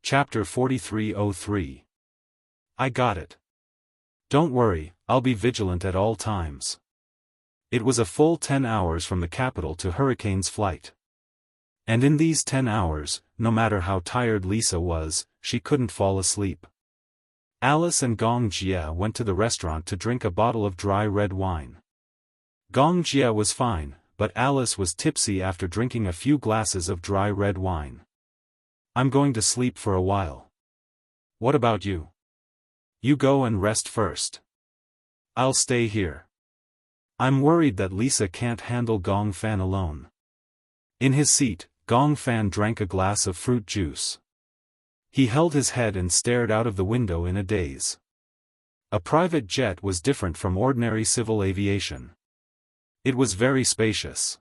Chapter 4303. I got it. Don't worry, I'll be vigilant at all times. It was a full 10 hours from the capital to Hurricane's flight. And in these 10 hours, no matter how tired Lisa was, she couldn't fall asleep. Alice and Gong Jia went to the restaurant to drink a bottle of dry red wine. Gong Jia was fine, but Alice was tipsy after drinking a few glasses of dry red wine. I'm going to sleep for a while. What about you? You go and rest first. I'll stay here. I'm worried that Lisa can't handle Gong Fan alone. In his seat, Gong Fan drank a glass of fruit juice. He held his head and stared out of the window in a daze. A private jet was different from ordinary civil aviation. It was very spacious.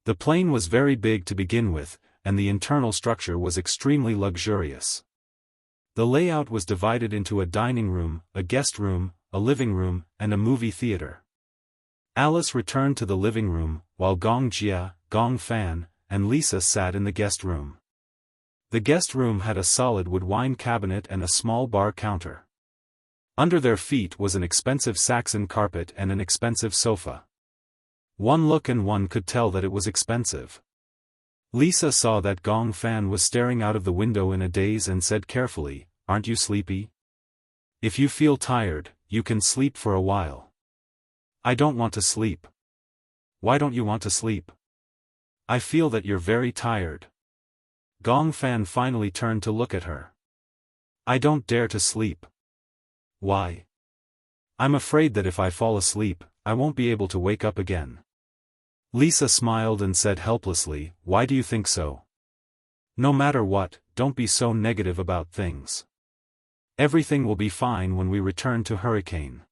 The plane was very big to begin with, and the internal structure was extremely luxurious. The layout was divided into a dining room, a guest room, a living room, and a movie theater. Alice returned to the living room, while Gong Jia, Gong Fan, and Lisa sat in the guest room. The guest room had a solid wood wine cabinet and a small bar counter. Under their feet was an expensive Saxon carpet and an expensive sofa. One look and one could tell that it was expensive. Lisa saw that Gong Fan was staring out of the window in a daze and said carefully, "Aren't you sleepy? If you feel tired, you can sleep for a while." I don't want to sleep. Why don't you want to sleep? I feel that you're very tired. Gong Fan finally turned to look at her. I don't dare to sleep. Why? I'm afraid that if I fall asleep, I won't be able to wake up again. Lisa smiled and said helplessly, "Why do you think so? No matter what, don't be so negative about things. Everything will be fine when we return to Hurricane."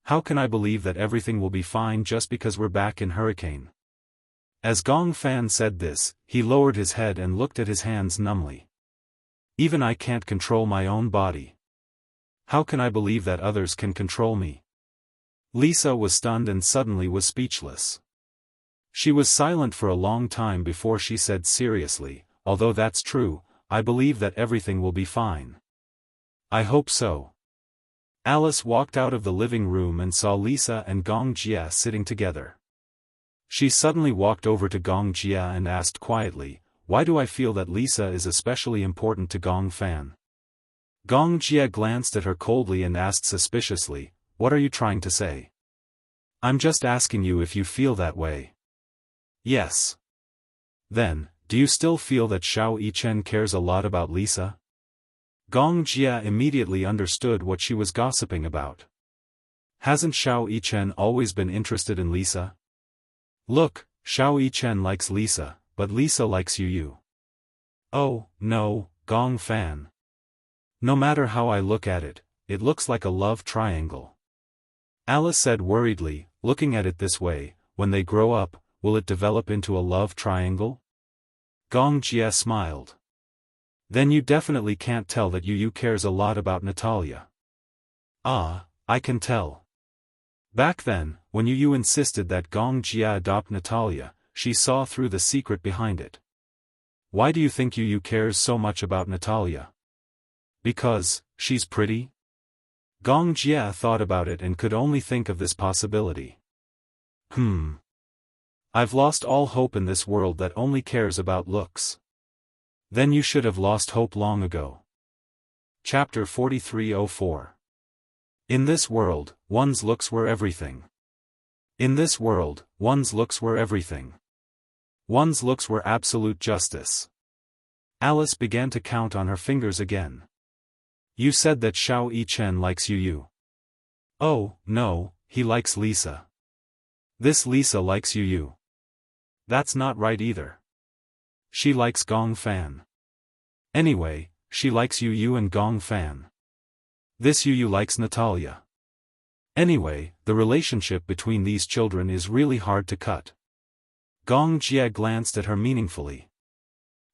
How can I believe that everything will be fine just because we're back in Hurricane? As Gong Fan said this, he lowered his head and looked at his hands numbly. Even I can't control my own body. How can I believe that others can control me? Lisa was stunned and suddenly was speechless. She was silent for a long time before she said seriously, "Although that's true, I believe that everything will be fine." I hope so. Alice walked out of the living room and saw Lisa and Gong Jia sitting together. She suddenly walked over to Gong Jia and asked quietly, "Why do I feel that Lisa is especially important to Gong Fan?" Gong Jia glanced at her coldly and asked suspiciously, "What are you trying to say?" "I'm just asking you if you feel that way." "Yes." "Then, do you still feel that Xiao Yichen cares a lot about Lisa?" Gong Jia immediately understood what she was gossiping about. Hasn't Xiao Yichen always been interested in Lisa? Look, Xiao Yichen likes Lisa, but Lisa likes you. Oh, no, Gong Fan. No matter how I look at it, it looks like a love triangle. Alice said worriedly, looking at it this way, when they grow up, will it develop into a love triangle? Gong Jia smiled. Then you definitely can't tell that Yu cares a lot about Natalia. Ah, I can tell. Back then, when Yu insisted that Gong Jia adopt Natalia, she saw through the secret behind it. Why do you think Yu cares so much about Natalia? Because she's pretty? Gong Jia thought about it and could only think of this possibility. I've lost all hope in this world that only cares about looks. Then you should have lost hope long ago. Chapter 4304. In this world, one's looks were everything. In this world, one's looks were everything. One's looks were absolute justice. Alice began to count on her fingers again. You said that Xiao Yichen likes Yu. Oh, no, he likes Lisa. This Lisa likes Yu. That's not right either. She likes Gong Fan. Anyway, she likes Yu and Gong Fan. This Yu likes Natalia. Anyway, the relationship between these children is really hard to cut. Gong Jia glanced at her meaningfully.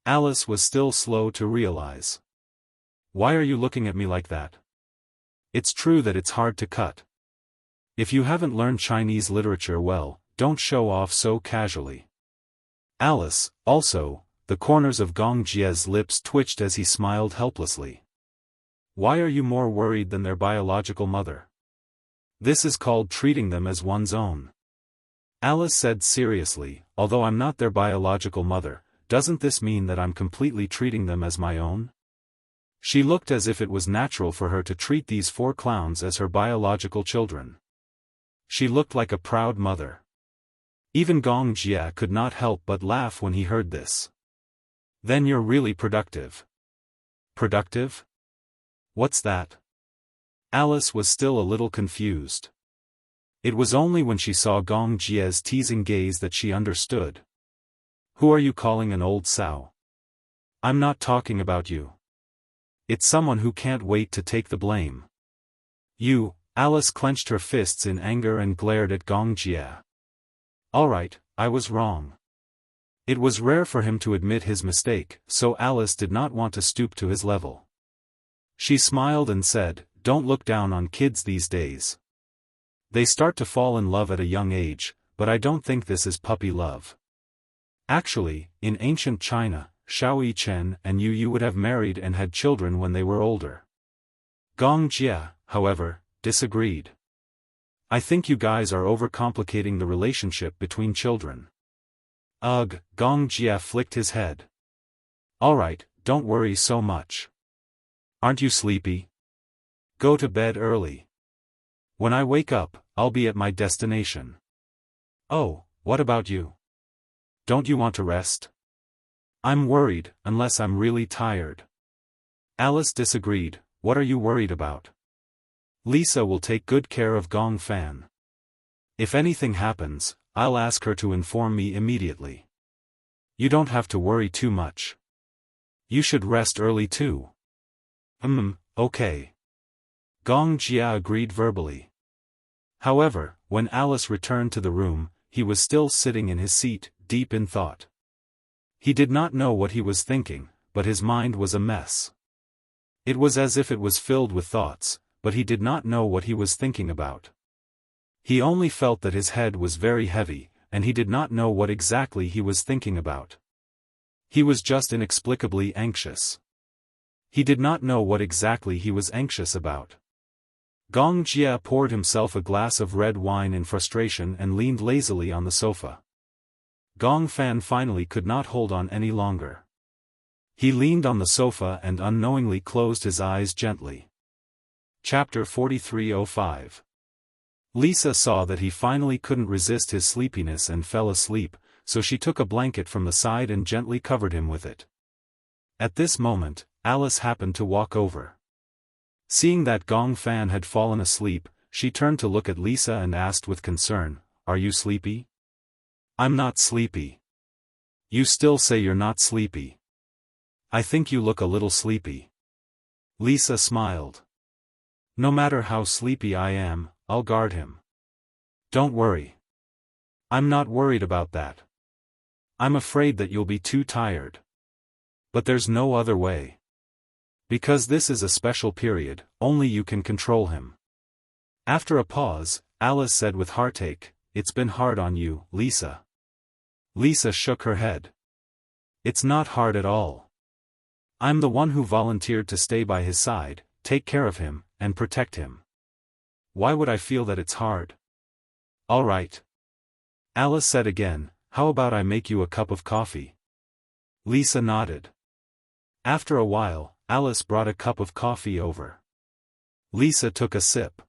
Alice was still slow to realize. Why are you looking at me like that? It's true that it's hard to cut. If you haven't learned Chinese literature well, don't show off so casually. Alice, also, the corners of Gong Jie's lips twitched as he smiled helplessly. Why are you more worried than their biological mother? This is called treating them as one's own. Alice said seriously, although I'm not their biological mother, doesn't this mean that I'm completely treating them as my own? She looked as if it was natural for her to treat these 4 clowns as her biological children. She looked like a proud mother. Even Gong Jie could not help but laugh when he heard this. Then you're really productive. Productive? What's that? Alice was still a little confused. It was only when she saw Gong Jie's teasing gaze that she understood. Who are you calling an old sow? I'm not talking about you. It's someone who can't wait to take the blame. You. Alice clenched her fists in anger and glared at Gong Jie. Alright, I was wrong. It was rare for him to admit his mistake, so Alice did not want to stoop to his level. She smiled and said, don't look down on kids these days. They start to fall in love at a young age, but I don't think this is puppy love. Actually, in ancient China, Shao Chen and Yu would have married and had children when they were older. Gong Jie, however, disagreed. I think you guys are overcomplicating the relationship between children. Ugh, Gong Jie flicked his head. Alright, don't worry so much. Aren't you sleepy? Go to bed early. When I wake up, I'll be at my destination. Oh, what about you? Don't you want to rest? I'm worried, unless I'm really tired. Alice disagreed. What are you worried about? Lisa will take good care of Gong Fan. If anything happens, I'll ask her to inform me immediately. You don't have to worry too much. You should rest early too. Okay. Gong Jie agreed verbally. However, when Alice returned to the room, he was still sitting in his seat, deep in thought. He did not know what he was thinking, but his mind was a mess. It was as if it was filled with thoughts, but he did not know what he was thinking about. He only felt that his head was very heavy, and he did not know what exactly he was thinking about. He was just inexplicably anxious. He did not know what exactly he was anxious about. Gong Jie poured himself a glass of red wine in frustration and leaned lazily on the sofa. Gong Fan finally could not hold on any longer. He leaned on the sofa and unknowingly closed his eyes gently. Chapter 43:05. Lisa saw that he finally couldn't resist his sleepiness and fell asleep, so she took a blanket from the side and gently covered him with it. At this moment, Alice happened to walk over. Seeing that Gong Fan had fallen asleep, she turned to look at Lisa and asked with concern, "Are you sleepy?" "I'm not sleepy." "You still say you're not sleepy." "I think you look a little sleepy." Lisa smiled. "No matter how sleepy I am, I'll guard him. Don't worry. I'm not worried about that. I'm afraid that you'll be too tired. But there's no other way. Because this is a special period, only you can control him." After a pause, Alice said with heartache, "It's been hard on you, Lisa." Lisa shook her head. "It's not hard at all. I'm the one who volunteered to stay by his side, take care of him, and protect him. Why would I feel that it's hard?" "All right." Alice said again, "How about I make you a cup of coffee?" Lisa nodded. After a while, Alice brought a cup of coffee over. Lisa took a sip.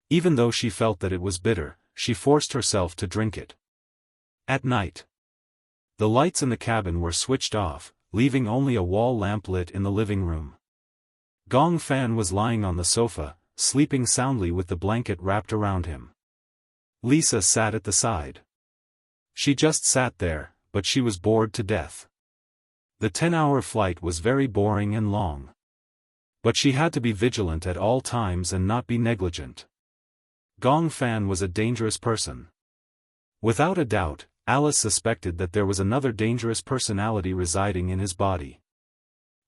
Even though she felt that it was bitter, she forced herself to drink it. At night, the lights in the cabin were switched off, leaving only a wall lamp lit in the living room. Gong Fan was lying on the sofa, sleeping soundly with the blanket wrapped around him. Lisa sat at the side. She just sat there, but she was bored to death. The 10-hour flight was very boring and long. But she had to be vigilant at all times and not be negligent. Gong Fan was a dangerous person. Without a doubt, Alice suspected that there was another dangerous personality residing in his body.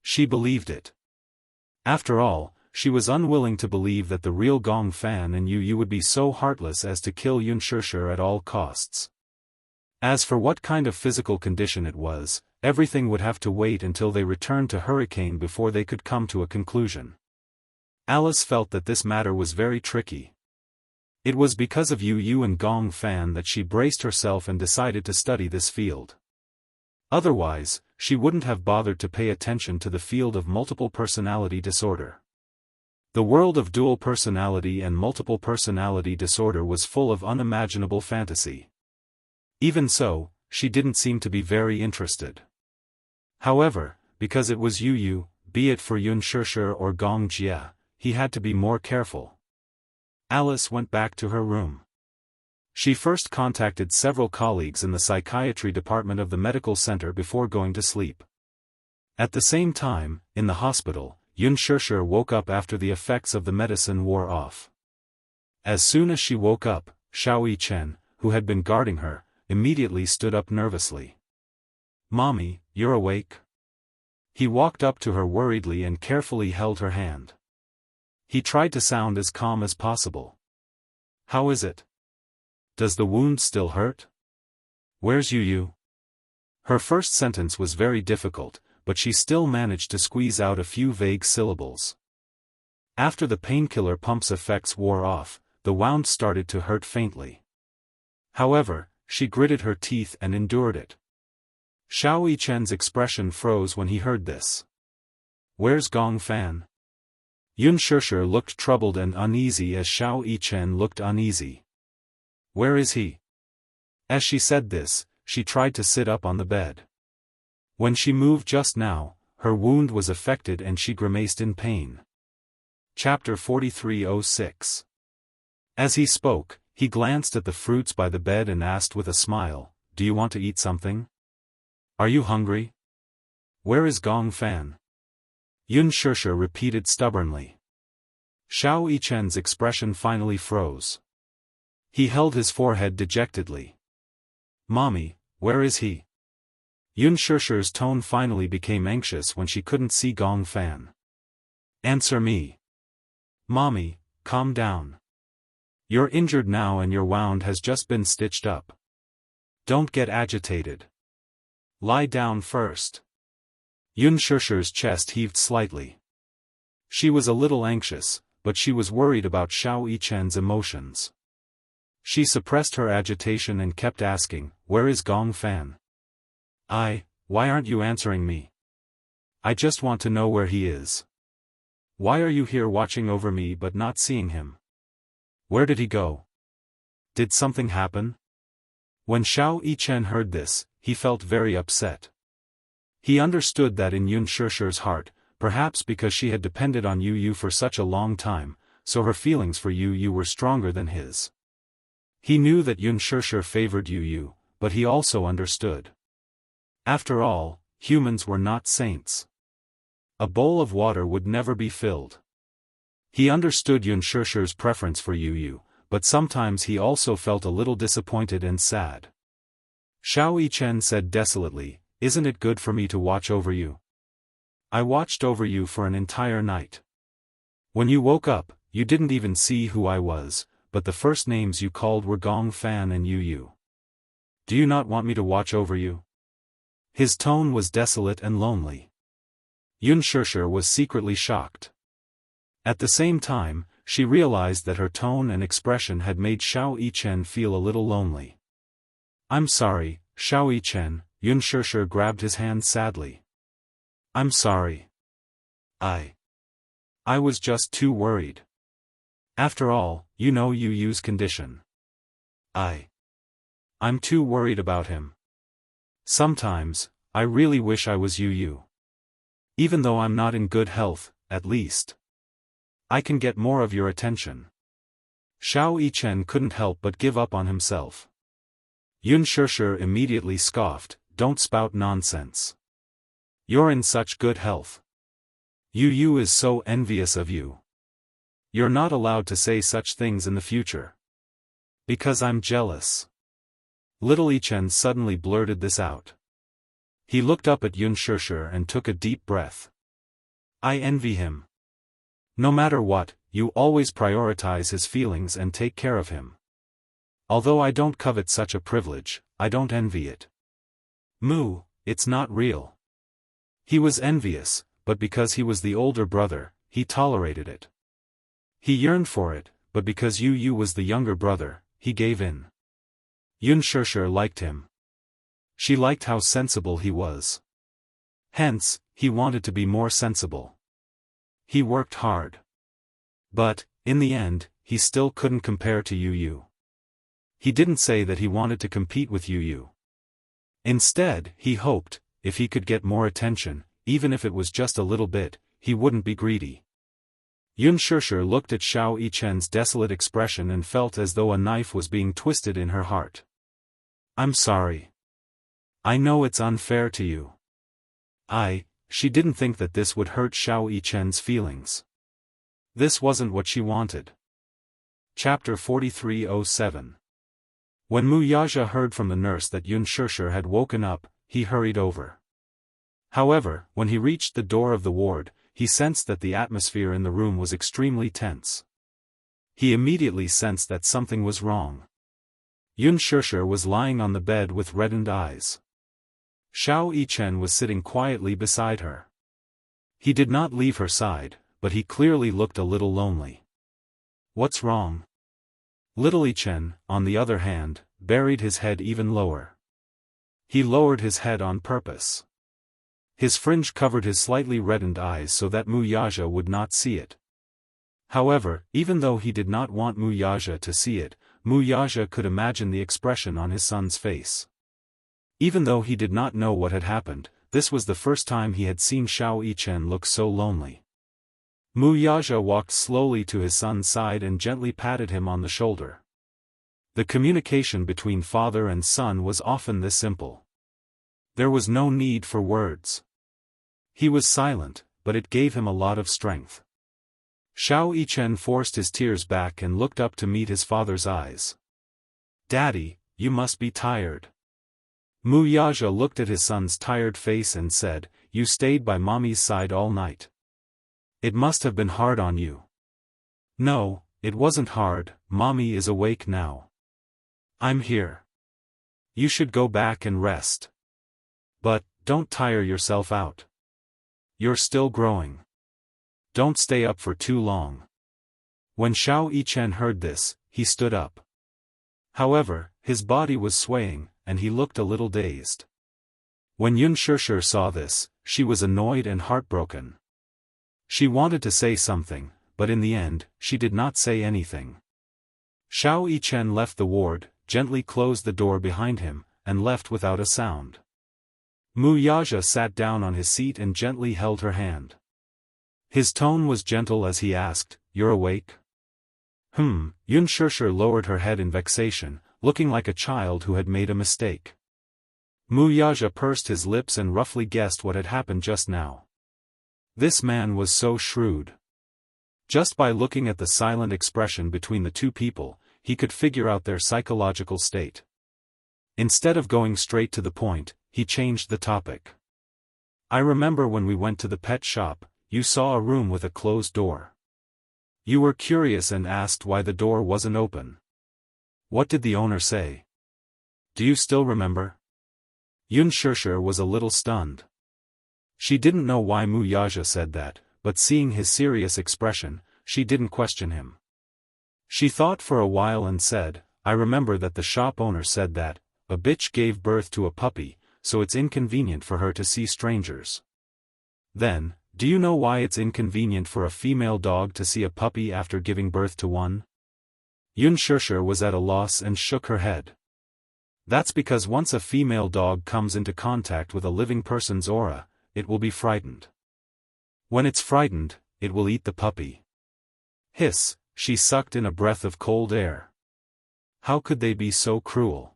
She believed it. After all, she was unwilling to believe that the real Gong Fan and Yu would be so heartless as to kill Yunshishir at all costs. As for what kind of physical condition it was, everything would have to wait until they returned to Hurricane before they could come to a conclusion. Alice felt that this matter was very tricky. It was because of Yu and Gong Fan that she braced herself and decided to study this field. Otherwise, she wouldn't have bothered to pay attention to the field of multiple personality disorder. The world of dual personality and multiple personality disorder was full of unimaginable fantasy. Even so, she didn't seem to be very interested. However, because it was Yu, be it for Yun Shishir or Gong Jia, he had to be more careful. Alice went back to her room. She first contacted several colleagues in the psychiatry department of the medical center before going to sleep. At the same time, in the hospital, Yun Shishir woke up after the effects of the medicine wore off. As soon as she woke up, Xiao Yichen, who had been guarding her, immediately stood up nervously. "Mommy, you're awake?" He walked up to her worriedly and carefully held her hand. He tried to sound as calm as possible. "How is it? Does the wound still hurt? Where's Yu?" Her first sentence was very difficult, but she still managed to squeeze out a few vague syllables. After the painkiller pump's effects wore off, the wound started to hurt faintly. However, she gritted her teeth and endured it. Xiao Yichen's expression froze when he heard this. "Where's Gong Fan?" Yun Shishir looked troubled and uneasy as Xiao Yichen looked uneasy. "Where is he?" As she said this, she tried to sit up on the bed. When she moved just now, her wound was affected and she grimaced in pain. Chapter 43:06. As he spoke, he glanced at the fruits by the bed and asked with a smile, "Do you want to eat something? Are you hungry? Where is Gong Fan?" Yun Shishir repeated stubbornly. Xiao Yichen's expression finally froze. He held his forehead dejectedly. "Mommy, where is he?" Yun Shishir's tone finally became anxious when she couldn't see Gong Fan. "Answer me. Mommy, calm down. You're injured now and your wound has just been stitched up. Don't get agitated. Lie down first." Yun Shishir's chest heaved slightly. She was a little anxious, but she was worried about Xiao Yichen's emotions. She suppressed her agitation and kept asking, "Where is Gong Fan? Why aren't you answering me? I just want to know where he is. Why are you here watching over me but not seeing him? Where did he go? Did something happen?" When Xiao Yichen heard this, he felt very upset. He understood that in Yun Shishir's heart, perhaps because she had depended on Yu for such a long time, so her feelings for Yu were stronger than his. He knew that Yun Shishir favored Yu, but he also understood. After all, humans were not saints. A bowl of water would never be filled. He understood Yun Shishir's preference for Yu, but sometimes he also felt a little disappointed and sad. Xiao Yichen said desolately, "Isn't it good for me to watch over you? I watched over you for an entire night. When you woke up, you didn't even see who I was, but the first names you called were Gong Fan and Yu. Do you not want me to watch over you?" His tone was desolate and lonely. Yun Shishir was secretly shocked. At the same time, she realized that her tone and expression had made Xiao Yichen feel a little lonely. "I'm sorry, Xiao Yichen," Yun Shishir grabbed his hand sadly. "I'm sorry. I was just too worried. After all, you know Yu's condition. I'm too worried about him. Sometimes, I really wish I was Yu. Even though I'm not in good health, at least I can get more of your attention." Xiao Yichen couldn't help but give up on himself. Yun Shishir immediately scoffed, "Don't spout nonsense. You're in such good health. Yu is so envious of you. You're not allowed to say such things in the future. Because I'm jealous." Little Yichen suddenly blurted this out. He looked up at Yun Shishir and took a deep breath. "I envy him. No matter what, you always prioritize his feelings and take care of him. Although I don't covet such a privilege, I don't envy it. Moo, it's not real. He was envious, but because he was the older brother, he tolerated it. He yearned for it, but because Yu was the younger brother, he gave in. Yunshishir liked him. She liked how sensible he was. Hence, he wanted to be more sensible. He worked hard. But, in the end, he still couldn't compare to Yu. He didn't say that he wanted to compete with Yu. Instead, he hoped, if he could get more attention, even if it was just a little bit, he wouldn't be greedy. Yunshishir looked at Xiao Yichen's desolate expression and felt as though a knife was being twisted in her heart. I'm sorry. I know it's unfair to you. She didn't think that this would hurt Xiao Yichen's feelings. This wasn't what she wanted. Chapter 4307. When Mu Yaja heard from the nurse that Yunshishir had woken up, he hurried over. However, when he reached the door of the ward, he sensed that the atmosphere in the room was extremely tense. He immediately sensed that something was wrong. Yunshishir was lying on the bed with reddened eyes. Xiao Yichen was sitting quietly beside her. He did not leave her side, but he clearly looked a little lonely. What's wrong? Little Yichen, on the other hand, buried his head even lower. He lowered his head on purpose. His fringe covered his slightly reddened eyes so that Mu Yaja would not see it. However, even though he did not want Mu Yaja to see it, Mu Yaja could imagine the expression on his son's face. Even though he did not know what had happened, this was the first time he had seen Xiao Yichen look so lonely. Mu Yaja walked slowly to his son's side and gently patted him on the shoulder. The communication between father and son was often this simple. There was no need for words. He was silent, but it gave him a lot of strength. Xiao Yichen forced his tears back and looked up to meet his father's eyes. Daddy, you must be tired. Mu Yaja looked at his son's tired face and said, You stayed by mommy's side all night. It must have been hard on you. No, it wasn't hard, mommy is awake now. I'm here. You should go back and rest. But, don't tire yourself out. You're still growing. Don't stay up for too long. When Xiao Yichen heard this, he stood up. However, his body was swaying, and he looked a little dazed. When Yunshishir saw this, she was annoyed and heartbroken. She wanted to say something, but in the end, she did not say anything. Xiao Yichen left the ward, gently closed the door behind him, and left without a sound. Mu Yaja sat down on his seat and gently held her hand. His tone was gentle as he asked, You're awake? Yunshishir lowered her head in vexation, looking like a child who had made a mistake. Mu Yaja pursed his lips and roughly guessed what had happened just now. This man was so shrewd. Just by looking at the silent expression between the two people, he could figure out their psychological state. Instead of going straight to the point, he changed the topic. I remember when we went to the pet shop, you saw a room with a closed door. You were curious and asked why the door wasn't open. What did the owner say? Do you still remember? Yunshishir was a little stunned. She didn't know why Mu Yaja said that, but seeing his serious expression, she didn't question him. She thought for a while and said, I remember that the shop owner said that, a bitch gave birth to a puppy, so it's inconvenient for her to see strangers. Then, do you know why it's inconvenient for a female dog to see a puppy after giving birth to one? Yunshishir was at a loss and shook her head. That's because once a female dog comes into contact with a living person's aura, it will be frightened. When it's frightened, it will eat the puppy. Hiss, she sucked in a breath of cold air. How could they be so cruel?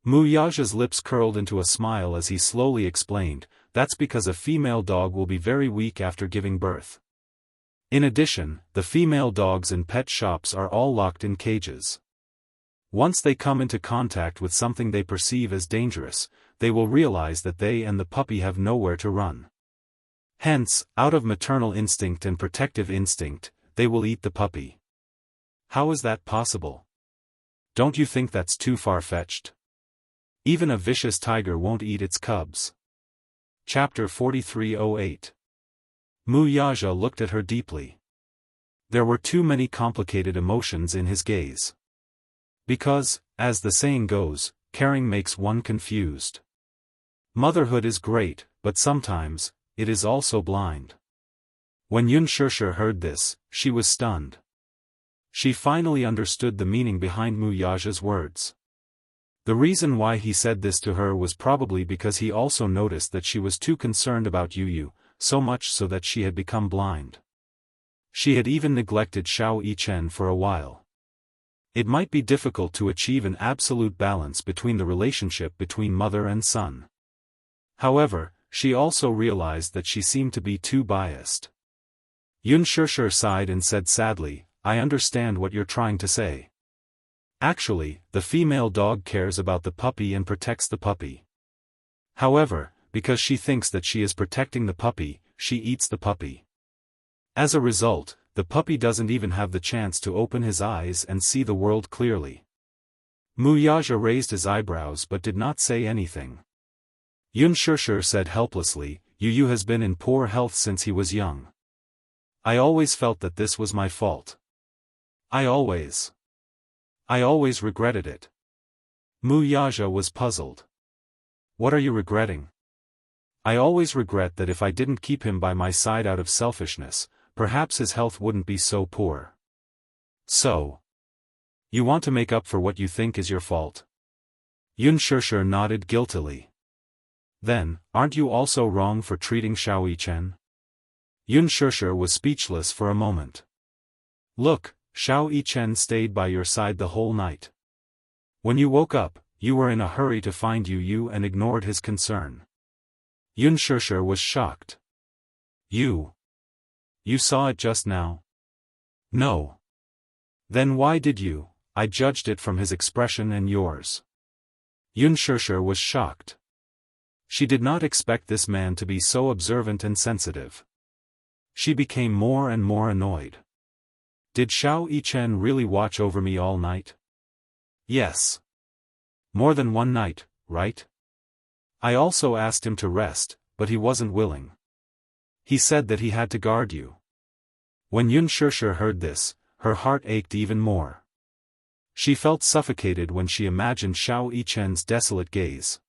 Mu Yaja's lips curled into a smile as he slowly explained, that's because a female dog will be very weak after giving birth. In addition, the female dogs in pet shops are all locked in cages. Once they come into contact with something they perceive as dangerous, they will realize that they and the puppy have nowhere to run. Hence, out of maternal instinct and protective instinct, they will eat the puppy. How is that possible? Don't you think that's too far-fetched? Even a vicious tiger won't eat its cubs. Chapter 4308. Mu Yaja looked at her deeply. There were too many complicated emotions in his gaze. Because, as the saying goes, caring makes one confused. Motherhood is great, but sometimes, it is also blind. When Unspoken heard this, she was stunned. She finally understood the meaning behind Mu Yaja's words. The reason why he said this to her was probably because he also noticed that she was too concerned about Yu, so much so that she had become blind. She had even neglected Xiao Yichen for a while. It might be difficult to achieve an absolute balance between the relationship between mother and son. However, she also realized that she seemed to be too biased. Unspoken sighed and said sadly, "I understand what you're trying to say. Actually, the female dog cares about the puppy and protects the puppy. However, because she thinks that she is protecting the puppy, she eats the puppy. As a result, the puppy doesn't even have the chance to open his eyes and see the world clearly." Mu Yaja raised his eyebrows but did not say anything. Unspoken said helplessly, Yu has been in poor health since he was young. I always felt that this was my fault. I always regretted it. Mu Yaja was puzzled. What are you regretting? I always regret that if I didn't keep him by my side out of selfishness, perhaps his health wouldn't be so poor. So, you want to make up for what you think is your fault? Unspoken nodded guiltily. Then, aren't you also wrong for treating Xiao Yichen? Unspoken was speechless for a moment. Look, Xiao Yichen stayed by your side the whole night. When you woke up, you were in a hurry to find Yu and ignored his concern. Unspoken was shocked. You saw it just now? No. Then why did you? I judged it from his expression and yours. Unspoken was shocked. She did not expect this man to be so observant and sensitive. She became more and more annoyed. Did Xiao Yichen really watch over me all night? Yes. More than one night, right? I also asked him to rest, but he wasn't willing. He said that he had to guard you. When Unspoken heard this, her heart ached even more. She felt suffocated when she imagined Xiao Yichen's desolate gaze.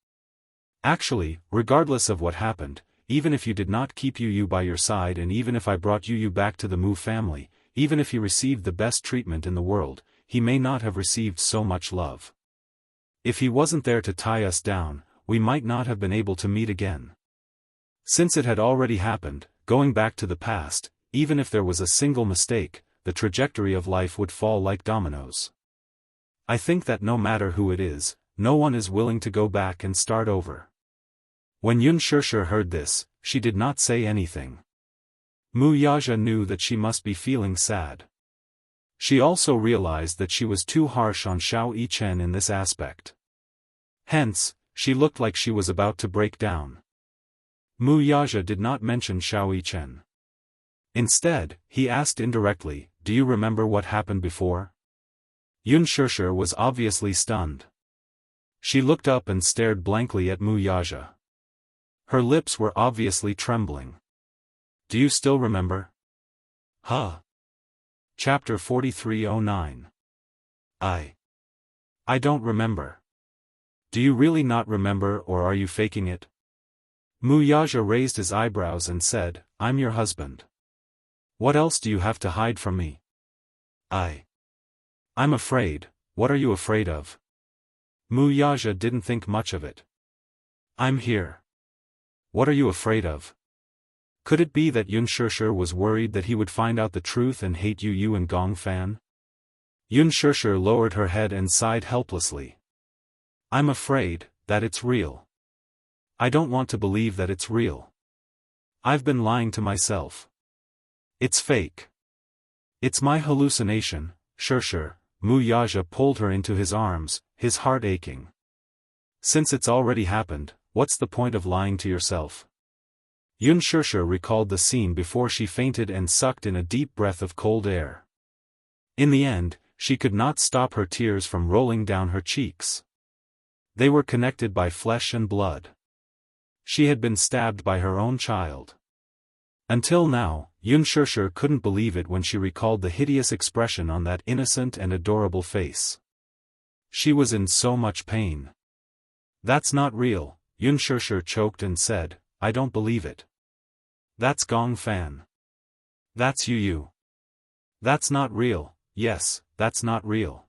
Actually, regardless of what happened, even if you did not keep Yu by your side and even if I brought Yu back to the Mu family, even if he received the best treatment in the world, he may not have received so much love. If he wasn't there to tie us down, we might not have been able to meet again. Since it had already happened, going back to the past, even if there was a single mistake, the trajectory of life would fall like dominoes. I think that no matter who it is, no one is willing to go back and start over. When Unspoken heard this, she did not say anything. Mu Yaja knew that she must be feeling sad. She also realized that she was too harsh on Xiao Yichen in this aspect. Hence, she looked like she was about to break down. Mu Yaja did not mention Xiao Yichen. Instead, he asked indirectly, "Do you remember what happened before?" Unspoken was obviously stunned. She looked up and stared blankly at Mu Yaja. Her lips were obviously trembling. Do you still remember? Huh? Chapter 4309. I don't remember. Do you really not remember or are you faking it? Mu Yaja raised his eyebrows and said, I'm your husband. What else do you have to hide from me? I'm afraid. What are you afraid of? Mu Yaja didn't think much of it. I'm here. What are you afraid of? Could it be that Unspoken was worried that he would find out the truth and hate Yu and Gong Fan? Unspoken lowered her head and sighed helplessly. I'm afraid that it's real. I don't want to believe that it's real. I've been lying to myself. It's fake. It's my hallucination, Sure. Mu Yaja pulled her into his arms, his heart aching. Since it's already happened, what's the point of lying to yourself? Unspoken recalled the scene before she fainted and sucked in a deep breath of cold air. In the end, she could not stop her tears from rolling down her cheeks. They were connected by flesh and blood. She had been stabbed by her own child. Until now, Xianxia couldn't believe it when she recalled the hideous expression on that innocent and adorable face. She was in so much pain. "That's not real," Xianxia choked and said, "I don't believe it. That's Gong Fan. That's Yu. That's not real. Yes, that's not real.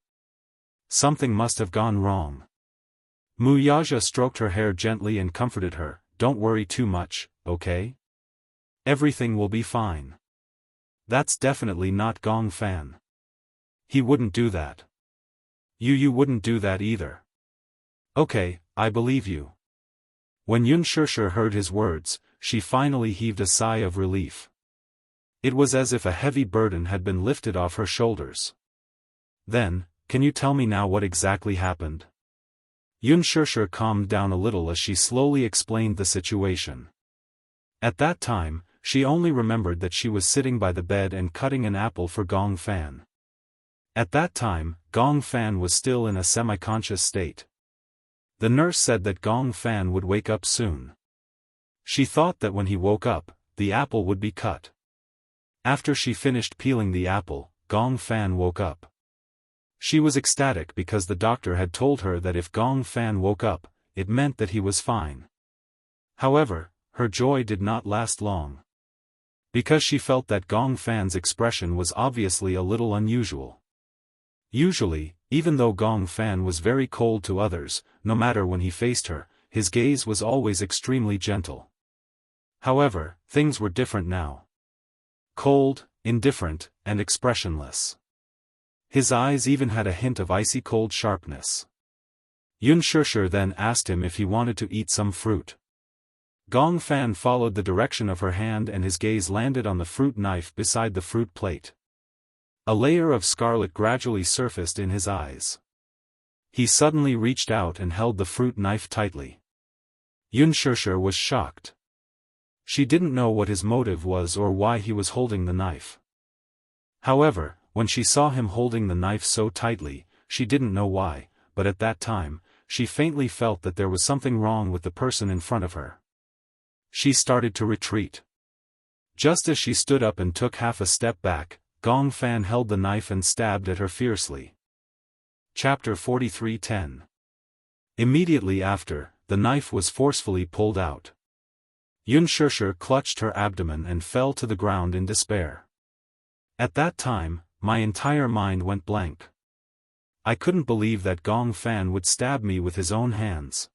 Something must have gone wrong." Muyajia stroked her hair gently and comforted her, "Don't worry too much, okay? Everything will be fine. That's definitely not Gong Fan. He wouldn't do that. You wouldn't do that either. Okay, I believe you." When Xianxia heard his words, she finally heaved a sigh of relief. It was as if a heavy burden had been lifted off her shoulders. "Then, can you tell me now what exactly happened?" Xianxia calmed down a little as she slowly explained the situation. At that time, she only remembered that she was sitting by the bed and cutting an apple for Gong Fan. At that time, Gong Fan was still in a semi-conscious state. The nurse said that Gong Fan would wake up soon. She thought that when he woke up, the apple would be cut. After she finished peeling the apple, Gong Fan woke up. She was ecstatic because the doctor had told her that if Gong Fan woke up, it meant that he was fine. However, her joy did not last long. Because she felt that Gong Fan's expression was obviously a little unusual. Usually, even though Gong Fan was very cold to others, no matter when he faced her, his gaze was always extremely gentle. However, things were different now. Cold, indifferent, and expressionless. His eyes even had a hint of icy cold sharpness. Xianxia then asked him if he wanted to eat some fruit. Gong Fan followed the direction of her hand and his gaze landed on the fruit knife beside the fruit plate. A layer of scarlet gradually surfaced in his eyes. He suddenly reached out and held the fruit knife tightly. Xianxia was shocked. She didn't know what his motive was or why he was holding the knife. However, when she saw him holding the knife so tightly, she didn't know why, but at that time, she faintly felt that there was something wrong with the person in front of her. She started to retreat. Just as she stood up and took half a step back, Gong Fan held the knife and stabbed at her fiercely. Chapter 43:10. Immediately after, the knife was forcefully pulled out. Xianxia clutched her abdomen and fell to the ground in despair. At that time, my entire mind went blank. I couldn't believe that Gong Fan would stab me with his own hands.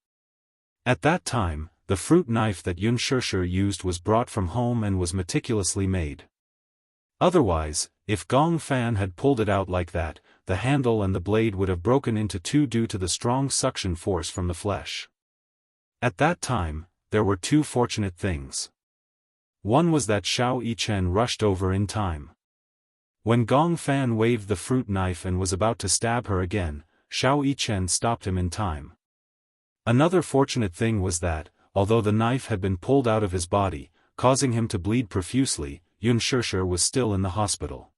At that time, the fruit knife that Xianxia used was brought from home and was meticulously made. Otherwise, if Gong Fan had pulled it out like that, the handle and the blade would have broken into two due to the strong suction force from the flesh. At that time, there were two fortunate things. One was that Xiao Yichen rushed over in time. When Gong Fan waved the fruit knife and was about to stab her again, Xiao Yichen stopped him in time. Another fortunate thing was that, although the knife had been pulled out of his body, causing him to bleed profusely, Xianxia was still in the hospital.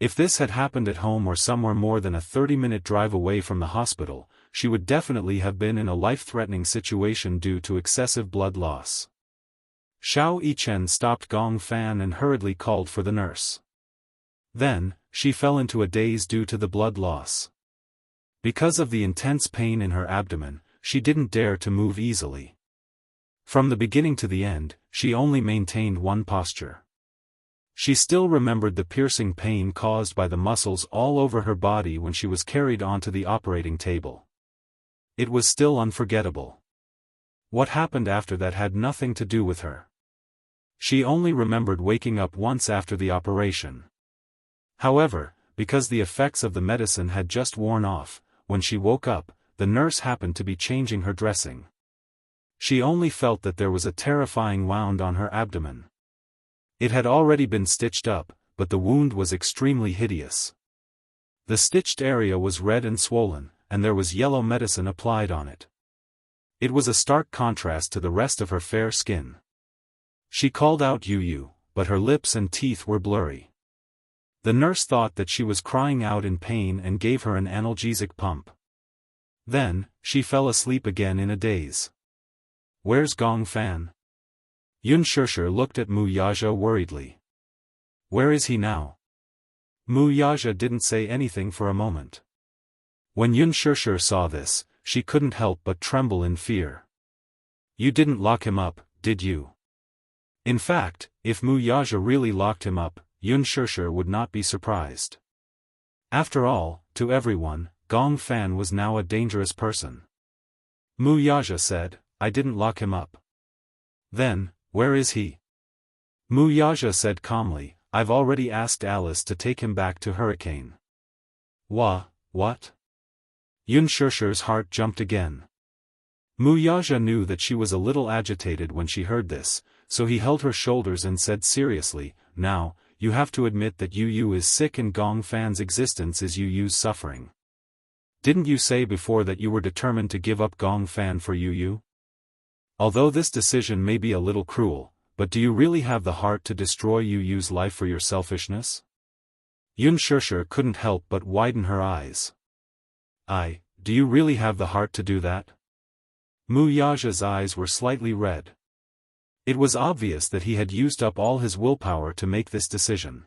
If this had happened at home or somewhere more than a 30-minute drive away from the hospital, she would definitely have been in a life-threatening situation due to excessive blood loss. Xiao Yichen stopped Gong Fan and hurriedly called for the nurse. Then, she fell into a daze due to the blood loss. Because of the intense pain in her abdomen, she didn't dare to move easily. From the beginning to the end, she only maintained one posture. She still remembered the piercing pain caused by the muscles all over her body when she was carried onto the operating table. It was still unforgettable. What happened after that had nothing to do with her. She only remembered waking up once after the operation. However, because the effects of the medicine had just worn off, when she woke up, the nurse happened to be changing her dressing. She only felt that there was a terrifying wound on her abdomen. It had already been stitched up, but the wound was extremely hideous. The stitched area was red and swollen, and there was yellow medicine applied on it. It was a stark contrast to the rest of her fair skin. She called out Yu, but her lips and teeth were blurry. The nurse thought that she was crying out in pain and gave her an analgesic pump. Then, she fell asleep again in a daze. Where's Gong Fan? Yun Shishir looked at Mu Yaja worriedly. Where is he now? Mu Yaja didn't say anything for a moment. When Yun Shishir saw this, she couldn't help but tremble in fear. You didn't lock him up, did you? In fact, if Mu Yaja really locked him up, Yun Shishir would not be surprised. After all, to everyone, Gong Fan was now a dangerous person. Mu Yaja said, I didn't lock him up. Then, where is he? Mu Yaja said calmly, I've already asked Alice to take him back to Hurricane. What? Yun Shishir's heart jumped again. Mu Yaja knew that she was a little agitated when she heard this, so he held her shoulders and said seriously, now, you have to admit that Yu is sick and Gong Fan's existence is Yu's suffering. Didn't you say before that you were determined to give up Gong Fan for Yu? Although this decision may be a little cruel, but do you really have the heart to destroy Yu's life for your selfishness? Yun Shishir couldn't help but widen her eyes. Do you really have the heart to do that? Mu Yaja's eyes were slightly red. It was obvious that he had used up all his willpower to make this decision.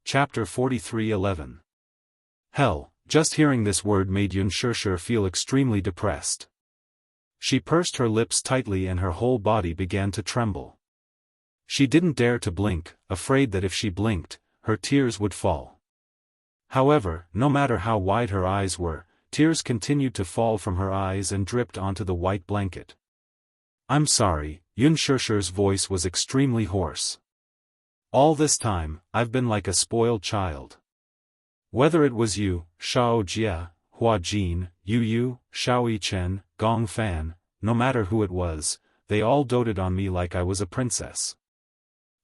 Chapter 43:11. Hell, just hearing this word made Yun Shishir feel extremely depressed. She pursed her lips tightly and her whole body began to tremble. She didn't dare to blink, afraid that if she blinked, her tears would fall. However, no matter how wide her eyes were, tears continued to fall from her eyes and dripped onto the white blanket. I'm sorry, Yun Shishir's voice was extremely hoarse. All this time, I've been like a spoiled child. Whether it was you, Shao Jia, Hua Jin, Yu, Shao Chen, Gong Fan, no matter who it was, they all doted on me like I was a princess.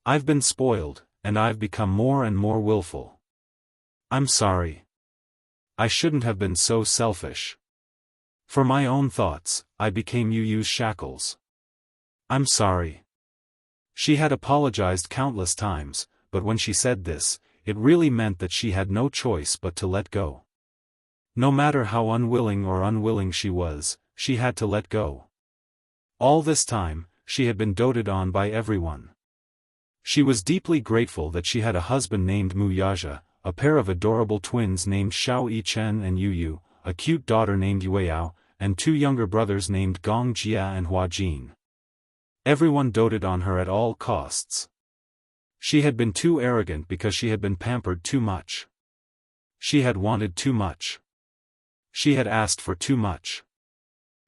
I've been spoiled, and I've become more and more willful. I'm sorry. I shouldn't have been so selfish. For my own thoughts, I became Yu's shackles. I'm sorry. She had apologized countless times, but when she said this, it really meant that she had no choice but to let go. No matter how unwilling she was, she had to let go. All this time, she had been doted on by everyone. She was deeply grateful that she had a husband named Mu Yaja, a pair of adorable twins named Shao Chen and Yu, a cute daughter named Yueyao, and two younger brothers named Gong Jia and Hua Jin. Everyone doted on her at all costs. She had been too arrogant because she had been pampered too much. She had wanted too much. She had asked for too much.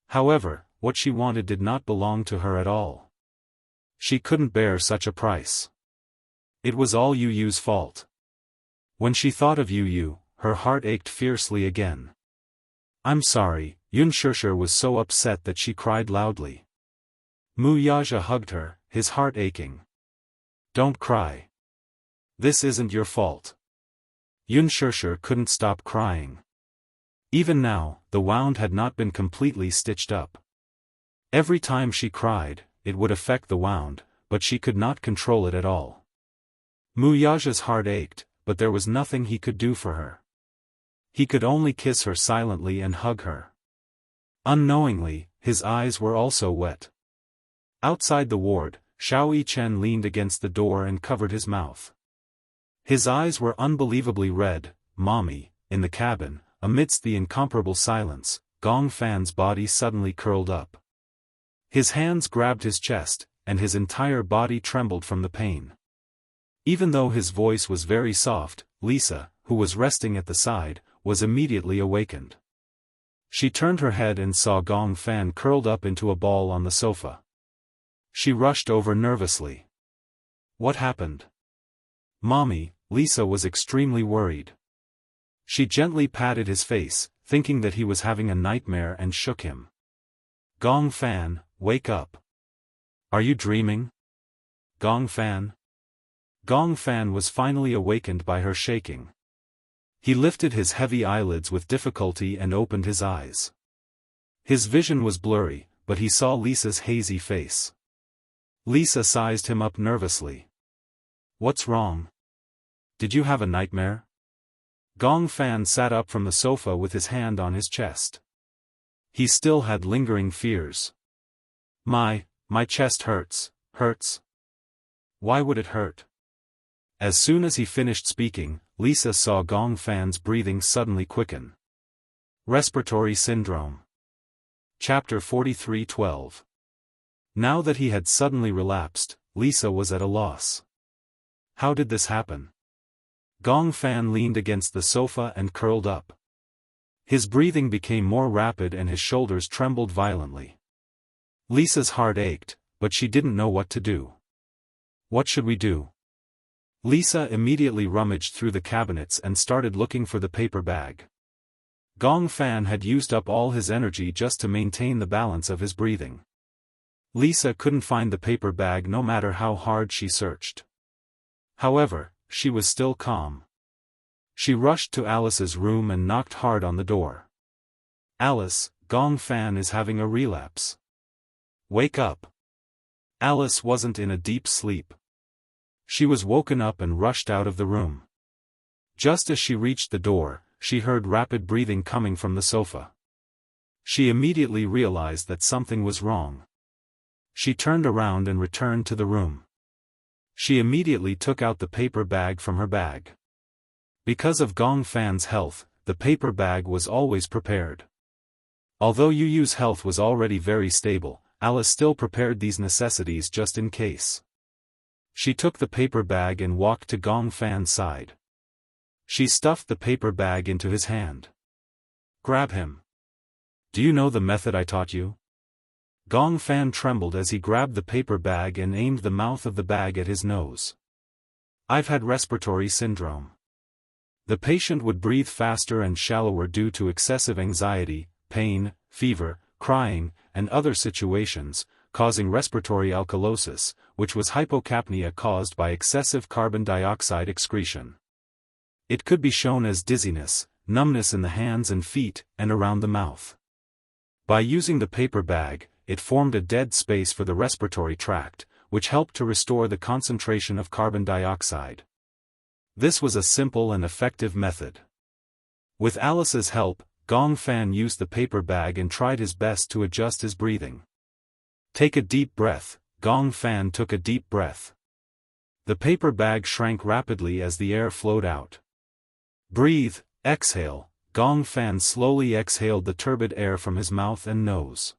However, what she wanted did not belong to her at all. She couldn't bear such a price. It was all Yu's fault. When she thought of Yu, her heart ached fiercely again. I'm sorry, Yun Shishir was so upset that she cried loudly. Mu Yaja hugged her, his heart aching. Don't cry. This isn't your fault. Yun Shishir couldn't stop crying. Even now, the wound had not been completely stitched up. Every time she cried, it would affect the wound, but she could not control it at all. Mu Yaja's heart ached, but there was nothing he could do for her. He could only kiss her silently and hug her. Unknowingly, his eyes were also wet. Outside the ward, Shao Chen leaned against the door and covered his mouth. His eyes were unbelievably red. Mommy, in the cabin, amidst the incomparable silence, Gong Fan's body suddenly curled up. His hands grabbed his chest, and his entire body trembled from the pain. Even though his voice was very soft, Lisa, who was resting at the side, was immediately awakened. She turned her head and saw Gong Fan curled up into a ball on the sofa. She rushed over nervously. What happened? Mommy, Lisa was extremely worried. She gently patted his face, thinking that he was having a nightmare, and shook him. Gong Fan, wake up. Are you dreaming? Gong Fan? Gong Fan was finally awakened by her shaking. He lifted his heavy eyelids with difficulty and opened his eyes. His vision was blurry, but he saw Lisa's hazy face. Lisa sized him up nervously. What's wrong? Did you have a nightmare? Gong Fan sat up from the sofa with his hand on his chest. He still had lingering fears. My chest hurts. Why would it hurt? As soon as he finished speaking, Lisa saw Gong Fan's breathing suddenly quicken. Respiratory syndrome. Chapter 43:12. Now that he had suddenly relapsed, Lisa was at a loss. How did this happen? Gong Fan leaned against the sofa and curled up. His breathing became more rapid and his shoulders trembled violently. Lisa's heart ached, but she didn't know what to do. What should we do? Lisa immediately rummaged through the cabinets and started looking for the paper bag. Gong Fan had used up all his energy just to maintain the balance of his breathing. Lisa couldn't find the paper bag no matter how hard she searched. However, she was still calm. She rushed to Alice's room and knocked hard on the door. Alice, Gong Fan is having a relapse. Wake up. Alice wasn't in a deep sleep. She was woken up and rushed out of the room. Just as she reached the door, she heard rapid breathing coming from the sofa. She immediately realized that something was wrong. She turned around and returned to the room. She immediately took out the paper bag from her bag. Because of Gong Fan's health, the paper bag was always prepared. Although Yu's health was already very stable, Alice still prepared these necessities just in case. She took the paper bag and walked to Gong Fan's side. She stuffed the paper bag into his hand. Grab him. Do you know the method I taught you? Gong Fan trembled as he grabbed the paper bag and aimed the mouth of the bag at his nose. I've had respiratory syndrome. The patient would breathe faster and shallower due to excessive anxiety, pain, fever, crying, and other situations, causing respiratory alkalosis, which was hypocapnia caused by excessive carbon dioxide excretion. It could be shown as dizziness, numbness in the hands and feet, and around the mouth. By using the paper bag, it formed a dead space for the respiratory tract, which helped to restore the concentration of carbon dioxide. This was a simple and effective method. With Alice's help, Gong Fan used the paper bag and tried his best to adjust his breathing. Take a deep breath. Gong Fan took a deep breath. The paper bag shrank rapidly as the air flowed out. Breathe, exhale. Gong Fan slowly exhaled the turbid air from his mouth and nose.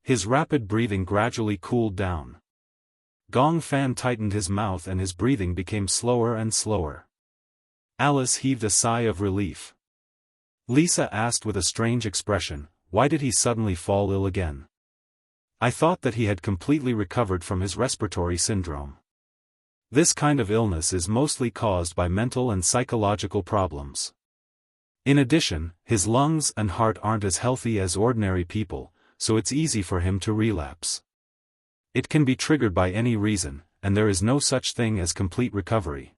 His rapid breathing gradually cooled down. Gong Fan tightened his mouth and his breathing became slower and slower. Alice heaved a sigh of relief. Lisa asked with a strange expression, why did he suddenly fall ill again? I thought that he had completely recovered from his respiratory syndrome. This kind of illness is mostly caused by mental and psychological problems. In addition, his lungs and heart aren't as healthy as ordinary people, so it's easy for him to relapse. It can be triggered by any reason, and there is no such thing as complete recovery.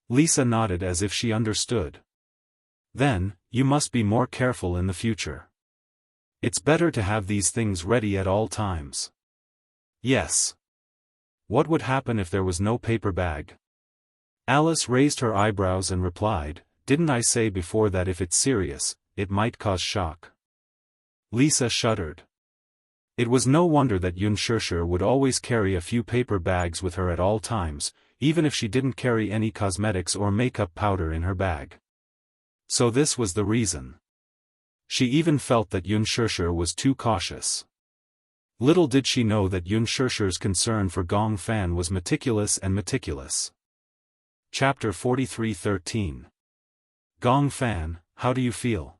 Lisa nodded as if she understood. Then, you must be more careful in the future. It's better to have these things ready at all times. Yes. What would happen if there was no paper bag? Alice raised her eyebrows and replied, didn't I say before that if it's serious, it might cause shock? Lisa shuddered. It was no wonder that Yunshursher would always carry a few paper bags with her at all times, even if she didn't carry any cosmetics or makeup powder in her bag. So this was the reason. She even felt that Yunshursher was too cautious. Little did she know that Yunshursher's concern for Gong Fan was meticulous and meticulous. Chapter 43:13. Gong Fan, how do you feel?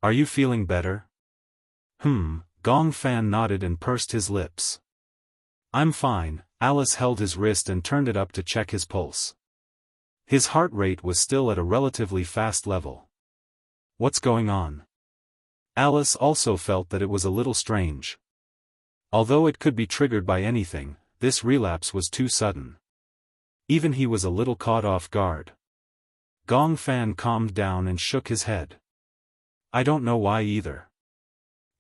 Are you feeling better? Gong Fan nodded and pursed his lips. I'm fine. Alice held his wrist and turned it up to check his pulse. His heart rate was still at a relatively fast level. What's going on? Alice also felt that it was a little strange. Although it could be triggered by anything, this relapse was too sudden. Even he was a little caught off guard. Gong Fan calmed down and shook his head. I don't know why either.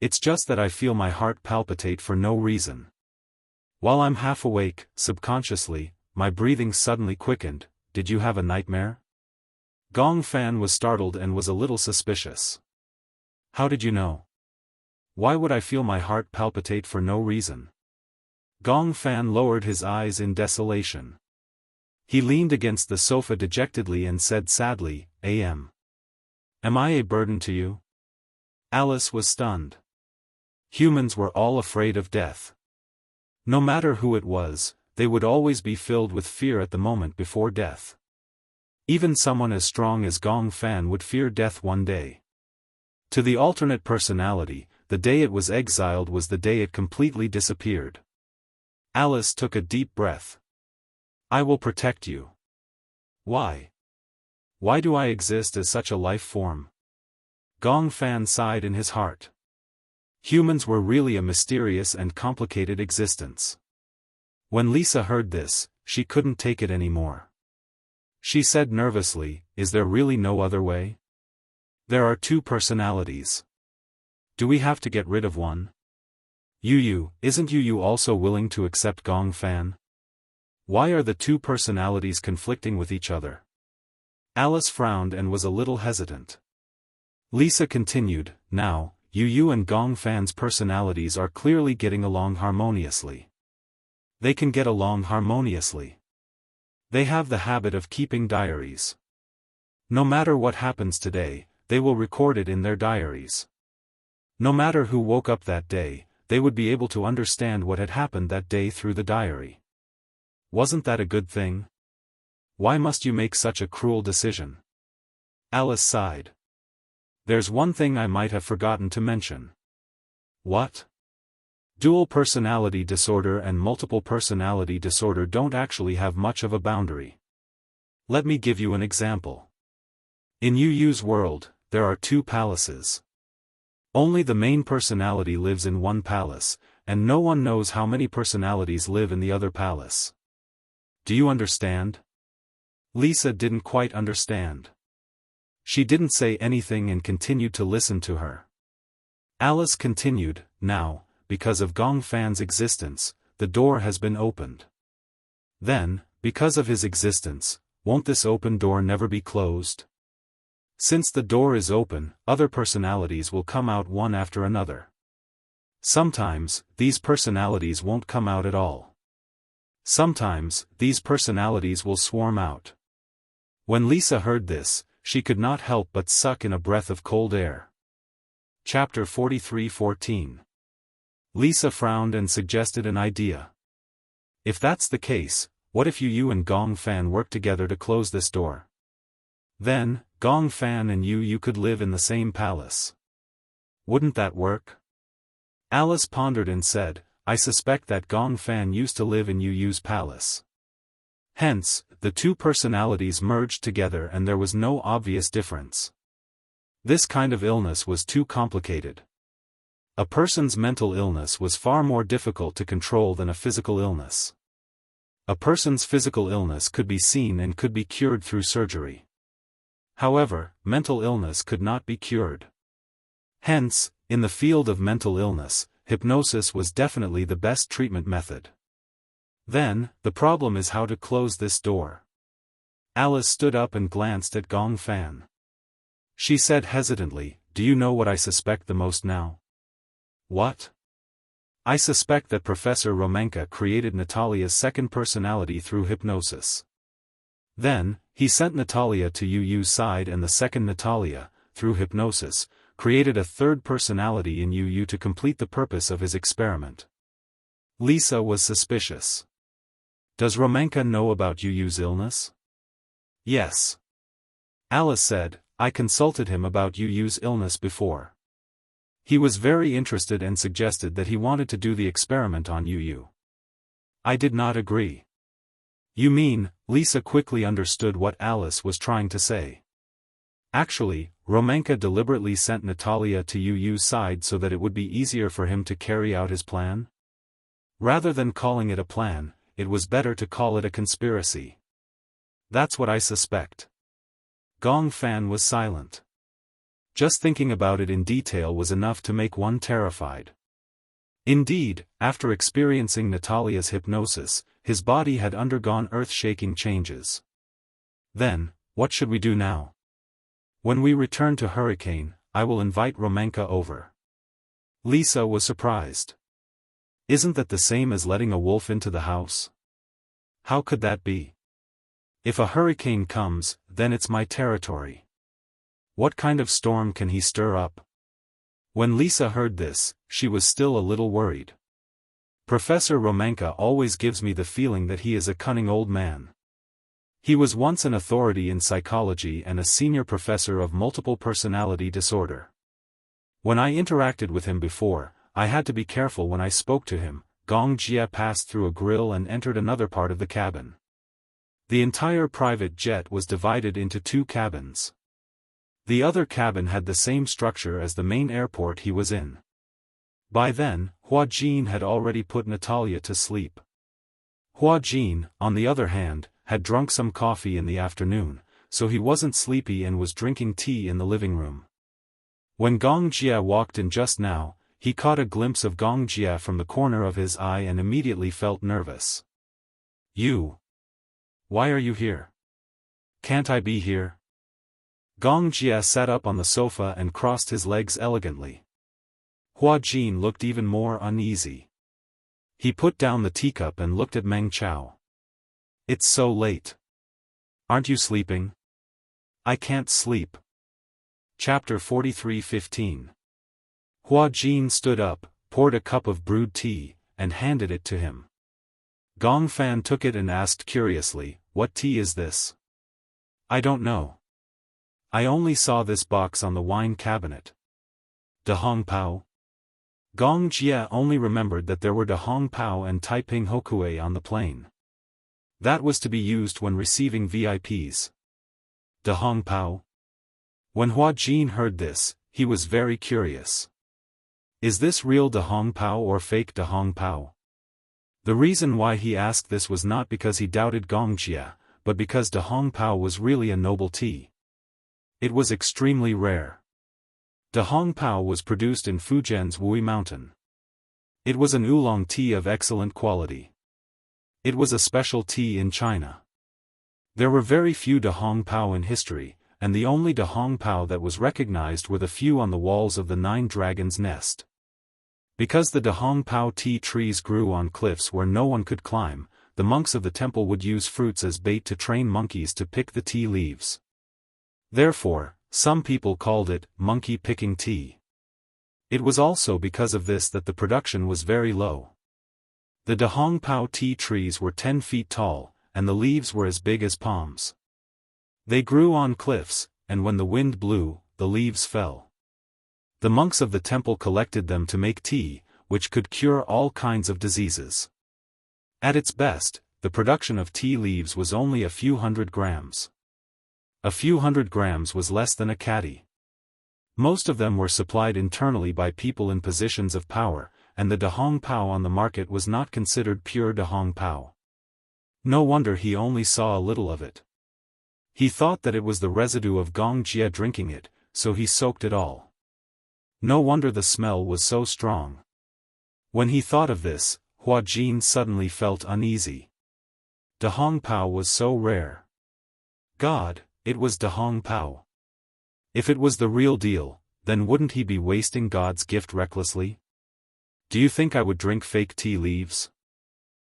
It's just that I feel my heart palpitate for no reason. While I'm half awake, subconsciously, my breathing suddenly quickened. Did you have a nightmare? Gong Fan was startled and was a little suspicious. How did you know? Why would I feel my heart palpitate for no reason? Gong Fan lowered his eyes in desolation. He leaned against the sofa dejectedly and said sadly, Am I a burden to you? Alice was stunned. Humans were all afraid of death. No matter who it was, they would always be filled with fear at the moment before death. Even someone as strong as Gong Fan would fear death one day. To the alternate personality, the day it was exiled was the day it completely disappeared. Alice took a deep breath. I will protect you. Why? Why do I exist as such a life form? Gong Fan sighed in his heart. Humans were really a mysterious and complicated existence. When Lisa heard this, she couldn't take it anymore. She said nervously, Is there really no other way? There are two personalities. Do we have to get rid of one? Isn't Yu also willing to accept Gong Fan? Why are the two personalities conflicting with each other? Alice frowned and was a little hesitant. Lisa continued, Now, Yu and Gong Fan's personalities are clearly getting along harmoniously. They can get along harmoniously. They have the habit of keeping diaries. No matter what happens today, they will record it in their diaries. No matter who woke up that day, they would be able to understand what had happened that day through the diary. Wasn't that a good thing? Why must you make such a cruel decision? Alice sighed. There's one thing I might have forgotten to mention. What? Dual personality disorder and multiple personality disorder don't actually have much of a boundary. Let me give you an example. In Yu's world, there are two palaces. Only the main personality lives in one palace, and no one knows how many personalities live in the other palace. Do you understand? Lisa didn't quite understand. She didn't say anything and continued to listen to her. Alice continued, Now, because of Gong Fan's existence, the door has been opened. Then, because of his existence, won't this open door never be closed? Since the door is open, other personalities will come out one after another. Sometimes, these personalities won't come out at all. Sometimes, these personalities will swarm out. When Lisa heard this, she could not help but suck in a breath of cold air. Chapter 43:14. Lisa frowned and suggested an idea. If that's the case, what if Yu and Gong Fan work together to close this door? Then, Gong Fan and Yu could live in the same palace. Wouldn't that work? Alice pondered and said, I suspect that Gong Fan used to live in Yu's palace. Hence, the two personalities merged together and there was no obvious difference. This kind of illness was too complicated. A person's mental illness was far more difficult to control than a physical illness. A person's physical illness could be seen and could be cured through surgery. However, mental illness could not be cured. Hence, in the field of mental illness, hypnosis was definitely the best treatment method. Then, the problem is how to close this door. Alice stood up and glanced at Gong Fan. She said hesitantly, Do you know what I suspect the most now? What? I suspect that Professor Romanka created Natalia's second personality through hypnosis. Then, he sent Natalia to Yu's side and the second Natalia, through hypnosis, created a third personality in Yu to complete the purpose of his experiment. Lisa was suspicious. Does Romanka know about Yu's illness? Yes. Alice said, I consulted him about Yu's illness before. He was very interested and suggested that he wanted to do the experiment on Yu. I did not agree. You mean, Lisa quickly understood what Alice was trying to say. Actually, Romanka deliberately sent Natalia to Yu's side so that it would be easier for him to carry out his plan? Rather than calling it a plan, it was better to call it a conspiracy. That's what I suspect. Gong Fan was silent. Just thinking about it in detail was enough to make one terrified. Indeed, after experiencing Natalia's hypnosis, his body had undergone earth-shaking changes. Then, what should we do now? When we return to Hurricane, I will invite Romanka over. Lisa was surprised. Isn't that the same as letting a wolf into the house? How could that be? If a hurricane comes, then it's my territory. What kind of storm can he stir up? When Lisa heard this, she was still a little worried. Professor Romanka always gives me the feeling that he is a cunning old man. He was once an authority in psychology and a senior professor of multiple personality disorder. When I interacted with him before, I had to be careful when I spoke to him. Gong Jia passed through a grill and entered another part of the cabin. The entire private jet was divided into 2 cabins. The other cabin had the same structure as the main airport he was in. By then, Hua Jin had already put Natalia to sleep. Hua Jin, on the other hand, had drunk some coffee in the afternoon, so he wasn't sleepy and was drinking tea in the living room. When Gong Jia walked in just now, he caught a glimpse of Gong Jia from the corner of his eye and immediately felt nervous. You? Why are you here? Can't I be here? Gong Jia sat up on the sofa and crossed his legs elegantly. Hua Jin looked even more uneasy. He put down the teacup and looked at Meng Chao. It's so late. Aren't you sleeping? I can't sleep. Chapter 43:15. Hua Jin stood up, poured a cup of brewed tea, and handed it to him. Gong Fan took it and asked curiously, "What tea is this?" "I don't know. I only saw this box on the wine cabinet." "De Hong Pao?" Gong Jia only remembered that there were De Hong Pao and Taiping Hokue on the plane. That was to be used when receiving VIPs. De Hong Pao? When Hua Jin heard this, he was very curious. Is this real De Hong Pao or fake De Hong Pao? The reason why he asked this was not because he doubted Gong Jia, but because De Hong Pao was really a noble tea. It was extremely rare. De Hong Pao was produced in Fujian's Wui Mountain. It was an oolong tea of excellent quality. It was a special tea in China. There were very few De Hong Pao in history, and the only De Hong Pao that was recognized were the few on the walls of the 9 Dragons' Nest. Because the De Hong Pao tea trees grew on cliffs where no one could climb, the monks of the temple would use fruits as bait to train monkeys to pick the tea leaves. Therefore, some people called it monkey-picking tea. It was also because of this that the production was very low. The De Hong Pao tea trees were 10 feet tall, and the leaves were as big as palms. They grew on cliffs, and when the wind blew, the leaves fell. The monks of the temple collected them to make tea, which could cure all kinds of diseases. At its best, the production of tea leaves was only a few hundred grams. A few hundred grams was less than a caddy. Most of them were supplied internally by people in positions of power, and the De Hong Pao on the market was not considered pure De Hong Pao. No wonder he only saw a little of it. He thought that it was the residue of Gong Jia drinking it, so he soaked it all. No wonder the smell was so strong. When he thought of this, Hua Jin suddenly felt uneasy. De Hong Pao was so rare. God, it was De Hong Pao. If it was the real deal, then wouldn't he be wasting God's gift recklessly? Do you think I would drink fake tea leaves?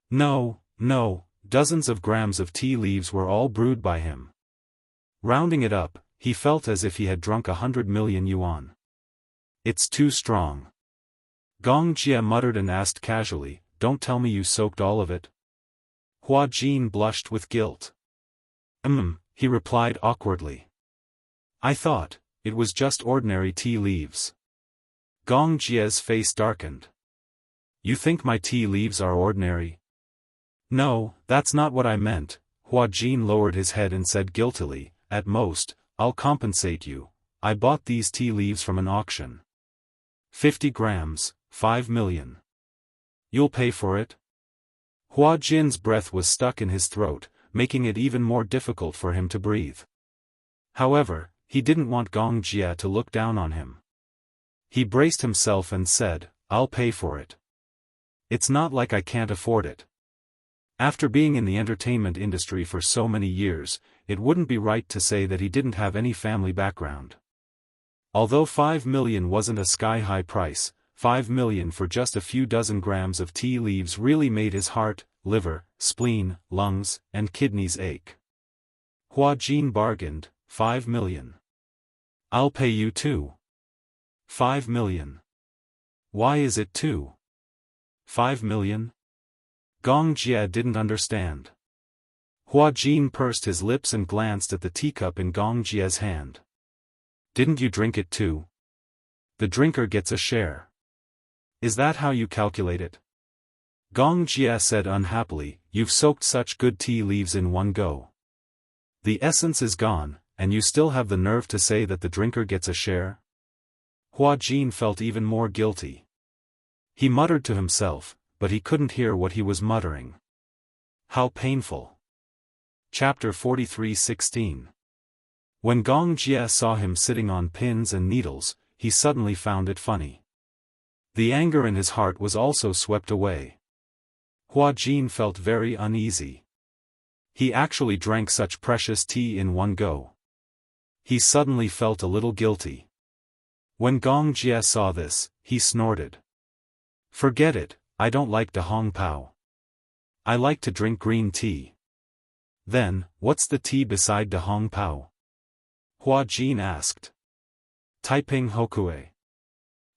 No, no, dozens of grams of tea leaves were all brewed by him. Rounding it up, he felt as if he had drunk 100 million yuan. It's too strong. Gong Jia muttered and asked casually, "Don't tell me you soaked all of it?" Hua Jin blushed with guilt. He replied awkwardly. "I thought, it was just ordinary tea leaves." Gong Jia's face darkened. "You think my tea leaves are ordinary?" "No, that's not what I meant." Hua Jin lowered his head and said guiltily, "At most, I'll compensate you. I bought these tea leaves from an auction. 50 grams, 5 million. You'll pay for it?" Hua Jin's breath was stuck in his throat, making it even more difficult for him to breathe. However, he didn't want Gong Jia to look down on him. He braced himself and said, "I'll pay for it. It's not like I can't afford it." After being in the entertainment industry for so many years, it wouldn't be right to say that he didn't have any family background. Although 5 million wasn't a sky-high price, 5 million for just a few dozen grams of tea leaves really made his heart, liver, spleen, lungs, and kidneys ache. Hua Jin bargained, 5 million. I'll pay you 5 million. Why is it 5 million? Gong Jie didn't understand. Hua Jin pursed his lips and glanced at the teacup in Gong Jie's hand. Didn't you drink it too? The drinker gets a share. Is that how you calculate it? Gong Jie said unhappily, you've soaked such good tea leaves in one go. The essence is gone, and you still have the nerve to say that the drinker gets a share? Hua Jin felt even more guilty. He muttered to himself, but he couldn't hear what he was muttering. How painful. Chapter 43:16. When Gong Jie saw him sitting on pins and needles, he suddenly found it funny. The anger in his heart was also swept away. Hua Jin felt very uneasy. He actually drank such precious tea in one go. He suddenly felt a little guilty. When Gong Jie saw this, he snorted. Forget it, I don't like da hong pao. I like to drink green tea. Then, what's the tea beside da hong pao? Hua Jin asked. Taiping Hokue.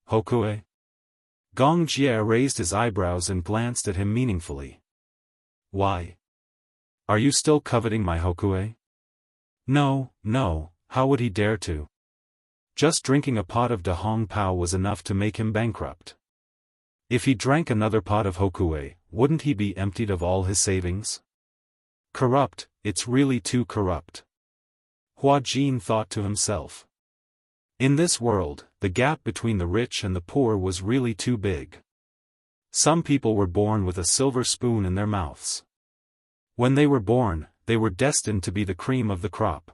Hokue? Gong Jie raised his eyebrows and glanced at him meaningfully. Why? Are you still coveting my Hokue? No, how would he dare to? Just drinking a pot of da hong pao was enough to make him bankrupt. If he drank another pot of Hokue, wouldn't he be emptied of all his savings? Corrupt, it's really too corrupt. Hua Jin thought to himself. In this world, the gap between the rich and the poor was really too big. Some people were born with a silver spoon in their mouths. When they were born, they were destined to be the cream of the crop.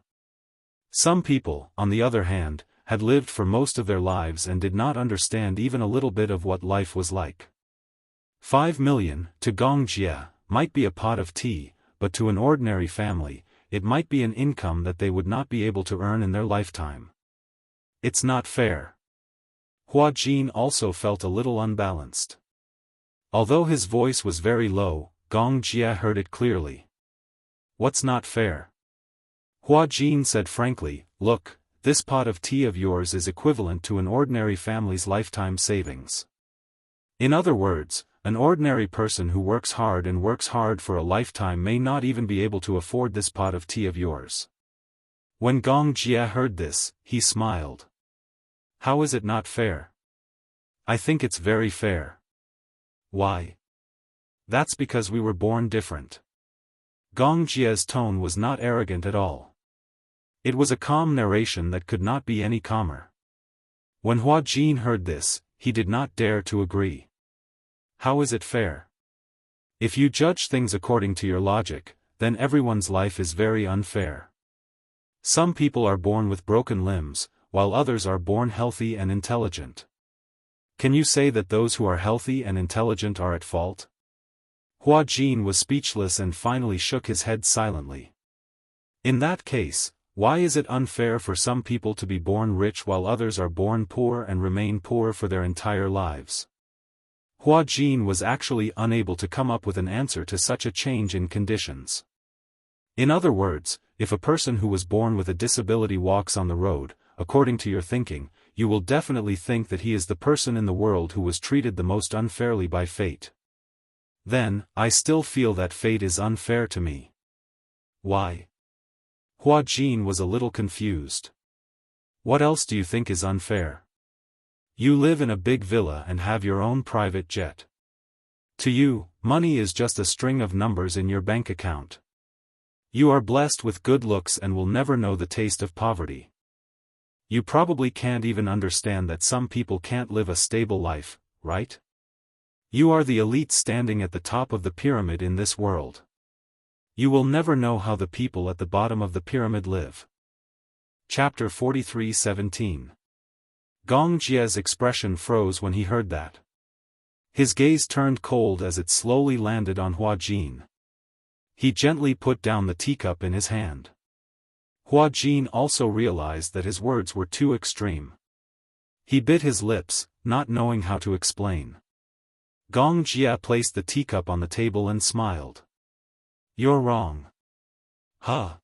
Some people, on the other hand, had lived for most of their lives and did not understand even a little bit of what life was like. 5 million, to Gong Jie, might be a pot of tea, but to an ordinary family, it might be an income that they would not be able to earn in their lifetime. It's not fair. Hua Jin also felt a little unbalanced. Although his voice was very low, Gong Jie heard it clearly. What's not fair? Hua Jin said frankly, look, this pot of tea of yours is equivalent to an ordinary family's lifetime savings. In other words, an ordinary person who works hard for a lifetime may not even be able to afford this pot of tea of yours. When Gong Jie heard this, he smiled. How is it not fair? I think it's very fair. Why? That's because we were born different. Gong Jie's tone was not arrogant at all. It was a calm narration that could not be any calmer. When Hua Jin heard this, he did not dare to agree. How is it fair? If you judge things according to your logic, then everyone's life is very unfair. Some people are born with broken limbs, while others are born healthy and intelligent. Can you say that those who are healthy and intelligent are at fault? Hua Jin was speechless and finally shook his head silently. In that case, why is it unfair for some people to be born rich while others are born poor and remain poor for their entire lives? Hua Jin was actually unable to come up with an answer to such a change in conditions. In other words, if a person who was born with a disability walks on the road, according to your thinking, you will definitely think that he is the person in the world who was treated the most unfairly by fate. Then, I still feel that fate is unfair to me. Why? Hua Jin was a little confused. What else do you think is unfair? You live in a big villa and have your own private jet. To you, money is just a string of numbers in your bank account. You are blessed with good looks and will never know the taste of poverty. You probably can't even understand that some people can't live a stable life, right? You are the elite standing at the top of the pyramid in this world. You will never know how the people at the bottom of the pyramid live. Chapter 43:17. Gong Jie's expression froze when he heard that. His gaze turned cold as it slowly landed on Hua Jin. He gently put down the teacup in his hand. Hua Jin also realized that his words were too extreme. He bit his lips, not knowing how to explain. Gong Jia placed the teacup on the table and smiled. You're wrong. Huh.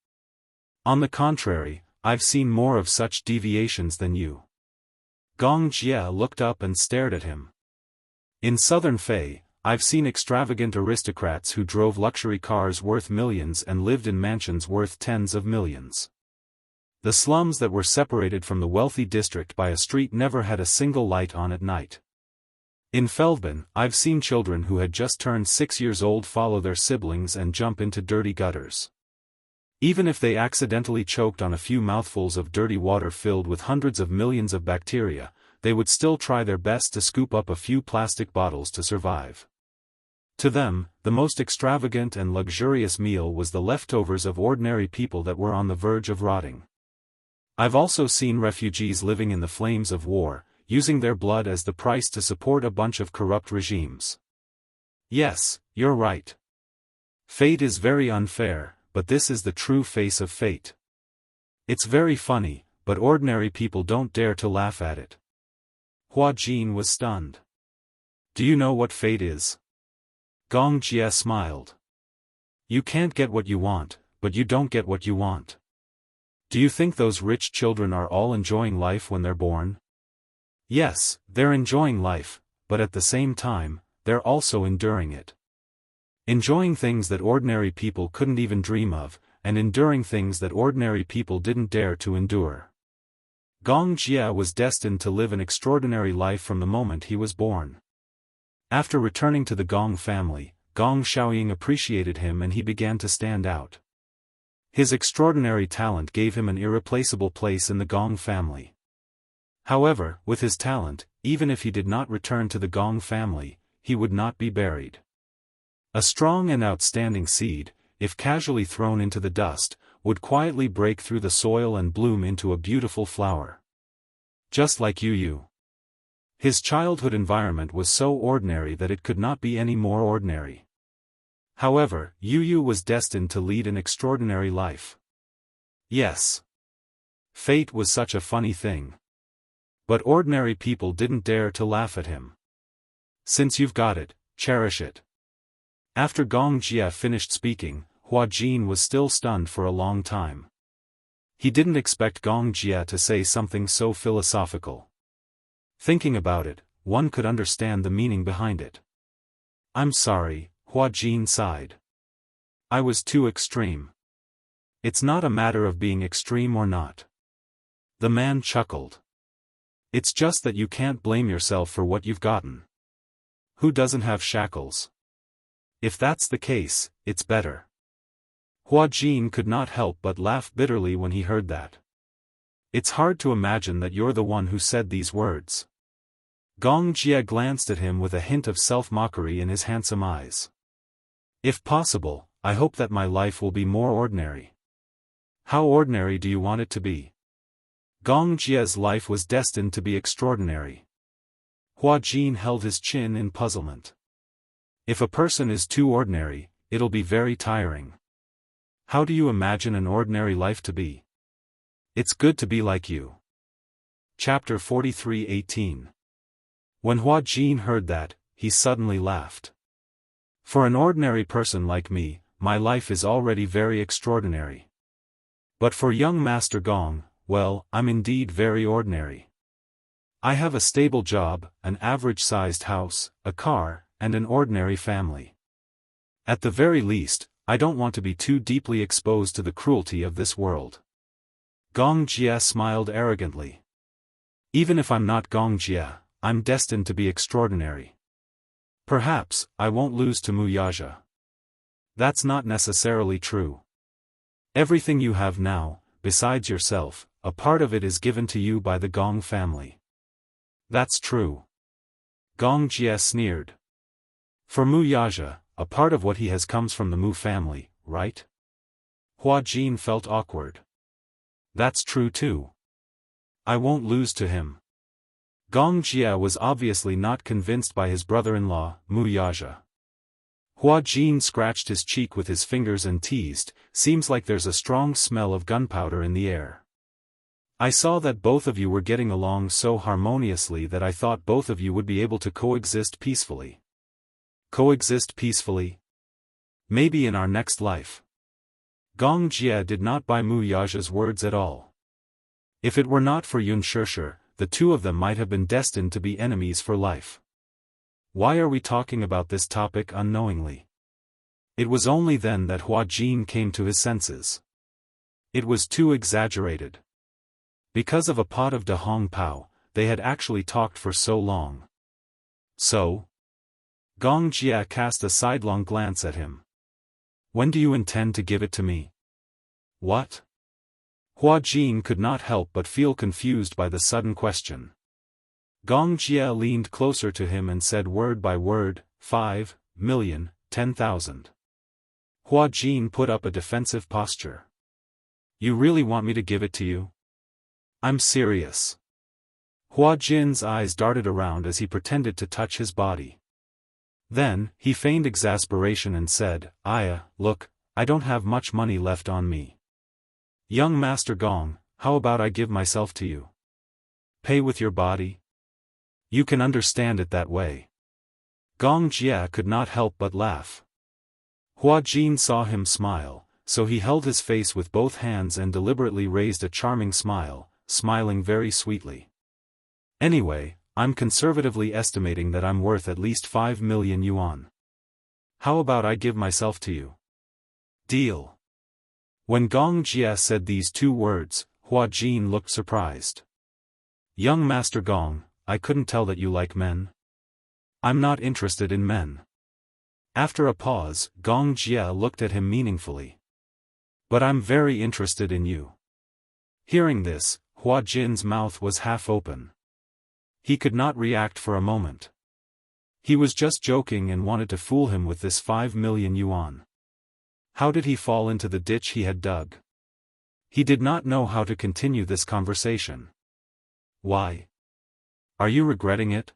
On the contrary, I've seen more of such deviations than you. Gong Jia looked up and stared at him. In southern Fei, I've seen extravagant aristocrats who drove luxury cars worth millions and lived in mansions worth tens of millions. The slums that were separated from the wealthy district by a street never had a single light on at night. In Feldban, I've seen children who had just turned 6 years old follow their siblings and jump into dirty gutters. Even if they accidentally choked on a few mouthfuls of dirty water filled with hundreds of millions of bacteria, they would still try their best to scoop up a few plastic bottles to survive. To them, the most extravagant and luxurious meal was the leftovers of ordinary people that were on the verge of rotting. I've also seen refugees living in the flames of war, using their blood as the price to support a bunch of corrupt regimes. Yes, you're right. Fate is very unfair, but this is the true face of fate. It's very funny, but ordinary people don't dare to laugh at it. Hua Jin was stunned. Do you know what fate is? Gong Jia smiled. You can't get what you want, but you don't get what you want. Do you think those rich children are all enjoying life when they're born? Yes, they're enjoying life, but at the same time, they're also enduring it. Enjoying things that ordinary people couldn't even dream of, and enduring things that ordinary people didn't dare to endure. Gong Jia was destined to live an extraordinary life from the moment he was born. After returning to the Gong family, Gong Xiaoying appreciated him and he began to stand out. His extraordinary talent gave him an irreplaceable place in the Gong family. However, with his talent, even if he did not return to the Gong family, he would not be buried. A strong and outstanding seed, if casually thrown into the dust, would quietly break through the soil and bloom into a beautiful flower. Just like Yu. His childhood environment was so ordinary that it could not be any more ordinary. However, Yu was destined to lead an extraordinary life. Yes. Fate was such a funny thing. But ordinary people didn't dare to laugh at him. Since you've got it, cherish it. After Gong Jia finished speaking, Hua Jin was still stunned for a long time. He didn't expect Gong Jia to say something so philosophical. Thinking about it, one could understand the meaning behind it. I'm sorry, Hua Jin sighed. I was too extreme. It's not a matter of being extreme or not. The man chuckled. It's just that you can't blame yourself for what you've gotten. Who doesn't have shackles? If that's the case, it's better. Hua Jin could not help but laugh bitterly when he heard that. It's hard to imagine that you're the one who said these words. Gong Jia glanced at him with a hint of self-mockery in his handsome eyes. If possible, I hope that my life will be more ordinary. How ordinary do you want it to be? Gong Jia's life was destined to be extraordinary. Hua Jin held his chin in puzzlement. If a person is too ordinary, it'll be very tiring. How do you imagine an ordinary life to be? It's good to be like you. Chapter 43:18. When Hua Jin heard that, he suddenly laughed. For an ordinary person like me, my life is already very extraordinary. But for young Master Gong, well, I'm indeed very ordinary. I have a stable job, an average-sized house, a car, and an ordinary family. At the very least, I don't want to be too deeply exposed to the cruelty of this world. Gong Jia smiled arrogantly. Even if I'm not Gong Jia, I'm destined to be extraordinary. Perhaps, I won't lose to Mu Yaja. That's not necessarily true. Everything you have now, besides yourself, a part of it is given to you by the Gong family. That's true. Gong Jia sneered. For Mu Yaja, a part of what he has comes from the Mu family, right? Hua Jin felt awkward. That's true too. I won't lose to him. Gong Jia was obviously not convinced by his brother-in-law, Mu Yaja. Hua Jin scratched his cheek with his fingers and teased, seems like there's a strong smell of gunpowder in the air. I saw that both of you were getting along so harmoniously that I thought both of you would be able to coexist peacefully. Coexist peacefully? Maybe in our next life. Gong Jie did not buy Mu Yaja's words at all. If it were not for Yun Shishir, the two of them might have been destined to be enemies for life. Why are we talking about this topic unknowingly? It was only then that Hua Jin came to his senses. It was too exaggerated. Because of a pot of Da Hong Pao, they had actually talked for so long. So? Gong Jie cast a sidelong glance at him. When do you intend to give it to me? What? Hua Jin could not help but feel confused by the sudden question. Gong Jie leaned closer to him and said word by word, 5,010,000. Hua Jin put up a defensive posture. You really want me to give it to you? I'm serious. Hua Jin's eyes darted around as he pretended to touch his body. Then, he feigned exasperation and said, Aya, look, I don't have much money left on me. Young Master Gong, how about I give myself to you? Pay with your body? You can understand it that way. Gong Jie could not help but laugh. Hua Jin saw him smile, so he held his face with both hands and deliberately raised a charming smile, smiling very sweetly. Anyway, I'm conservatively estimating that I'm worth at least 5 million yuan. How about I give myself to you? Deal. When Gong Jie said these two words, Hua Jin looked surprised. Young Master Gong, I couldn't tell that you like men. I'm not interested in men. After a pause, Gong Jie looked at him meaningfully. But I'm very interested in you. Hearing this, Hua Jin's mouth was half open. He could not react for a moment. He was just joking and wanted to fool him with this 5 million yuan. How did he fall into the ditch he had dug? He did not know how to continue this conversation. Why? Are you regretting it?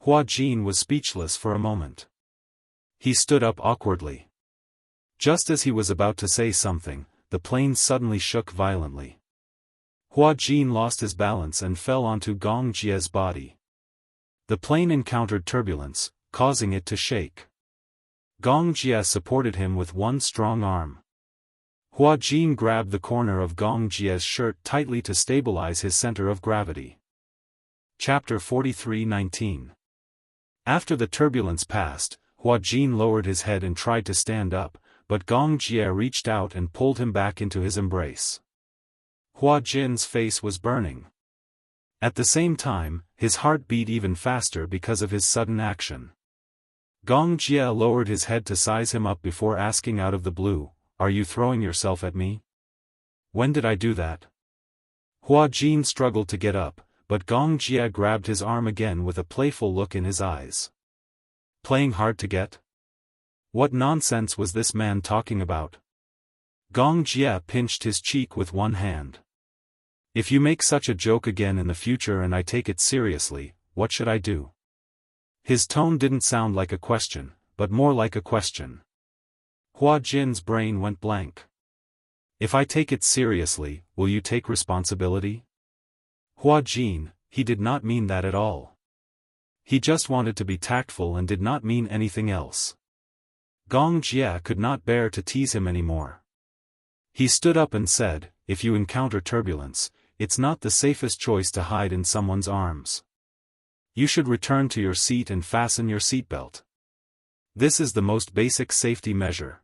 Hua Jin was speechless for a moment. He stood up awkwardly. Just as he was about to say something, the plane suddenly shook violently. Hua Jin lost his balance and fell onto Gong Jie's body. The plane encountered turbulence, causing it to shake. Gong Jie supported him with one strong arm. Hua Jin grabbed the corner of Gong Jie's shirt tightly to stabilize his center of gravity. Chapter 43:19. After the turbulence passed, Hua Jin lowered his head and tried to stand up, but Gong Jie reached out and pulled him back into his embrace. Hua Jin's face was burning. At the same time, his heart beat even faster because of his sudden action. Gong Jie lowered his head to size him up before asking out of the blue, Are you throwing yourself at me? When did I do that? Hua Jin struggled to get up, but Gong Jie grabbed his arm again with a playful look in his eyes. Playing hard to get? What nonsense was this man talking about? Gong Jie pinched his cheek with one hand. If you make such a joke again in the future and I take it seriously, what should I do? His tone didn't sound like a question, but more like a question. Hua Jin's brain went blank. If I take it seriously, will you take responsibility? Hua Jin, he did not mean that at all. He just wanted to be tactful and did not mean anything else. Gong Jie could not bear to tease him anymore. He stood up and said, If you encounter turbulence, it's not the safest choice to hide in someone's arms. You should return to your seat and fasten your seatbelt. This is the most basic safety measure.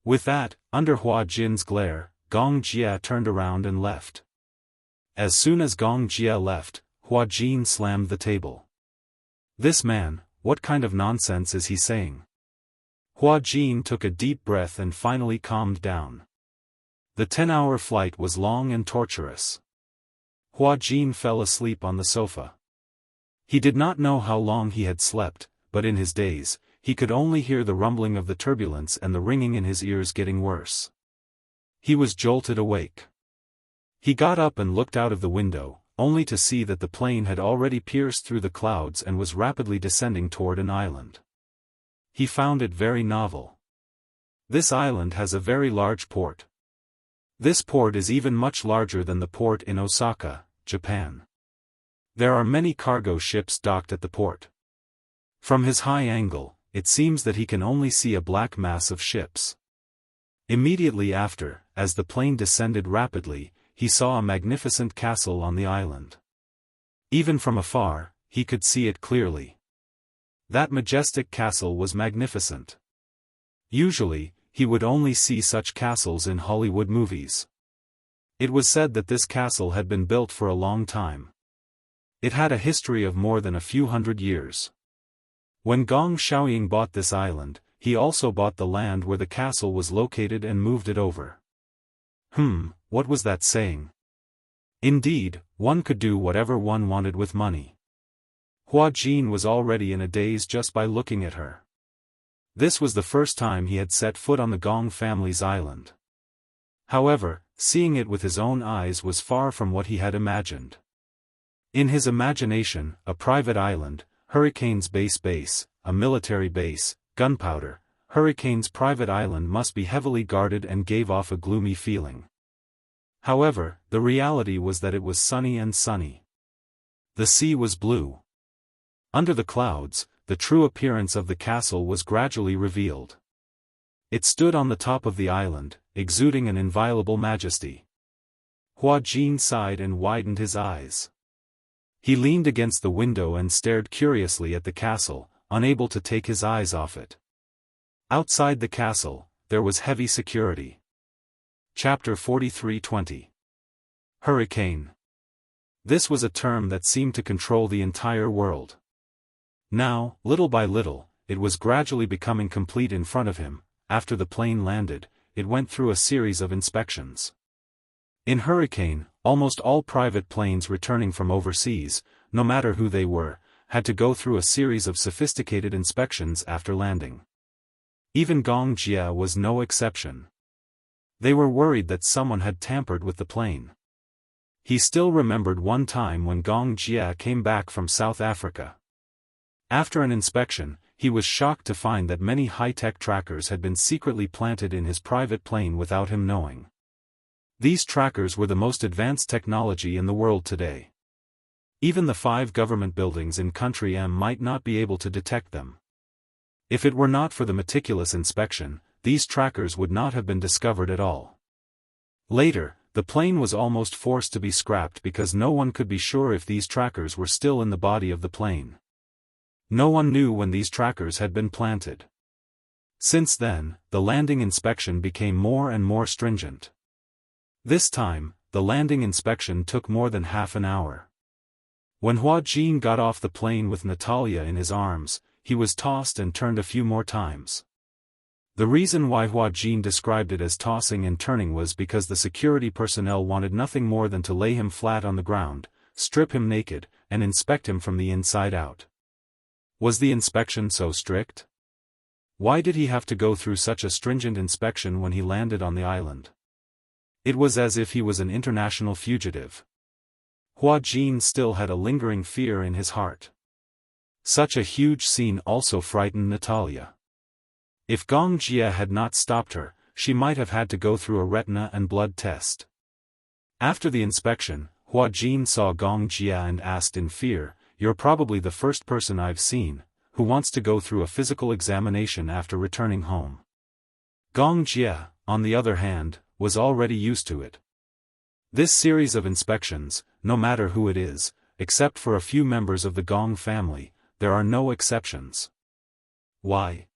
With that, under Hua Jin's glare, Gong Jie turned around and left. As soon as Gong Jie left, Hua Jin slammed the table. This man, what kind of nonsense is he saying? Hua Jin took a deep breath and finally calmed down. The 10-hour flight was long and torturous. Hua Jin fell asleep on the sofa. He did not know how long he had slept, but in his daze, he could only hear the rumbling of the turbulence and the ringing in his ears getting worse. He was jolted awake. He got up and looked out of the window, only to see that the plane had already pierced through the clouds and was rapidly descending toward an island. He found it very novel. This island has a very large port. This port is even much larger than the port in Osaka, Japan. There are many cargo ships docked at the port. From his high angle, it seems that he can only see a black mass of ships. Immediately after, as the plane descended rapidly, he saw a magnificent castle on the island. Even from afar, he could see it clearly. That majestic castle was magnificent. Usually, he would only see such castles in Hollywood movies. It was said that this castle had been built for a long time. It had a history of more than a few hundred years. When Gong Xiaoying bought this island, he also bought the land where the castle was located and moved it over. What was that saying? Indeed, one could do whatever one wanted with money. Hua Jin was already in a daze just by looking at her. This was the first time he had set foot on the Gong family's island. However, seeing it with his own eyes was far from what he had imagined. In his imagination, a private island, Hurricane's base, a military base, gunpowder, Hurricane's private island must be heavily guarded and gave off a gloomy feeling. However, the reality was that it was sunny and sunny. The sea was blue. Under the clouds, the true appearance of the castle was gradually revealed. It stood on the top of the island, exuding an inviolable majesty. Hua Jin sighed and widened his eyes. He leaned against the window and stared curiously at the castle, unable to take his eyes off it. Outside the castle, there was heavy security. Chapter 43:20. Hurricane. This was a term that seemed to control the entire world. Now, little by little, it was gradually becoming complete in front of him. After the plane landed, it went through a series of inspections. In Hurricane, almost all private planes returning from overseas, no matter who they were, had to go through a series of sophisticated inspections after landing. Even Gong Jia was no exception. They were worried that someone had tampered with the plane. He still remembered one time when Gong Jia came back from South Africa. After an inspection, he was shocked to find that many high-tech trackers had been secretly planted in his private plane without him knowing. These trackers were the most advanced technology in the world today. Even the 5 government buildings in Country M might not be able to detect them. If it were not for the meticulous inspection, these trackers would not have been discovered at all. Later, the plane was almost forced to be scrapped because no one could be sure if these trackers were still in the body of the plane. No one knew when these trackers had been planted. Since then, the landing inspection became more and more stringent. This time, the landing inspection took more than half an hour. When Hua Jin got off the plane with Natalia in his arms, he was tossed and turned a few more times. The reason why Hua Jin described it as tossing and turning was because the security personnel wanted nothing more than to lay him flat on the ground, strip him naked, and inspect him from the inside out. Was the inspection so strict? Why did he have to go through such a stringent inspection when he landed on the island? It was as if he was an international fugitive. Hua Jin still had a lingering fear in his heart. Such a huge scene also frightened Natalia. If Gong Jia had not stopped her, she might have had to go through a retina and blood test. After the inspection, Hua Jin saw Gong Jia and asked in fear, "You're probably the first person I've seen who wants to go through a physical examination after returning home." Gong Jia, on the other hand, was already used to it. This series of inspections, no matter who it is, except for a few members of the Gong family, there are no exceptions. Why?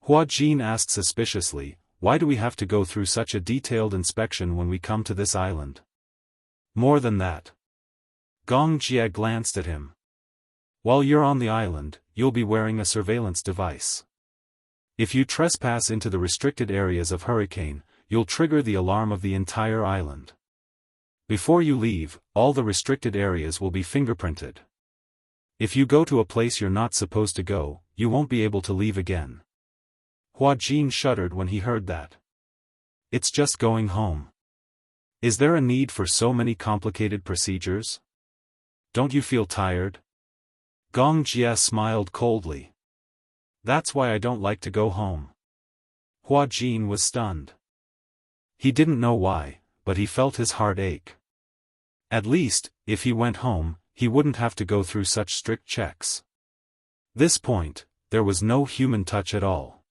Hua Jin asked suspiciously, "Why do we have to go through such a detailed inspection when we come to this island?" More than that. Gong Jia glanced at him. "While you're on the island, you'll be wearing a surveillance device. If you trespass into the restricted areas of Hurricane, you'll trigger the alarm of the entire island. Before you leave, all the restricted areas will be fingerprinted. If you go to a place you're not supposed to go, you won't be able to leave again." Hua Jin shuddered when he heard that. It's just going home. Is there a need for so many complicated procedures? Don't you feel tired? Gong Jia smiled coldly. "That's why I don't like to go home." Hua Jin was stunned. He didn't know why, but he felt his heart ache. At least, if he went home, he wouldn't have to go through such strict checks. This point, there was no human touch at all.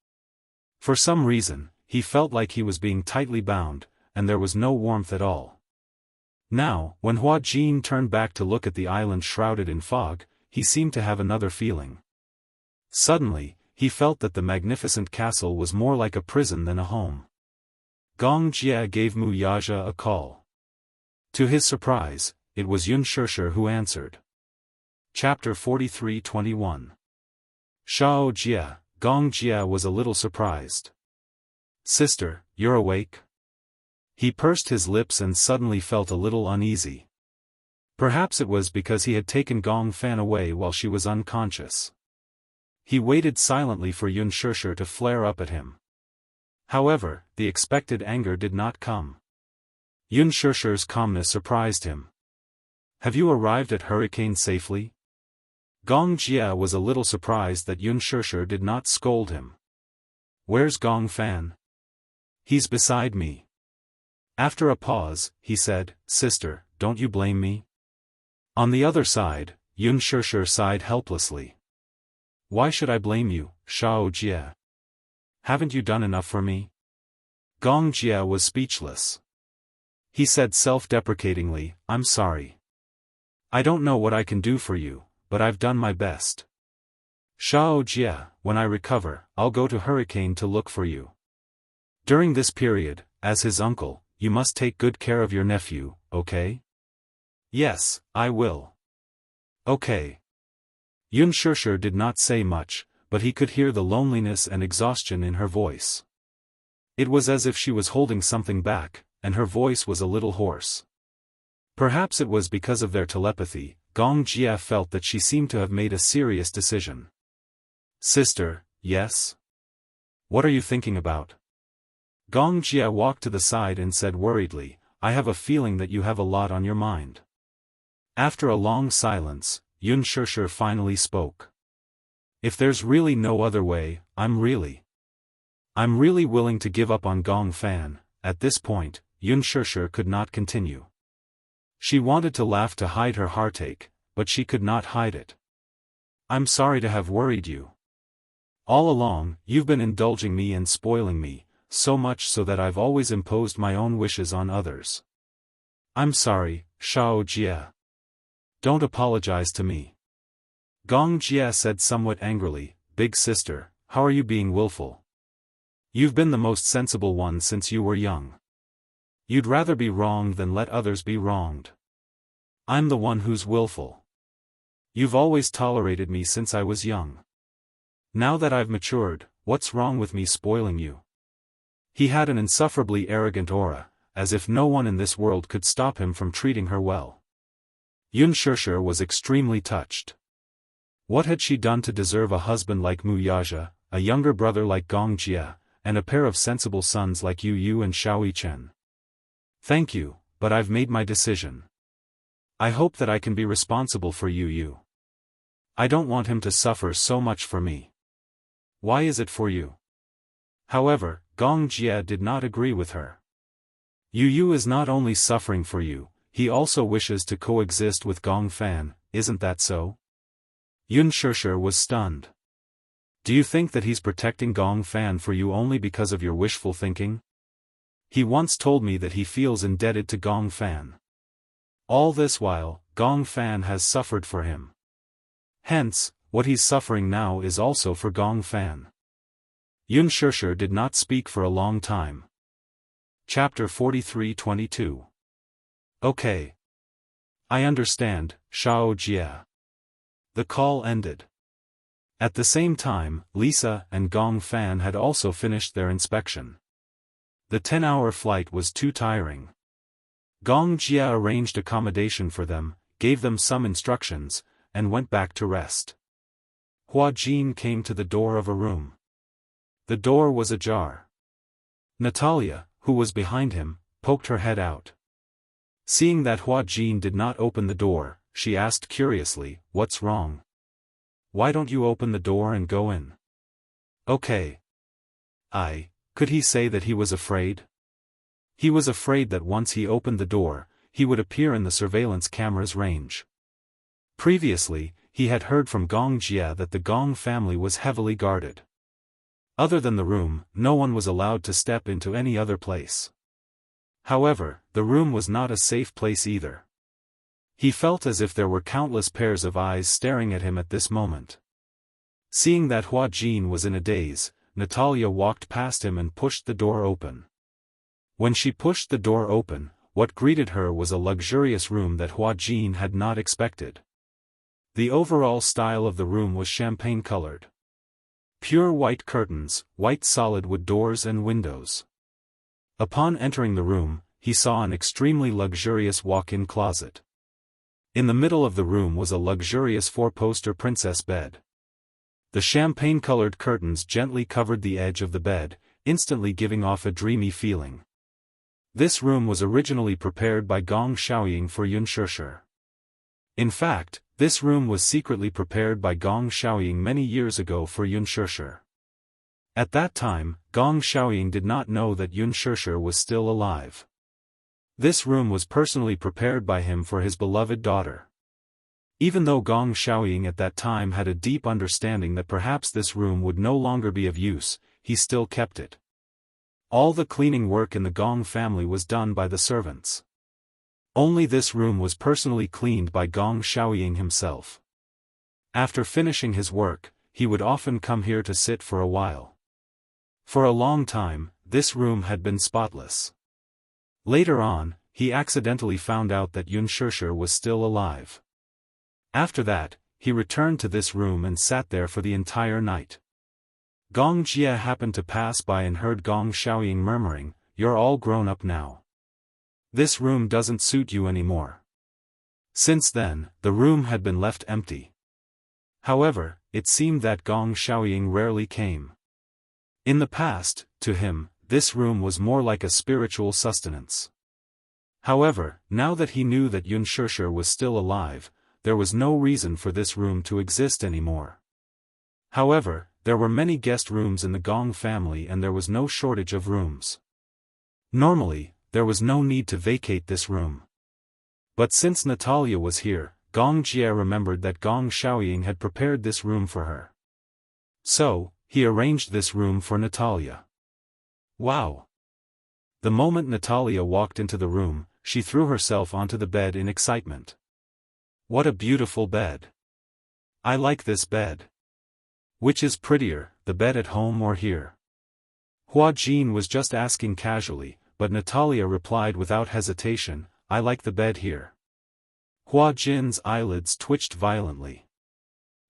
For some reason, he felt like he was being tightly bound, and there was no warmth at all. Now, when Hua Jin turned back to look at the island shrouded in fog, he seemed to have another feeling. Suddenly, he felt that the magnificent castle was more like a prison than a home. Gong Jie gave Mu Yaja a call. To his surprise, it was Yun Shishir who answered. Chapter 43:21. Shao Jie, Gong Jie was a little surprised. Sister, you're awake? He pursed his lips and suddenly felt a little uneasy. Perhaps it was because he had taken Gong Fan away while she was unconscious. He waited silently for Yun Shishir to flare up at him. However, the expected anger did not come. Yun Shishir's calmness surprised him. Have you arrived at Hurricane safely? Gong Jie was a little surprised that Yun Shishir did not scold him. Where's Gong Fan? He's beside me. After a pause, he said, Sister, don't you blame me? On the other side, Yun Shishir sighed helplessly. Why should I blame you, Shao Jie? Haven't you done enough for me? Gong Jie was speechless. He said self-deprecatingly, I'm sorry. I don't know what I can do for you, but I've done my best. Shao Jie, when I recover, I'll go to Hurricane to look for you. During this period, as his uncle, you must take good care of your nephew, okay? Yes, I will. Okay. Yun Shishir did not say much, but he could hear the loneliness and exhaustion in her voice. It was as if she was holding something back, and her voice was a little hoarse. Perhaps it was because of their telepathy, Gong Jie felt that she seemed to have made a serious decision. Sister, yes? What are you thinking about? Gong Jie walked to the side and said worriedly, I have a feeling that you have a lot on your mind. After a long silence, Yun Shishir finally spoke. If there's really no other way, I'm really willing to give up on Gong Fan. At this point, Yun Shishir could not continue. She wanted to laugh to hide her heartache, but she could not hide it. I'm sorry to have worried you. All along, you've been indulging me and spoiling me, so much so that I've always imposed my own wishes on others. I'm sorry, Shao Jie. Don't apologize to me. Gong Jie said somewhat angrily, Big sister, how are you being willful? You've been the most sensible one since you were young. You'd rather be wronged than let others be wronged. I'm the one who's willful. You've always tolerated me since I was young. Now that I've matured, what's wrong with me spoiling you? He had an insufferably arrogant aura, as if no one in this world could stop him from treating her well. Yun Shishir was extremely touched. What had she done to deserve a husband like Mu Yaja, a younger brother like Gong Jie, and a pair of sensible sons like Yu and Shaoi Chen? Thank you, but I've made my decision. I hope that I can be responsible for Yu. I don't want him to suffer so much for me. Why is it for you? However, Gong Jie did not agree with her. Yu is not only suffering for you, he also wishes to coexist with Gong Fan, isn't that so? Yun Shishir was stunned. Do you think that he's protecting Gong Fan for you only because of your wishful thinking? He once told me that he feels indebted to Gong Fan. All this while, Gong Fan has suffered for him. Hence, what he's suffering now is also for Gong Fan. Yun Shishir did not speak for a long time. Chapter 43:22. Okay. I understand, Shao Jie. The call ended. At the same time, Lisa and Gong Fan had also finished their inspection. The 10-hour flight was too tiring. Gong Jie arranged accommodation for them, gave them some instructions, and went back to rest. Hua Jin came to the door of a room. The door was ajar. Natalia, who was behind him, poked her head out. Seeing that Hua Jin did not open the door, she asked curiously, What's wrong? Why don't you open the door and go in? Okay. Could he say that he was afraid? He was afraid that once he opened the door, he would appear in the surveillance camera's range. Previously, he had heard from Gong Jia that the Gong family was heavily guarded. Other than the room, no one was allowed to step into any other place. However, the room was not a safe place either. He felt as if there were countless pairs of eyes staring at him at this moment. Seeing that Hua Jin was in a daze, Natalia walked past him and pushed the door open. When she pushed the door open, what greeted her was a luxurious room that Hua Jin had not expected. The overall style of the room was champagne-colored. Pure white curtains, white solid wood doors and windows. Upon entering the room, he saw an extremely luxurious walk-in closet. In the middle of the room was a luxurious four-poster princess bed. The champagne-colored curtains gently covered the edge of the bed, instantly giving off a dreamy feeling. This room was originally prepared by Gong Xiaoying for Yunshushi. In fact, this room was secretly prepared by Gong Xiaoying many years ago for Yunshushi. At that time, Gong Xiaoying did not know that Yunshushi was still alive. This room was personally prepared by him for his beloved daughter. Even though Gong Xiaoying at that time had a deep understanding that perhaps this room would no longer be of use, he still kept it. All the cleaning work in the Gong family was done by the servants. Only this room was personally cleaned by Gong Xiaoying himself. After finishing his work, he would often come here to sit for a while. For a long time, this room had been spotless. Later on, he accidentally found out that Yunshushi was still alive. After that, he returned to this room and sat there for the entire night. Gong Jia happened to pass by and heard Gong Xiaoying murmuring, "You're all grown up now. This room doesn't suit you anymore." Since then, the room had been left empty. However, it seemed that Gong Xiaoying rarely came. In the past, to him, this room was more like a spiritual sustenance. However, now that he knew that Yunshushi was still alive, there was no reason for this room to exist anymore. However, there were many guest rooms in the Gong family and there was no shortage of rooms. Normally, there was no need to vacate this room. But since Natalia was here, Gong Jia remembered that Gong Xiaoying had prepared this room for her. So, he arranged this room for Natalia. Wow! The moment Natalia walked into the room, she threw herself onto the bed in excitement. What a beautiful bed! I like this bed. Which is prettier, the bed at home or here? Hua Jin was just asking casually, but Natalia replied without hesitation, I like the bed here. Hua Jin's eyelids twitched violently.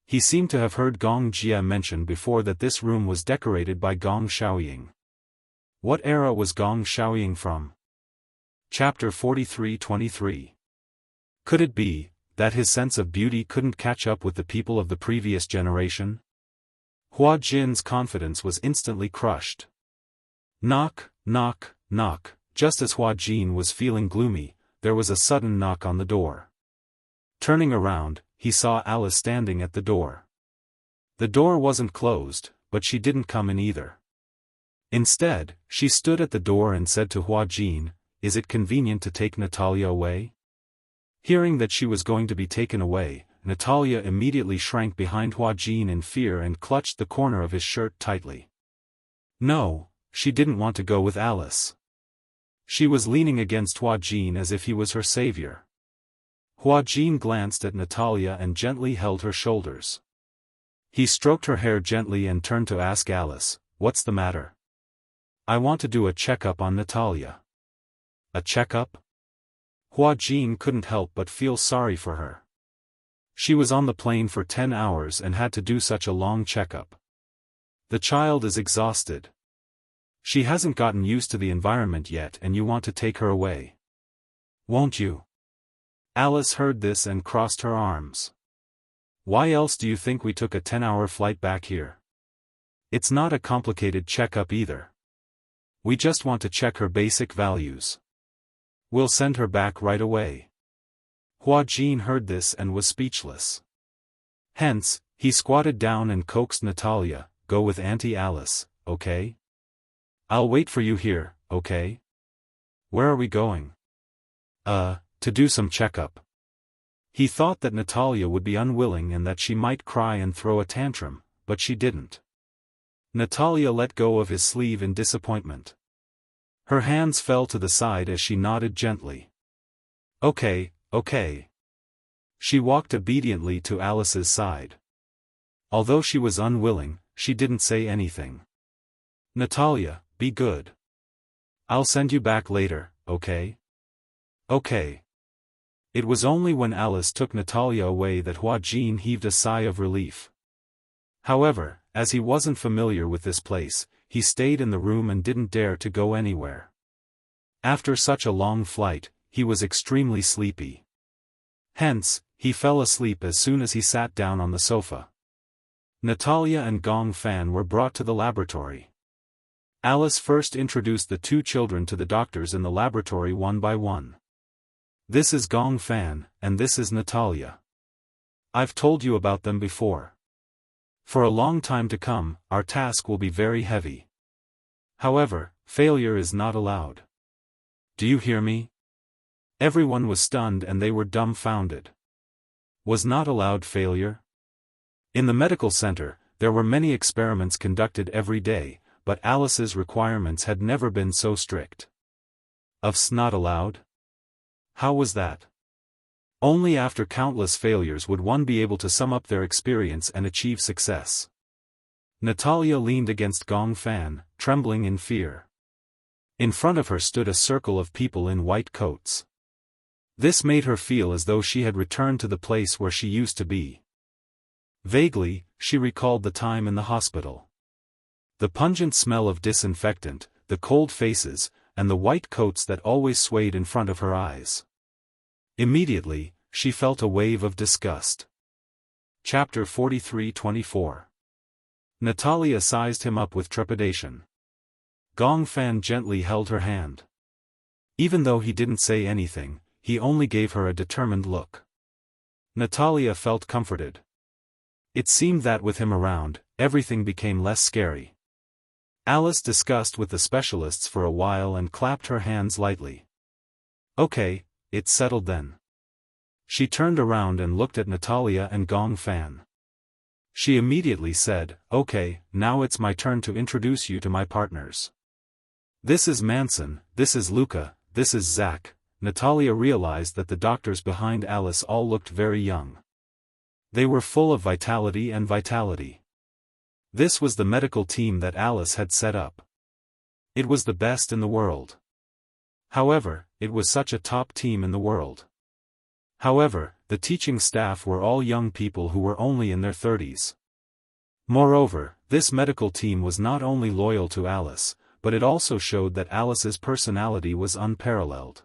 He seemed to have heard Gong Jia mention before that this room was decorated by Gong Xiaoying. What era was Gong Xiaoying from? Chapter 43-23. Could it be that his sense of beauty couldn't catch up with the people of the previous generation? Hua Jin's confidence was instantly crushed. Knock, knock, knock. Just as Hua Jin was feeling gloomy, there was a sudden knock on the door. Turning around, he saw Alice standing at the door. The door wasn't closed, but she didn't come in either. Instead, she stood at the door and said to Hua Jin, "Is it convenient to take Natalia away?" Hearing that she was going to be taken away, Natalia immediately shrank behind Hua Jin in fear and clutched the corner of his shirt tightly. No, she didn't want to go with Alice. She was leaning against Hua Jin as if he was her savior. Hua Jin glanced at Natalia and gently held her shoulders. He stroked her hair gently and turned to ask Alice, "What's the matter?" "I want to do a checkup on Natalia." A checkup? Hua Jin couldn't help but feel sorry for her. She was on the plane for 10 hours and had to do such a long checkup. The child is exhausted. She hasn't gotten used to the environment yet and you want to take her away. Won't you? Alice heard this and crossed her arms. Why else do you think we took a 10-hour flight back here? It's not a complicated checkup either. We just want to check her basic values. We'll send her back right away. Hua Jin heard this and was speechless. Hence, he squatted down and coaxed Natalia, "Go with Auntie Alice, okay? I'll wait for you here, okay?" Where are we going? To do some checkup. He thought that Natalia would be unwilling and that she might cry and throw a tantrum, but she didn't. Natalia let go of his sleeve in disappointment. Her hands fell to the side as she nodded gently. Okay. She walked obediently to Alice's side. Although she was unwilling, she didn't say anything. Natalia, be good. I'll send you back later, okay? Okay. It was only when Alice took Natalia away that Hua Jin heaved a sigh of relief. However, as he wasn't familiar with this place, he stayed in the room and didn't dare to go anywhere. After such a long flight, he was extremely sleepy. Hence, he fell asleep as soon as he sat down on the sofa. Natalia and Gong Fan were brought to the laboratory. Alice first introduced the two children to the doctors in the laboratory one by one. This is Gong Fan, and this is Natalia. I've told you about them before. For a long time to come, our task will be very heavy. However, failure is not allowed. Do you hear me? Everyone was stunned and they were dumbfounded. Was not allowed failure? In the medical center, there were many experiments conducted every day, but Alice's requirements had never been so strict. Of's not allowed? How was that? Only after countless failures would one be able to sum up their experience and achieve success. Natalia leaned against Gong Fan, trembling in fear. In front of her stood a circle of people in white coats. This made her feel as though she had returned to the place where she used to be. Vaguely, she recalled the time in the hospital. The pungent smell of disinfectant, the cold faces, and the white coats that always swayed in front of her eyes. Immediately, she felt a wave of disgust. Chapter 43-24. Natalia sized him up with trepidation. Gong Fan gently held her hand. Even though he didn't say anything, he only gave her a determined look. Natalia felt comforted. It seemed that with him around, everything became less scary. Alice discussed with the specialists for a while and clapped her hands lightly. Okay, it's settled then. She turned around and looked at Natalia and Gong Fan. She immediately said, okay, now it's my turn to introduce you to my partners. This is Manson, this is Luca, this is Zach. Natalia realized that the doctors behind Alice all looked very young. They were full of vitality and vitality. This was the medical team that Alice had set up. It was the best in the world. However, it was such a top team in the world. However, the teaching staff were all young people who were only in their 30s. Moreover, this medical team was not only loyal to Alice, but it also showed that Alice's personality was unparalleled.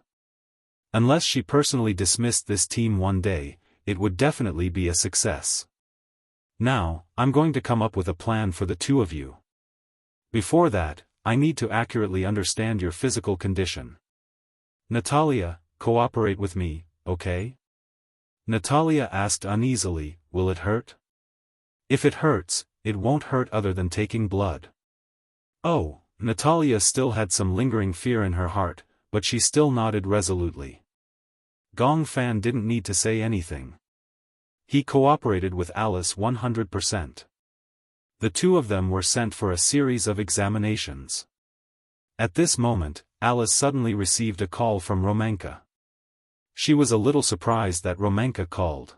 Unless she personally dismissed this team one day, it would definitely be a success. Now, I'm going to come up with a plan for the two of you. Before that, I need to accurately understand your physical condition. Natalia, cooperate with me, okay? Natalia asked uneasily, will it hurt? If it hurts, it won't hurt other than taking blood. Oh, Natalia still had some lingering fear in her heart, but she still nodded resolutely. Gong Fan didn't need to say anything. He cooperated with Alice 100%. The two of them were sent for a series of examinations. At this moment, Alice suddenly received a call from Romanka. She was a little surprised that Romanka called.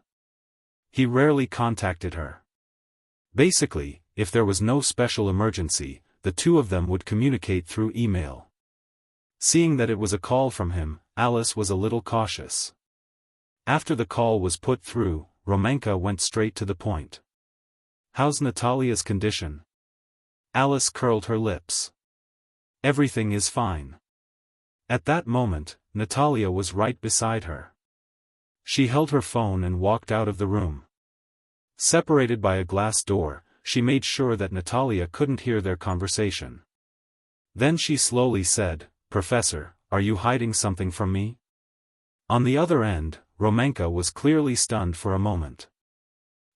He rarely contacted her. Basically, if there was no special emergency, the two of them would communicate through email. Seeing that it was a call from him, Alice was a little cautious. After the call was put through, Romanka went straight to the point. How's Natalia's condition? Alice curled her lips. Everything is fine. At that moment, Natalia was right beside her. She held her phone and walked out of the room. Separated by a glass door, she made sure that Natalia couldn't hear their conversation. Then she slowly said, Professor, are you hiding something from me? On the other end, Romanka was clearly stunned for a moment.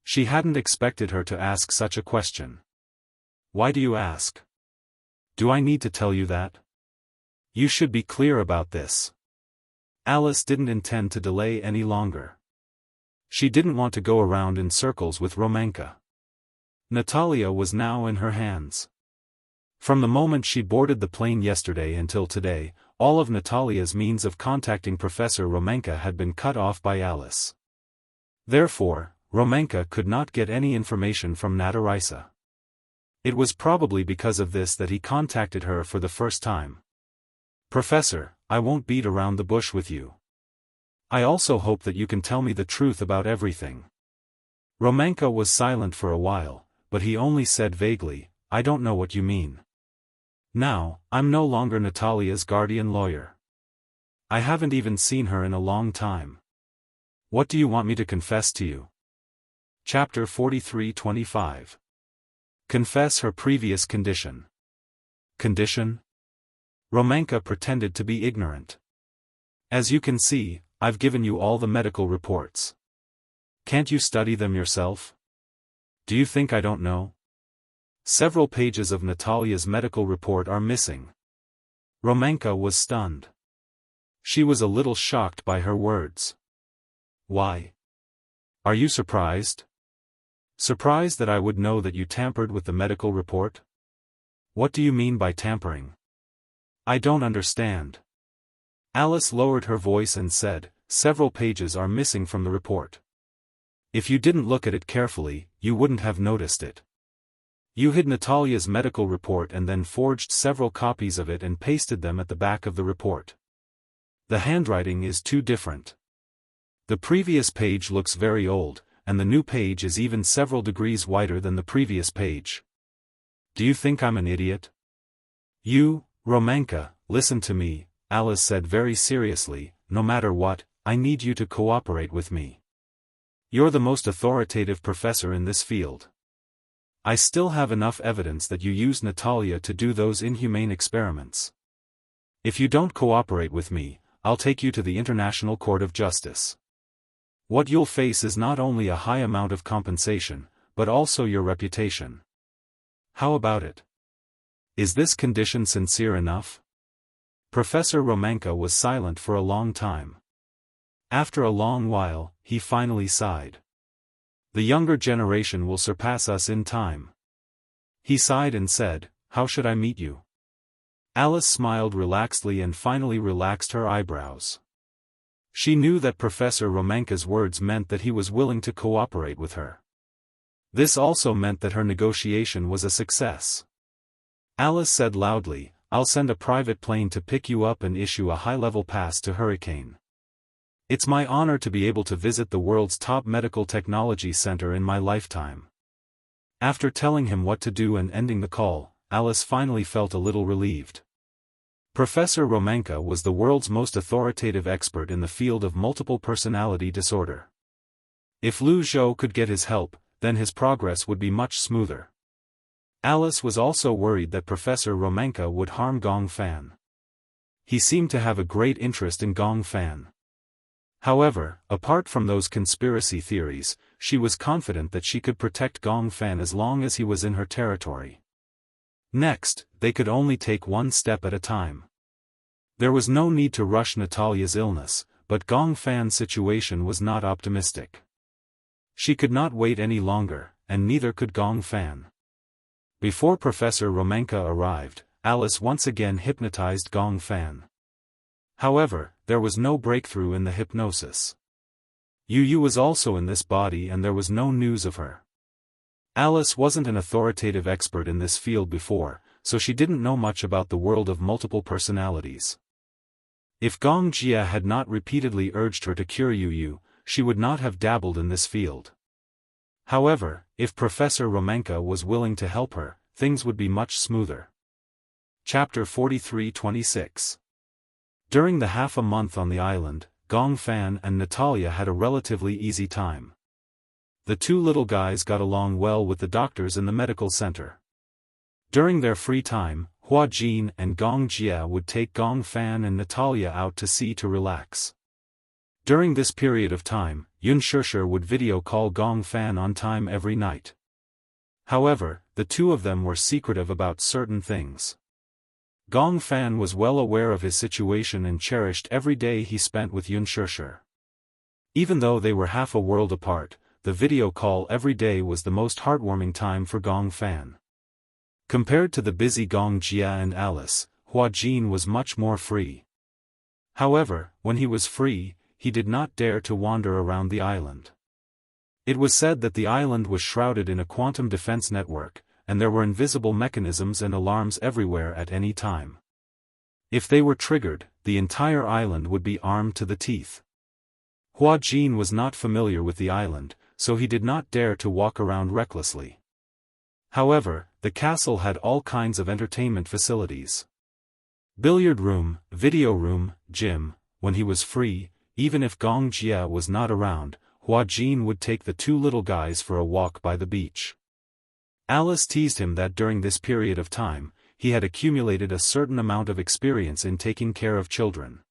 She hadn't expected her to ask such a question. Why do you ask? Do I need to tell you that? You should be clear about this. Alice didn't intend to delay any longer. She didn't want to go around in circles with Romanka. Natalia was now in her hands. From the moment she boarded the plane yesterday until today, all of Natalia's means of contacting Professor Romanka had been cut off by Alice. Therefore, Romanka could not get any information from Natarisa. It was probably because of this that he contacted her for the first time. Professor, I won't beat around the bush with you. I also hope that you can tell me the truth about everything. Romanka was silent for a while, but he only said vaguely, I don't know what you mean. Now, I'm no longer Natalia's guardian lawyer. I haven't even seen her in a long time. What do you want me to confess to you? Chapter 43-25. Confess her previous condition. Condition? Romanka pretended to be ignorant. As you can see, I've given you all the medical reports. Can't you study them yourself? Do you think I don't know? Several pages of Natalia's medical report are missing. Romanka was stunned. She was a little shocked by her words. Why? Are you surprised? Surprised that I would know that you tampered with the medical report? What do you mean by tampering? I don't understand. Alice lowered her voice and said, several pages are missing from the report. If you didn't look at it carefully, you wouldn't have noticed it. You hid Natalia's medical report and then forged several copies of it and pasted them at the back of the report. The handwriting is too different. The previous page looks very old, and the new page is even several degrees wider than the previous page. Do you think I'm an idiot? You, Romanka, listen to me, Alice said very seriously, no matter what, I need you to cooperate with me. You're the most authoritative professor in this field. I still have enough evidence that you used Natalia to do those inhumane experiments. If you don't cooperate with me, I'll take you to the International Court of Justice. What you'll face is not only a high amount of compensation, but also your reputation. How about it? Is this condition sincere enough? Professor Romanka was silent for a long time. After a long while, he finally sighed. The younger generation will surpass us in time. He sighed and said, how should I meet you? Alice smiled relaxedly and finally relaxed her eyebrows. She knew that Professor Romanka's words meant that he was willing to cooperate with her. This also meant that her negotiation was a success. Alice said loudly, I'll send a private plane to pick you up and issue a high-level pass to Hurricane. It's my honor to be able to visit the world's top medical technology center in my lifetime. After telling him what to do and ending the call, Alice finally felt a little relieved. Professor Romanka was the world's most authoritative expert in the field of multiple personality disorder. If Lu Zhou could get his help, then his progress would be much smoother. Alice was also worried that Professor Romanka would harm Gong Fan. He seemed to have a great interest in Gong Fan. However, apart from those conspiracy theories, she was confident that she could protect Gong Fan as long as he was in her territory. Next, they could only take one step at a time. There was no need to rush Natalia's illness, but Gong Fan's situation was not optimistic. She could not wait any longer, and neither could Gong Fan. Before Professor Romanka arrived, Alice once again hypnotized Gong Fan. However, there was no breakthrough in the hypnosis. Yu was also in this body and there was no news of her. Alice wasn't an authoritative expert in this field before, so she didn't know much about the world of multiple personalities. If Gong Jia had not repeatedly urged her to cure Yu, she would not have dabbled in this field. However, if Professor Romanka was willing to help her, things would be much smoother. Chapter 43-26. During the half a month on the island, Gong Fan and Natalia had a relatively easy time. The two little guys got along well with the doctors in the medical center. During their free time, Hua Jin and Gong Jia would take Gong Fan and Natalia out to sea to relax. During this period of time, Yun Shishir would video call Gong Fan on time every night. However, the two of them were secretive about certain things. Gong Fan was well aware of his situation and cherished every day he spent with Yunshishi. Even though they were half a world apart, the video call every day was the most heartwarming time for Gong Fan. Compared to the busy Gong Jia and Alice, Hua Jin was much more free. However, when he was free, he did not dare to wander around the island. It was said that the island was shrouded in a quantum defense network, and there were invisible mechanisms and alarms everywhere at any time. If they were triggered, the entire island would be armed to the teeth. Hua Jin was not familiar with the island, so he did not dare to walk around recklessly. However, the castle had all kinds of entertainment facilities. Billiard room, video room, gym. When he was free, even if Gong Jia was not around, Hua Jin would take the two little guys for a walk by the beach. Alice teased him that during this period of time, he had accumulated a certain amount of experience in taking care of children.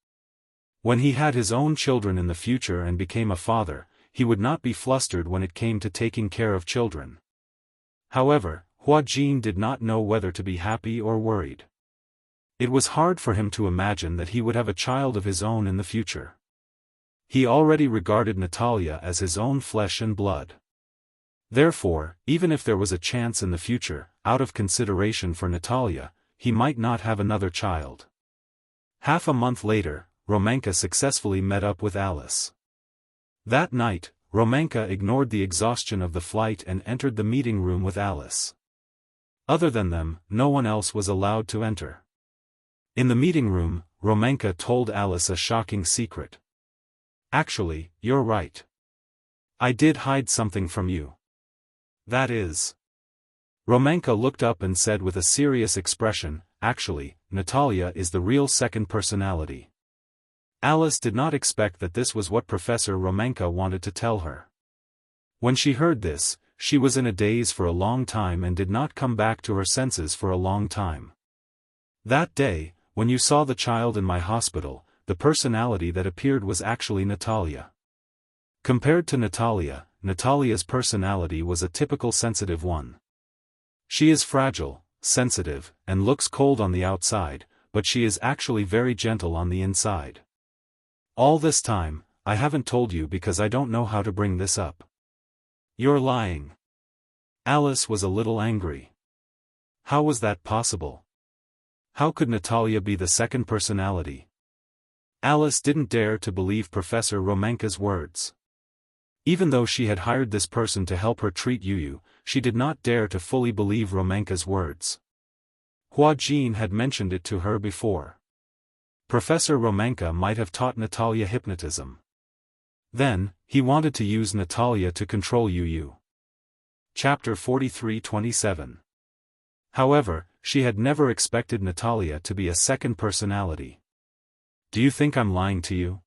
When he had his own children in the future and became a father, he would not be flustered when it came to taking care of children. However, Hua Jin did not know whether to be happy or worried. It was hard for him to imagine that he would have a child of his own in the future. He already regarded Natalia as his own flesh and blood. Therefore, even if there was a chance in the future, out of consideration for Natalia, he might not have another child. Half a month later, Romanka successfully met up with Alice. That night, Romanka ignored the exhaustion of the flight and entered the meeting room with Alice. Other than them, no one else was allowed to enter. In the meeting room, Romanka told Alice a shocking secret. Actually, you're right. I did hide something from you. That is. Romanka looked up and said with a serious expression, actually, Natalia is the real second personality. Alice did not expect that this was what Professor Romanka wanted to tell her. When she heard this, she was in a daze for a long time and did not come back to her senses for a long time. That day, when you saw the child in my hospital, the personality that appeared was actually Natalia. Compared to Natalia, Natalia's personality was a typical sensitive one. She is fragile, sensitive, and looks cold on the outside, but she is actually very gentle on the inside. All this time, I haven't told you because I don't know how to bring this up. You're lying. Alice was a little angry. How was that possible? How could Natalia be the second personality? Alice didn't dare to believe Professor Romanka's words. Even though she had hired this person to help her treat Yuyu, she did not dare to fully believe Romanka's words. Hua Jin had mentioned it to her before. Professor Romanka might have taught Natalia hypnotism. Then, he wanted to use Natalia to control Yuyu. Chapter 43-27. However, she had never expected Natalia to be a second personality. Do you think I'm lying to you?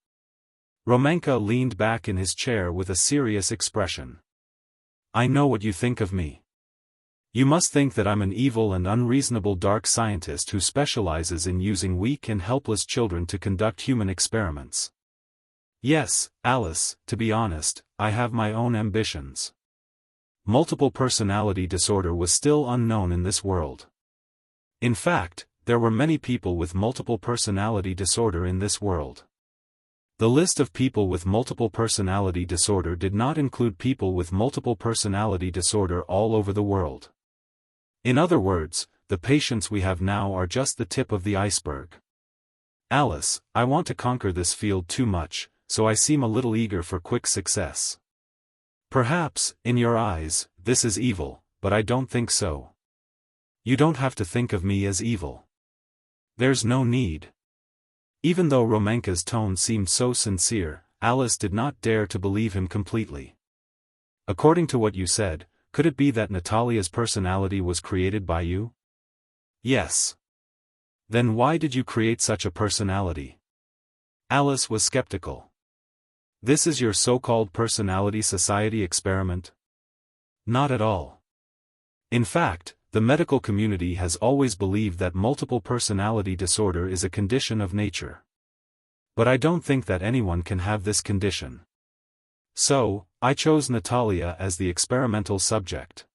Romanka leaned back in his chair with a serious expression. I know what you think of me. You must think that I'm an evil and unreasonable dark scientist who specializes in using weak and helpless children to conduct human experiments. Yes, Alice, to be honest, I have my own ambitions. Multiple personality disorder was still unknown in this world. In fact, there were many people with multiple personality disorder in this world. The list of people with multiple personality disorder did not include people with multiple personality disorder all over the world. In other words, the patients we have now are just the tip of the iceberg. Alice, I want to conquer this field too much, so I seem a little eager for quick success. Perhaps, in your eyes, this is evil, but I don't think so. You don't have to think of me as evil. There's no need. Even though Romanka's tone seemed so sincere, Alice did not dare to believe him completely. According to what you said, could it be that Natalia's personality was created by you? Yes. Then why did you create such a personality? Alice was skeptical. This is your so-called personality society experiment? Not at all. In fact, the medical community has always believed that multiple personality disorder is a condition of nature. But I don't think that anyone can have this condition. So, I chose Natalia as the experimental subject.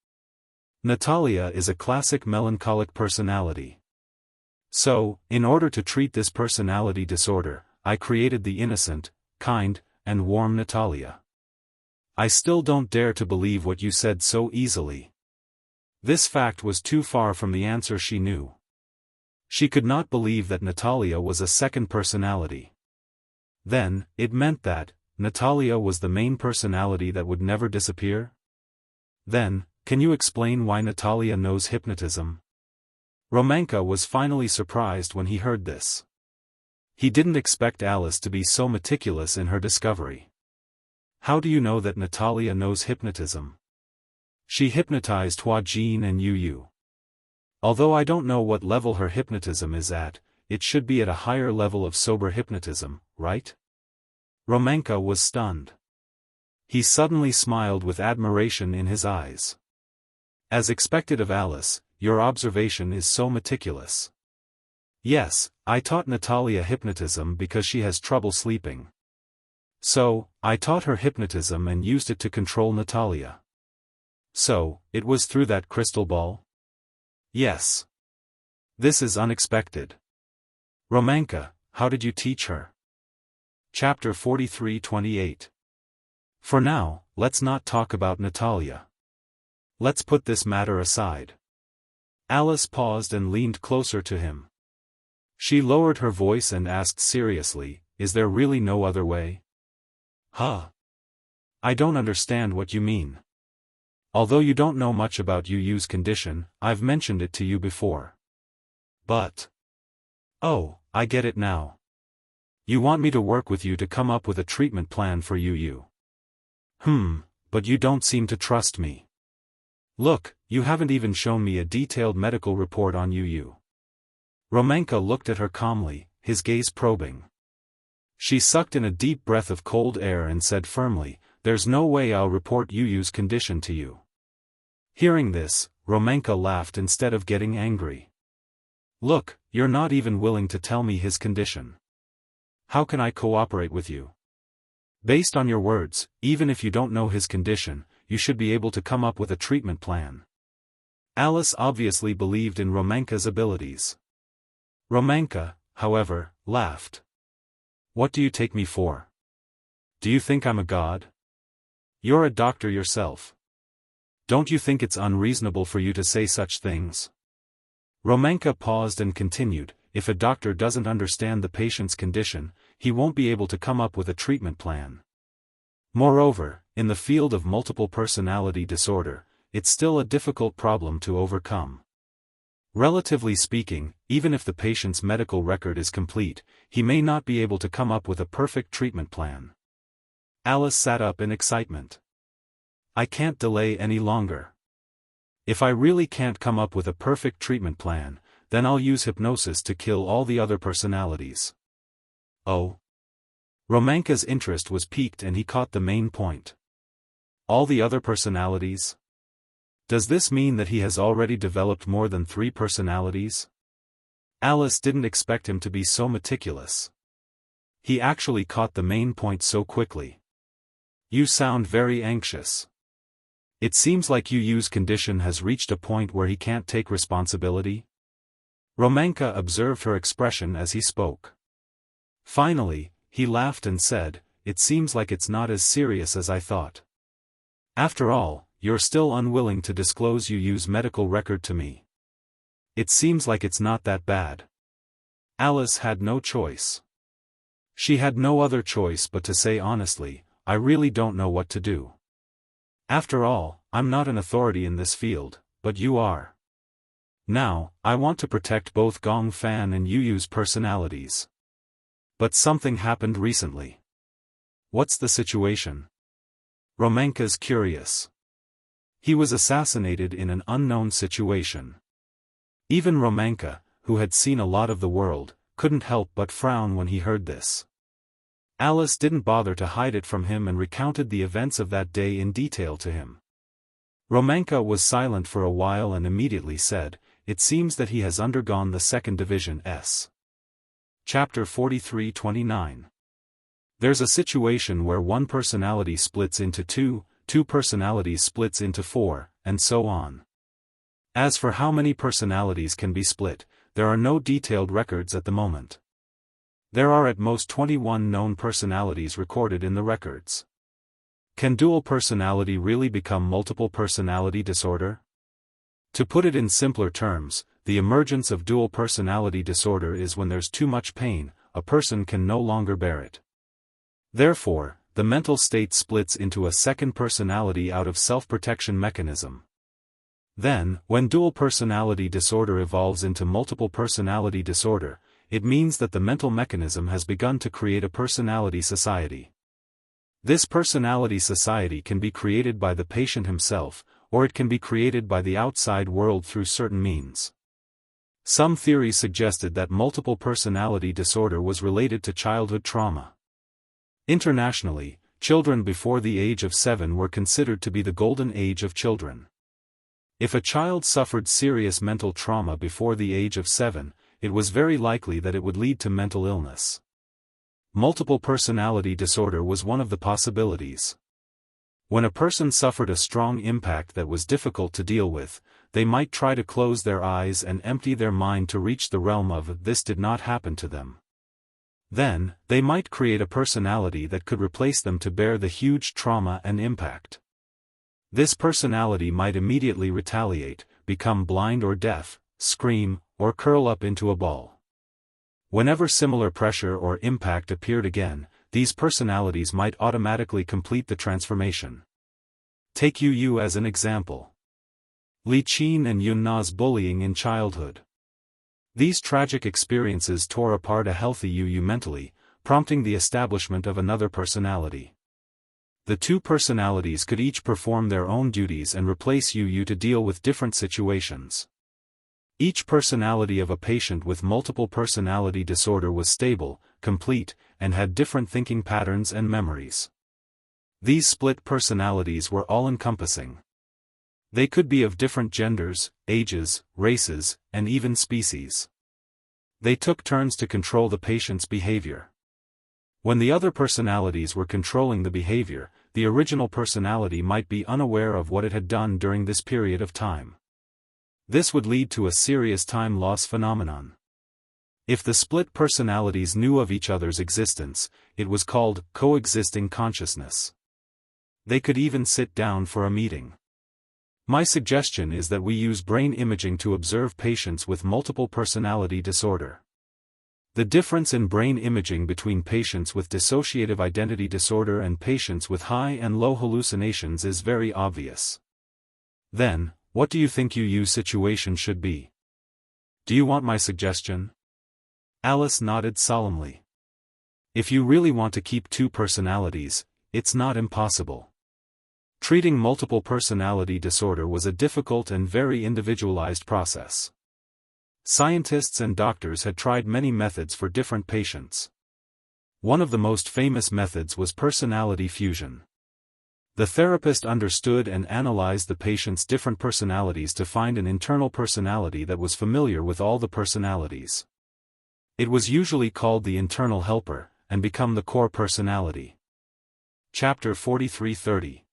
Natalia is a classic melancholic personality. So, in order to treat this personality disorder, I created the innocent, kind, and warm Natalia. I still don't dare to believe what you said so easily. This fact was too far from the answer she knew. She could not believe that Natalia was a second personality. Then, it meant that Natalia was the main personality that would never disappear? Then, can you explain why Natalia knows hypnotism? Romanka was finally surprised when he heard this. He didn't expect Alice to be so meticulous in her discovery. How do you know that Natalia knows hypnotism? She hypnotized Hua Jin and Yu Yu. Although I don't know what level her hypnotism is at, it should be at a higher level of sober hypnotism, right? Romanka was stunned. He suddenly smiled with admiration in his eyes. As expected of Alice, your observation is so meticulous. Yes, I taught Natalia hypnotism because she has trouble sleeping. So, I taught her hypnotism and used it to control Natalia. So, it was through that crystal ball? Yes. This is unexpected. Romanka, how did you teach her? Chapter 43-28. For now, let's not talk about Natalia. Let's put this matter aside. Alice paused and leaned closer to him. She lowered her voice and asked seriously, is there really no other way? Huh? I don't understand what you mean. Although you don't know much about Yu Yu's condition, I've mentioned it to you before. But... Oh, I get it now. You want me to work with you to come up with a treatment plan for Yu Yu. But you don't seem to trust me. Look, you haven't even shown me a detailed medical report on Yu Yu. Romanka looked at her calmly, his gaze probing. She sucked in a deep breath of cold air and said firmly, there's no way I'll report Yu Yu's condition to you. Hearing this, Romanka laughed instead of getting angry. Look, you're not even willing to tell me his condition. How can I cooperate with you? Based on your words, even if you don't know his condition, you should be able to come up with a treatment plan. Alice obviously believed in Romanka's abilities. Romanka, however, laughed. What do you take me for? Do you think I'm a god? You're a doctor yourself. Don't you think it's unreasonable for you to say such things? Romanka paused and continued, if a doctor doesn't understand the patient's condition, he won't be able to come up with a treatment plan. Moreover, in the field of multiple personality disorder, it's still a difficult problem to overcome. Relatively speaking, even if the patient's medical record is complete, he may not be able to come up with a perfect treatment plan. Alice sat up in excitement. I can't delay any longer. If I really can't come up with a perfect treatment plan, then I'll use hypnosis to kill all the other personalities. Oh? Romanka's interest was piqued and he caught the main point. All the other personalities? Does this mean that he has already developed more than 3 personalities? Alice didn't expect him to be so meticulous. He actually caught the main point so quickly. You sound very anxious. It seems like Yu Yu's condition has reached a point where he can't take responsibility. Romanka observed her expression as he spoke. Finally, he laughed and said, it seems like it's not as serious as I thought. After all, you're still unwilling to disclose Yu Yu's medical record to me. It seems like it's not that bad. Alice had no choice. She had no other choice but to say honestly, I really don't know what to do. After all, I'm not an authority in this field, but you are. Now, I want to protect both Gong Fan and Yu Yu's personalities. But something happened recently. What's the situation? Romanka's curious. He was assassinated in an unknown situation. Even Romanka, who had seen a lot of the world, couldn't help but frown when he heard this. Alice didn't bother to hide it from him and recounted the events of that day in detail to him. Romanka was silent for a while and immediately said, it seems that he has undergone the 2nd Division S. Chapter 43-29. There's a situation where one personality splits into 2, 2 personalities splits into 4, and so on. As for how many personalities can be split, there are no detailed records at the moment. There are at most 21 known personalities recorded in the records. Can dual personality really become multiple personality disorder? To put it in simpler terms, the emergence of dual personality disorder is when there's too much pain, a person can no longer bear it. Therefore, the mental state splits into a second personality out of self-protection mechanism. Then, when dual personality disorder evolves into multiple personality disorder, it means that the mental mechanism has begun to create a personality society. This personality society can be created by the patient himself, or it can be created by the outside world through certain means. Some theories suggested that multiple personality disorder was related to childhood trauma. Internationally, children before the age of 7 were considered to be the golden age of children. If a child suffered serious mental trauma before the age of 7, it was very likely that it would lead to mental illness. Multiple personality disorder was one of the possibilities. When a person suffered a strong impact that was difficult to deal with, they might try to close their eyes and empty their mind to reach the realm of this did not happen to them. Then, they might create a personality that could replace them to bear the huge trauma and impact. This personality might immediately retaliate, become blind or deaf, scream, or curl up into a ball. Whenever similar pressure or impact appeared again, these personalities might automatically complete the transformation. Take Yu as an example. Li Qin and Yun Na's bullying in childhood. These tragic experiences tore apart a healthy Yu mentally, prompting the establishment of another personality. The two personalities could each perform their own duties and replace Yu to deal with different situations. Each personality of a patient with multiple personality disorder was stable, complete, and had different thinking patterns and memories. These split personalities were all-encompassing. They could be of different genders, ages, races, and even species. They took turns to control the patient's behavior. When the other personalities were controlling the behavior, the original personality might be unaware of what it had done during this period of time. This would lead to a serious time loss phenomenon. If the split personalities knew of each other's existence, it was called coexisting consciousness. They could even sit down for a meeting. My suggestion is that we use brain imaging to observe patients with multiple personality disorder. The difference in brain imaging between patients with dissociative identity disorder and patients with high and low hallucinations is very obvious. Then, what do you think Yu's situation should be? Do you want my suggestion? Alice nodded solemnly. If you really want to keep two personalities, it's not impossible. Treating multiple personality disorder was a difficult and very individualized process. Scientists and doctors had tried many methods for different patients. One of the most famous methods was personality fusion. The therapist understood and analyzed the patient's different personalities to find an internal personality that was familiar with all the personalities. It was usually called the internal helper, and become the core personality. Chapter 43:30.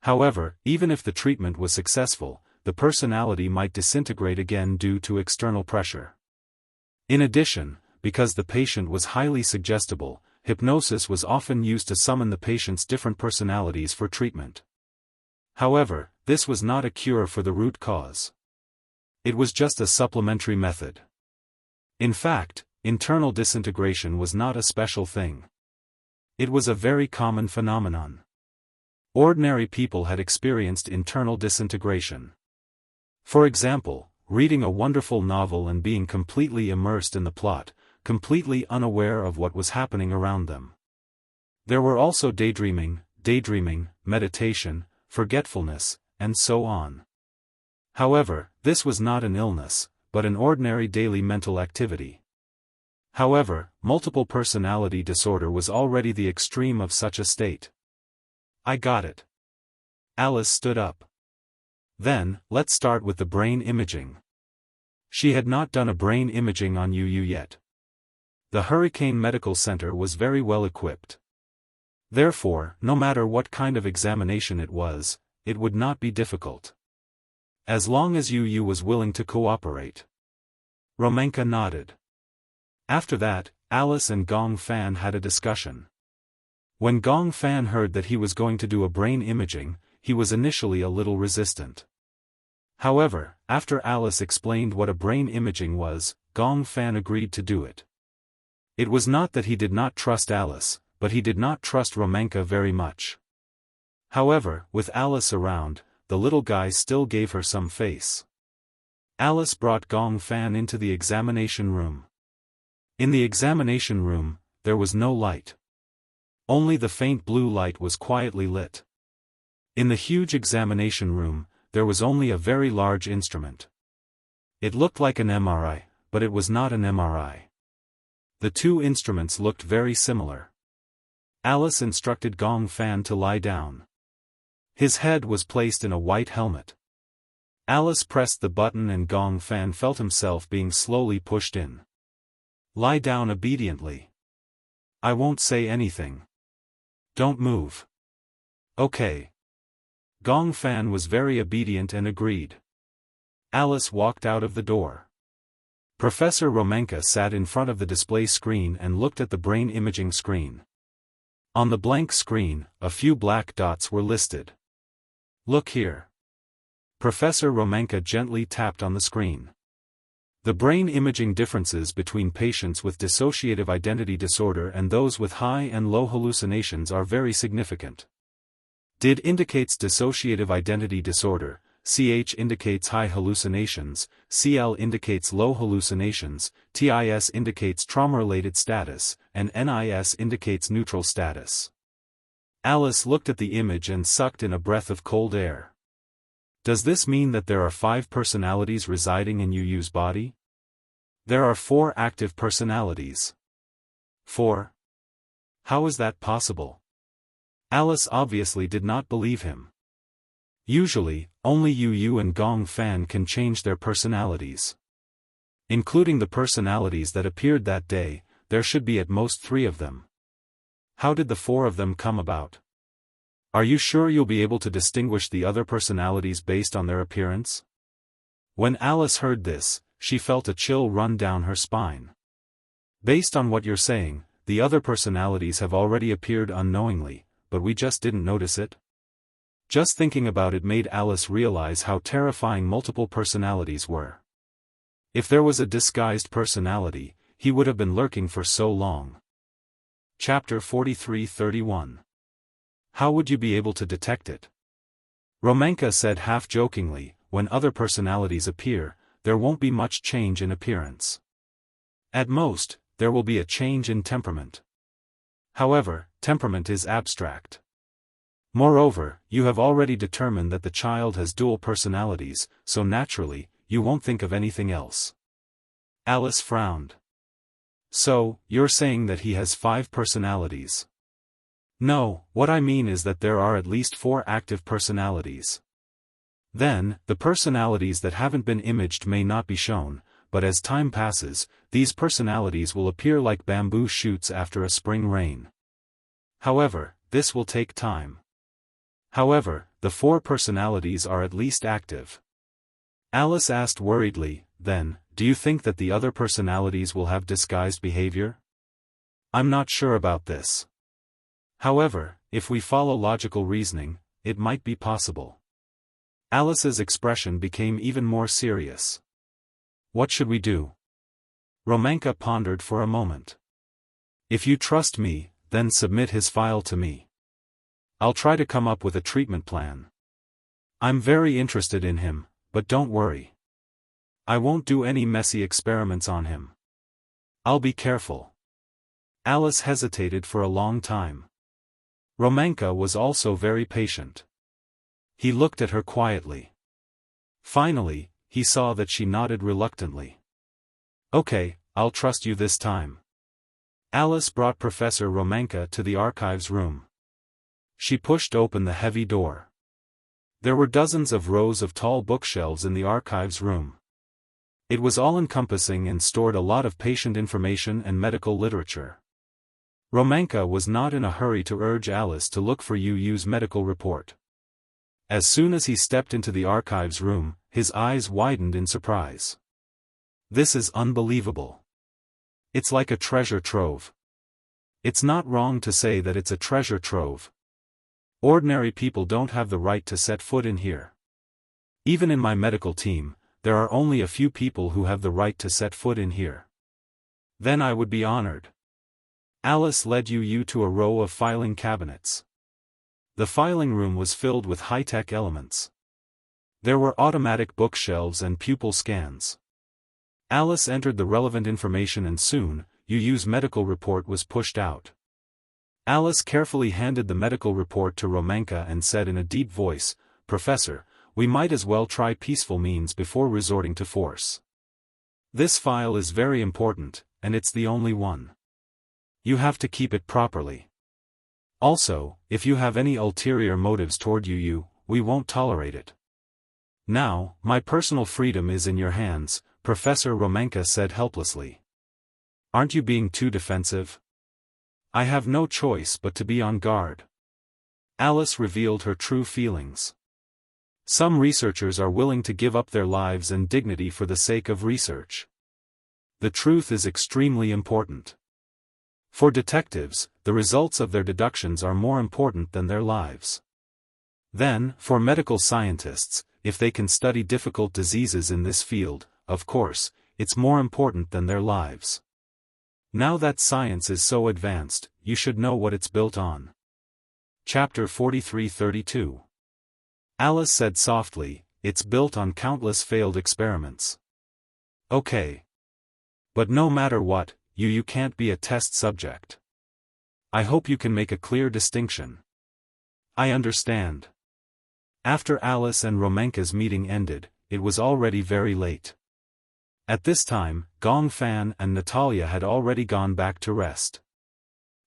However, even if the treatment was successful, the personality might disintegrate again due to external pressure. In addition, because the patient was highly suggestible, hypnosis was often used to summon the patient's different personalities for treatment. However, this was not a cure for the root cause. It was just a supplementary method. In fact, internal disintegration was not a special thing. It was a very common phenomenon. Ordinary people had experienced internal disintegration. For example, reading a wonderful novel and being completely immersed in the plot, completely unaware of what was happening around them. There were also daydreaming, meditation, forgetfulness, and so on. However, this was not an illness, but an ordinary daily mental activity. However, multiple personality disorder was already the extreme of such a state. I got it. Alice stood up. Then, let's start with the brain imaging. She had not done a brain imaging on Yu yet. The Hurricane Medical Center was very well equipped. Therefore, no matter what kind of examination it was, it would not be difficult. As long as Yu was willing to cooperate. Romenka nodded. After that, Alice and Gong Fan had a discussion. When Gong Fan heard that he was going to do a brain imaging, he was initially a little resistant. However, after Alice explained what a brain imaging was, Gong Fan agreed to do it. It was not that he did not trust Alice, but he did not trust Romenka very much. However, with Alice around, the little guy still gave her some face. Alice brought Gong Fan into the examination room. In the examination room, there was no light. Only the faint blue light was quietly lit. In the huge examination room, there was only a very large instrument. It looked like an MRI, but it was not an MRI. The two instruments looked very similar. Alice instructed Gong Fan to lie down. His head was placed in a white helmet. Alice pressed the button and Gong Fan felt himself being slowly pushed in. Lie down obediently. I won't say anything. Don't move. Okay. Gong Fan was very obedient and agreed. Alice walked out of the door. Professor Romenka sat in front of the display screen and looked at the brain imaging screen. On the blank screen, a few black dots were listed. Look here. Professor Romenka gently tapped on the screen. The brain imaging differences between patients with dissociative identity disorder and those with high and low hallucinations are very significant. DID indicates dissociative identity disorder, CH indicates high hallucinations, CL indicates low hallucinations, TIS indicates trauma-related status, and NIS indicates neutral status. Alice looked at the image and sucked in a breath of cold air. Does this mean that there are 5 personalities residing in Yu's body? There are 4 active personalities. 4? How is that possible? Alice obviously did not believe him. Usually, only Yu and Gong Fan can change their personalities. Including the personalities that appeared that day, there should be at most 3 of them. How did the 4 of them come about? Are you sure you'll be able to distinguish the other personalities based on their appearance? When Alice heard this, she felt a chill run down her spine. Based on what you're saying, the other personalities have already appeared unknowingly, but we just didn't notice it? Just thinking about it made Alice realize how terrifying multiple personalities were. If there was a disguised personality, he would have been lurking for so long. Chapter 43:31. How would you be able to detect it? Romenka said half-jokingly, when other personalities appear, there won't be much change in appearance. At most, there will be a change in temperament. However, temperament is abstract. Moreover, you have already determined that the child has dual personalities, so naturally, you won't think of anything else. Alice frowned. So, you're saying that he has 5 personalities? No, what I mean is that there are at least 4 active personalities. Then, the personalities that haven't been imaged may not be shown, but as time passes, these personalities will appear like bamboo shoots after a spring rain. However, this will take time. However, the 4 personalities are at least active. Alice asked worriedly, then, do you think that the other personalities will have disguised behavior? I'm not sure about this. However, if we follow logical reasoning, it might be possible. Alice's expression became even more serious. What should we do? Romenka pondered for a moment. If you trust me, then submit his file to me. I'll try to come up with a treatment plan. I'm very interested in him, but don't worry. I won't do any messy experiments on him. I'll be careful. Alice hesitated for a long time. Romenka was also very patient. He looked at her quietly. Finally, he saw that she nodded reluctantly. Okay, I'll trust you this time. Alice brought Professor Romenka to the archives room. She pushed open the heavy door. There were dozens of rows of tall bookshelves in the archives room. It was all-encompassing and stored a lot of patient information and medical literature. Romenka was not in a hurry to urge Alice to look for Yu's medical report. As soon as he stepped into the archives room, his eyes widened in surprise. This is unbelievable. It's like a treasure trove. It's not wrong to say that it's a treasure trove. Ordinary people don't have the right to set foot in here. Even in my medical team, there are only a few people who have the right to set foot in here. Then I would be honored. Alice led Yu to a row of filing cabinets. The filing room was filled with high-tech elements. There were automatic bookshelves and pupil scans. Alice entered the relevant information and soon, Yu's medical report was pushed out. Alice carefully handed the medical report to Romanka and said in a deep voice, "Professor, we might as well try peaceful means before resorting to force. This file is very important, and it's the only one. You have to keep it properly. Also, if you have any ulterior motives toward Yu, we won't tolerate it." "Now, my personal freedom is in your hands," Professor Romanka said helplessly. "Aren't you being too defensive?" "I have no choice but to be on guard." Alice revealed her true feelings. Some researchers are willing to give up their lives and dignity for the sake of research. The truth is extremely important. For detectives, the results of their deductions are more important than their lives. Then, for medical scientists, if they can study difficult diseases in this field, of course, it's more important than their lives. Now that science is so advanced, you should know what it's built on. Chapter 43-32. Alice said softly, "It's built on countless failed experiments." "Okay. But no matter what, you can't be a test subject. I hope you can make a clear distinction." "I understand." After Alice and Romanka's meeting ended, it was already very late. At this time, Gong Fan and Natalia had already gone back to rest.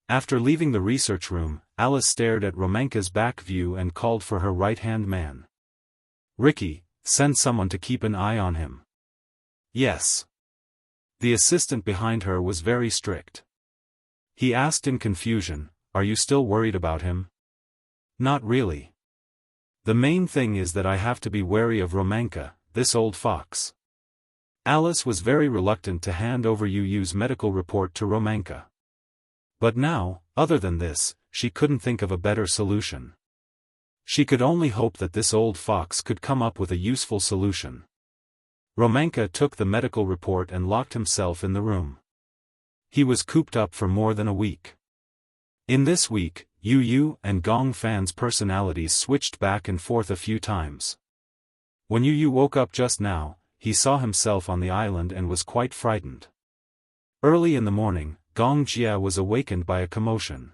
After leaving the research room, Alice stared at Romanka's back view and called for her right-hand man. "Ricky, send someone to keep an eye on him." "Yes." The assistant behind her was very strict. He asked in confusion, "Are you still worried about him?" "Not really. The main thing is that I have to be wary of Romanka, this old fox." Alice was very reluctant to hand over Yu's medical report to Romanka. But now, other than this, she couldn't think of a better solution. She could only hope that this old fox could come up with a useful solution. Romanka took the medical report and locked himself in the room. He was cooped up for more than a week. In this week, Yu and Gong Fan's personalities switched back and forth a few times. When Yu woke up just now, he saw himself on the island and was quite frightened. Early in the morning, Gong Jia was awakened by a commotion.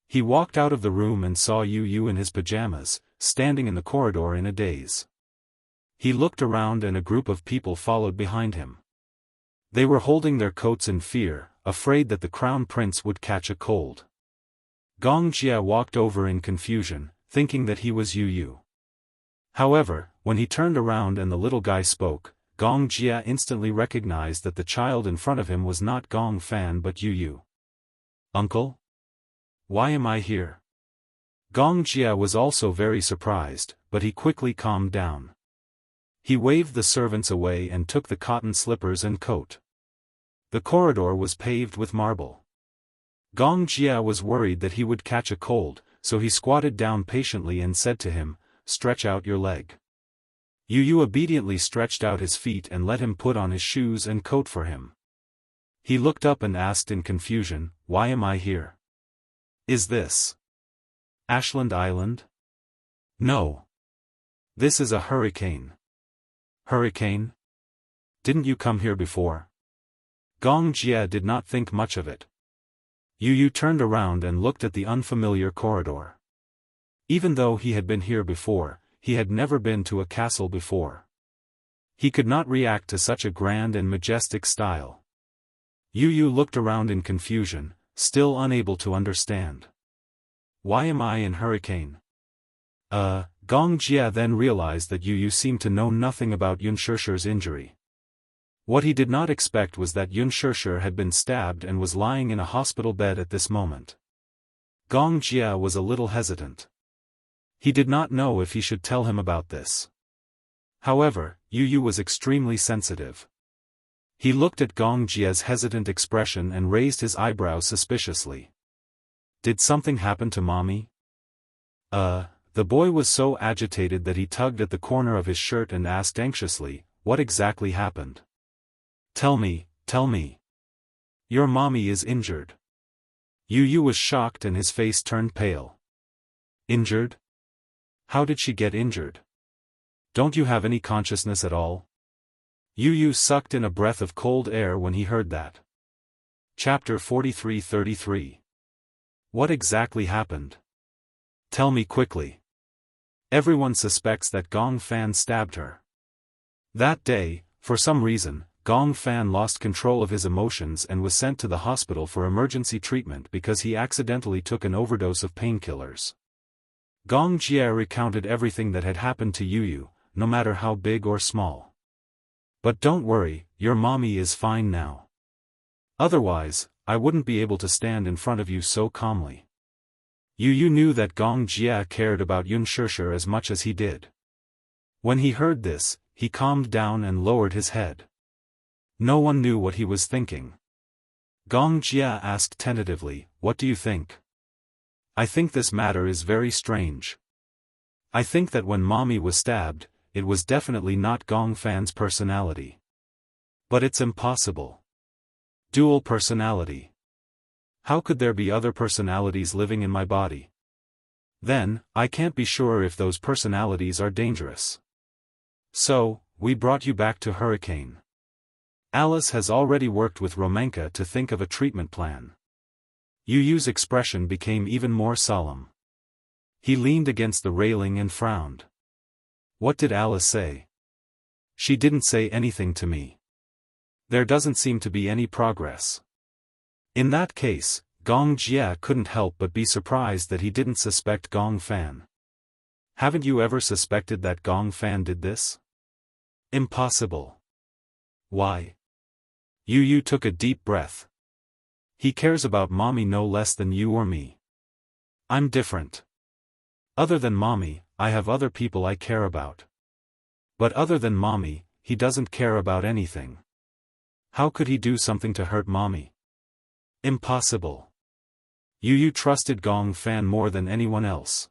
He walked out of the room and saw Yu in his pajamas, standing in the corridor in a daze. He looked around and a group of people followed behind him. They were holding their coats in fear, afraid that the crown prince would catch a cold. Gong Jia walked over in confusion, thinking that he was Yu. However, when he turned around and the little guy spoke, Gong Jia instantly recognized that the child in front of him was not Gong Fan but Yu. "Uncle? Why am I here?" Gong Jia was also very surprised, but he quickly calmed down. He waved the servants away and took the cotton slippers and coat. The corridor was paved with marble. Gong Jia was worried that he would catch a cold, so he squatted down patiently and said to him, "Stretch out your leg." Yu obediently stretched out his feet and let him put on his shoes and coat for him. He looked up and asked in confusion, "Why am I here? Is this Ashland Island?" "No. This is a hurricane." "Hurricane? Didn't you come here before?" Gong Jia did not think much of it. Yu turned around and looked at the unfamiliar corridor. Even though he had been here before, he had never been to a castle before. He could not react to such a grand and majestic style. Yu looked around in confusion, still unable to understand. "Why am I in hurricane?" Gong Jia then realized that Yu seemed to know nothing about Yunshirshi's injury. What he did not expect was that Yunshirshir had been stabbed and was lying in a hospital bed at this moment. Gong Jia was a little hesitant. He did not know if he should tell him about this. However, Yu was extremely sensitive. He looked at Gong Jia's hesitant expression and raised his eyebrows suspiciously. Did something happen to mommy? The boy was so agitated that he tugged at the corner of his shirt and asked anxiously, what exactly happened? Tell me, tell me. Your mommy is injured. Yu was shocked and his face turned pale. Injured? How did she get injured? Don't you have any consciousness at all? Yu sucked in a breath of cold air when he heard that. Chapter 43-33. What exactly happened? Tell me quickly. Everyone suspects that Gong Fan stabbed her. That day, for some reason, Gong Fan lost control of his emotions and was sent to the hospital for emergency treatment because he accidentally took an overdose of painkillers. Gong Jia recounted everything that had happened to Yu, no matter how big or small. But don't worry, your mommy is fine now. Otherwise, I wouldn't be able to stand in front of you so calmly. Yu knew that Gong Jia cared about Yun Shishir as much as he did. When he heard this, he calmed down and lowered his head. No one knew what he was thinking. Gong Jia asked tentatively, what do you think? I think this matter is very strange. I think that when mommy was stabbed, it was definitely not Gong Fan's personality. But it's impossible. Dual personality. How could there be other personalities living in my body? Then, I can't be sure if those personalities are dangerous. So, we brought you back to Hurricane. Alice has already worked with Romenka to think of a treatment plan. Yu's expression became even more solemn. He leaned against the railing and frowned. What did Alice say? She didn't say anything to me. There doesn't seem to be any progress. In that case, Gong Jia couldn't help but be surprised that he didn't suspect Gong Fan. Haven't you ever suspected that Gong Fan did this? Impossible. Why? Yu took a deep breath. He cares about mommy no less than you or me. I'm different. Other than mommy, I have other people I care about. But other than mommy, he doesn't care about anything. How could he do something to hurt mommy? Impossible. Yu trusted Gong Fan more than anyone else.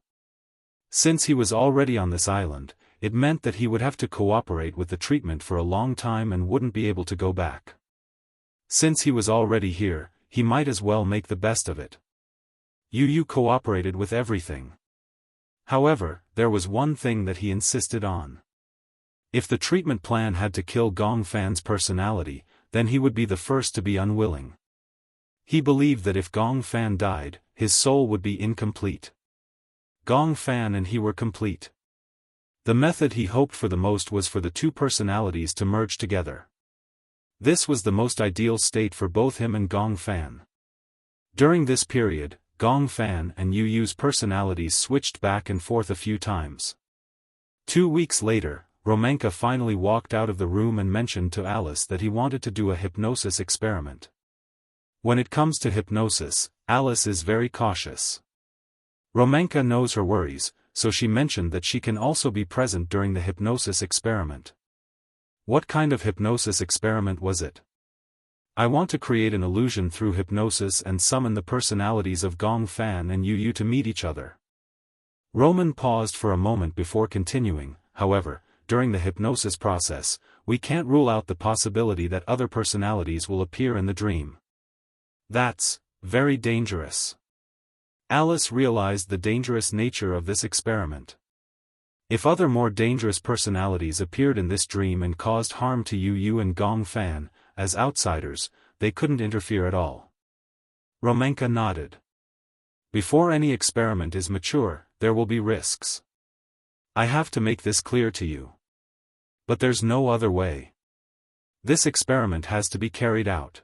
Since he was already on this island, it meant that he would have to cooperate with the treatment for a long time and wouldn't be able to go back. Since he was already here, he might as well make the best of it. Yu cooperated with everything. However, there was one thing that he insisted on. If the treatment plan had to kill Gong Fan's personality, then he would be the first to be unwilling. He believed that if Gong Fan died, his soul would be incomplete. Gong Fan and he were complete. The method he hoped for the most was for the two personalities to merge together. This was the most ideal state for both him and Gong Fan. During this period, Gong Fan and Yu's personalities switched back and forth a few times. 2 weeks later, Romenka finally walked out of the room and mentioned to Alice that he wanted to do a hypnosis experiment. When it comes to hypnosis, Alice is very cautious. Romenka knows her worries, so she mentioned that she can also be present during the hypnosis experiment. What kind of hypnosis experiment was it? I want to create an illusion through hypnosis and summon the personalities of Gong Fan and Yu to meet each other. Roman paused for a moment before continuing, however, during the hypnosis process, we can't rule out the possibility that other personalities will appear in the dream. That's very dangerous. Alice realized the dangerous nature of this experiment. If other more dangerous personalities appeared in this dream and caused harm to Yu and Gong Fan, as outsiders, they couldn't interfere at all. Romenka nodded. Before any experiment is mature, there will be risks. I have to make this clear to you. But there's no other way. This experiment has to be carried out.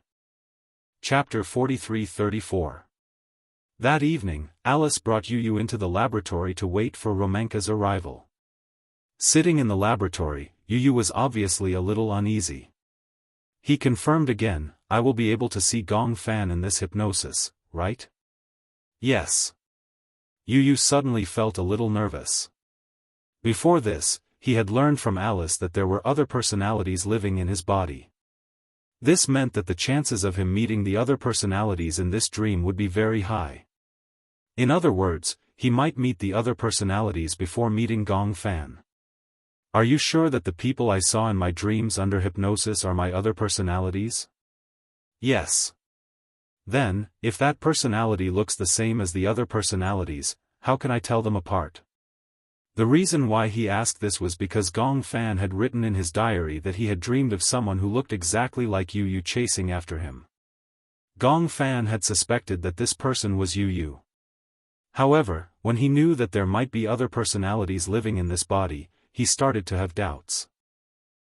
Chapter 43-34. That evening, Alice brought Yu into the laboratory to wait for Romenka's arrival. Sitting in the laboratory, Yu was obviously a little uneasy. He confirmed again, I will be able to see Gong Fan in this hypnosis, right? Yes. Yu suddenly felt a little nervous. Before this, he had learned from Alice that there were other personalities living in his body. This meant that the chances of him meeting the other personalities in this dream would be very high. In other words, he might meet the other personalities before meeting Gong Fan. Are you sure that the people I saw in my dreams under hypnosis are my other personalities? Yes. Then, if that personality looks the same as the other personalities, how can I tell them apart? The reason why he asked this was because Gong Fan had written in his diary that he had dreamed of someone who looked exactly like Yu chasing after him. Gong Fan had suspected that this person was Yu. However, when he knew that there might be other personalities living in this body, he started to have doubts.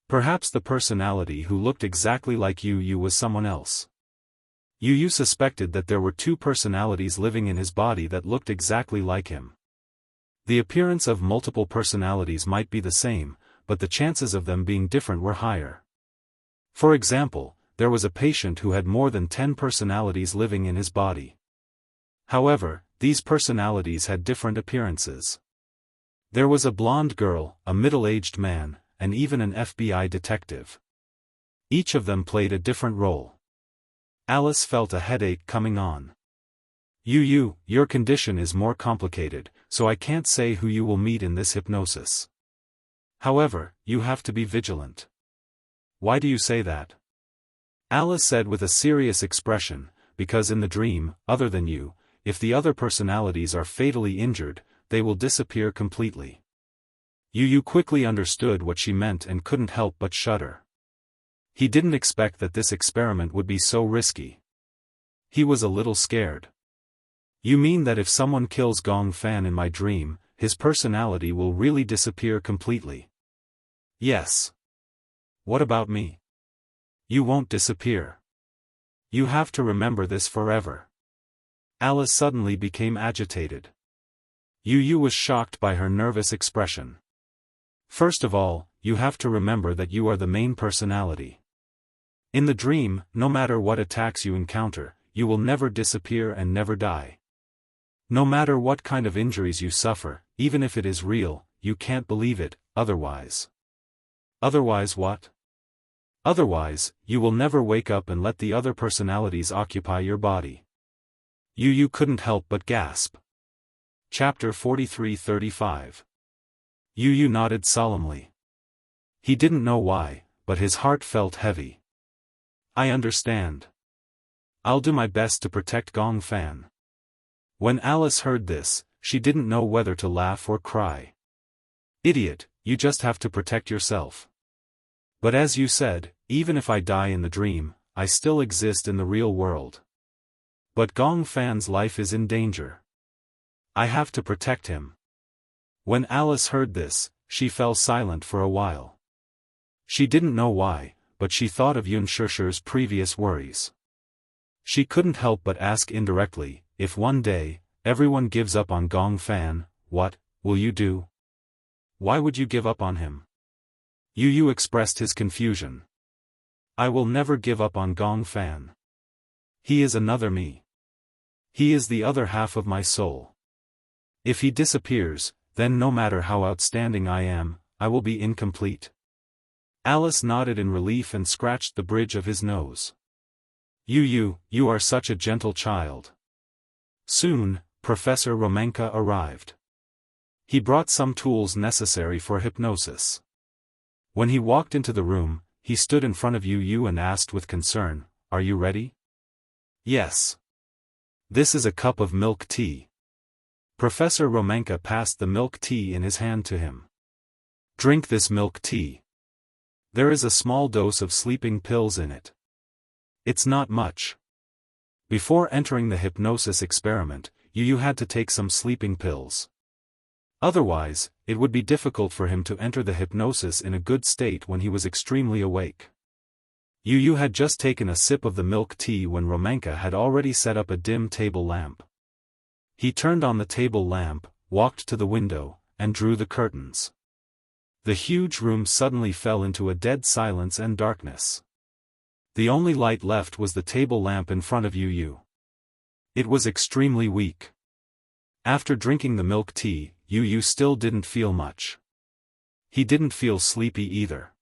Perhaps the personality who looked exactly like Yu was someone else. Yu suspected that there were two personalities living in his body that looked exactly like him. The appearance of multiple personalities might be the same, but the chances of them being different were higher. For example, there was a patient who had more than 10 personalities living in his body. However, these personalities had different appearances. There was a blonde girl, a middle-aged man, and even an FBI detective. Each of them played a different role. Alice felt a headache coming on. Yu, your condition is more complicated, so I can't say who you will meet in this hypnosis. However, you have to be vigilant. Why do you say that? Alice said with a serious expression, because in the dream, other than you, if the other personalities are fatally injured, they will disappear completely. Yu quickly understood what she meant and couldn't help but shudder. He didn't expect that this experiment would be so risky. He was a little scared. You mean that if someone kills Gong Fan in my dream, his personality will really disappear completely? Yes. What about me? You won't disappear. You have to remember this forever. Alice suddenly became agitated. Yu was shocked by her nervous expression. First of all, you have to remember that you are the main personality. In the dream, no matter what attacks you encounter, you will never disappear and never die. No matter what kind of injuries you suffer, even if it is real, you can't believe it, otherwise. Otherwise what? Otherwise, you will never wake up and let the other personalities occupy your body. Yu couldn't help but gasp. Chapter 43-35. Yu nodded solemnly. He didn't know why, but his heart felt heavy. I understand. I'll do my best to protect Gong Fan. When Alice heard this, she didn't know whether to laugh or cry. Idiot, you just have to protect yourself. But as you said, even if I die in the dream, I still exist in the real world. But Gong Fan's life is in danger. I have to protect him. When Alice heard this, she fell silent for a while. She didn't know why, but she thought of Yunshi's previous worries. She couldn't help but ask indirectly, if one day, everyone gives up on Gong Fan, what will you do? Why would you give up on him? Yu expressed his confusion. I will never give up on Gong Fan. He is another me. He is the other half of my soul. If he disappears, then no matter how outstanding I am, I will be incomplete. Alice nodded in relief and scratched the bridge of his nose. You are such a gentle child. Soon, Professor Romanka arrived. He brought some tools necessary for hypnosis. When he walked into the room, he stood in front of Yu and asked with concern, "Are you ready?" "Yes." "This is a cup of milk tea." Professor Romanka passed the milk tea in his hand to him. "Drink this milk tea. There is a small dose of sleeping pills in it. It's not much." Before entering the hypnosis experiment, Yu had to take some sleeping pills. Otherwise, it would be difficult for him to enter the hypnosis in a good state when he was extremely awake. Yu had just taken a sip of the milk tea when Romanka had already set up a dim table lamp. He turned on the table lamp, walked to the window, and drew the curtains. The huge room suddenly fell into a dead silence and darkness. The only light left was the table lamp in front of Yu. It was extremely weak. After drinking the milk tea, Yu still didn't feel much. He didn't feel sleepy either.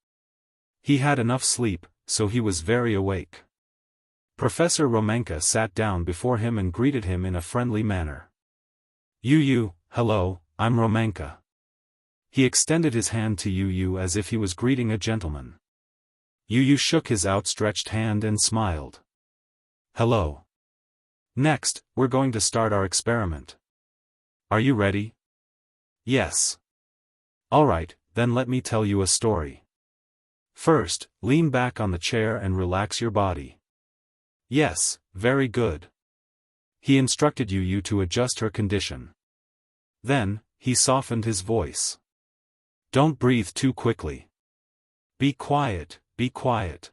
He had enough sleep, so he was very awake. Professor Romenka sat down before him and greeted him in a friendly manner. Yu, hello, I'm Romenka. He extended his hand to Yu as if he was greeting a gentleman. Yu shook his outstretched hand and smiled. Hello. Next, we're going to start our experiment. Are you ready? Yes. Alright, then let me tell you a story. First, lean back on the chair and relax your body. Yes, very good. He instructed Yu to adjust her condition. Then, he softened his voice. Don't breathe too quickly. Be quiet, be quiet.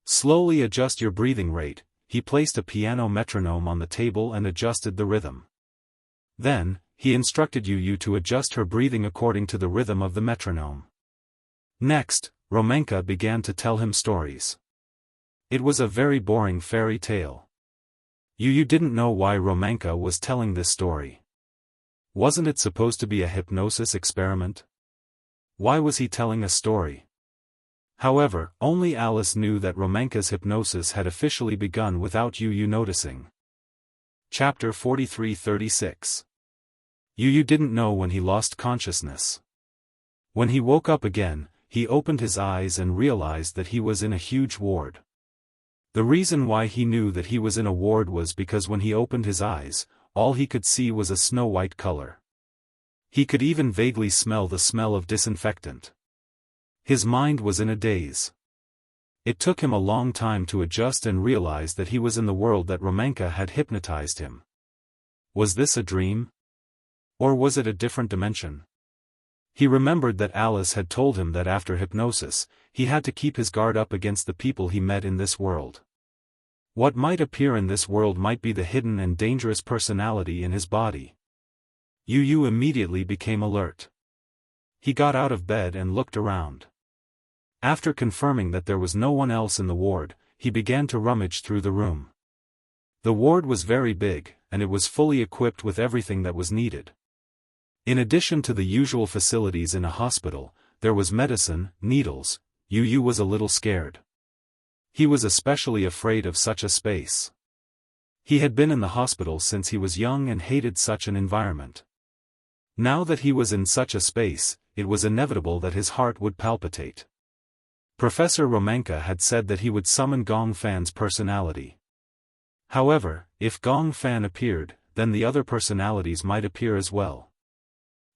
Slowly adjust your breathing rate. He placed a piano metronome on the table and adjusted the rhythm. Then, he instructed Yu to adjust her breathing according to the rhythm of the metronome. Next, Romenka began to tell him stories. It was a very boring fairy tale. Yu didn't know why Romenka was telling this story. Wasn't it supposed to be a hypnosis experiment? Why was he telling a story? However, only Alice knew that Romenka's hypnosis had officially begun without Yu noticing. Chapter 43-36. Yu didn't know when he lost consciousness. When he woke up again, he opened his eyes and realized that he was in a huge ward. The reason why he knew that he was in a ward was because when he opened his eyes, all he could see was a snow-white color. He could even vaguely smell the smell of disinfectant. His mind was in a daze. It took him a long time to adjust and realize that he was in the world that Romenka had hypnotized him. Was this a dream? Or was it a different dimension? He remembered that Alice had told him that after hypnosis, he had to keep his guard up against the people he met in this world. What might appear in this world might be the hidden and dangerous personality in his body. Yu immediately became alert. He got out of bed and looked around. After confirming that there was no one else in the ward, he began to rummage through the room. The ward was very big, and it was fully equipped with everything that was needed. In addition to the usual facilities in a hospital, there was medicine, needles. Yu was a little scared. He was especially afraid of such a space. He had been in the hospital since he was young and hated such an environment. Now that he was in such a space, it was inevitable that his heart would palpitate. Professor Romenka had said that he would summon Gong Fan's personality. However, if Gong Fan appeared, then the other personalities might appear as well.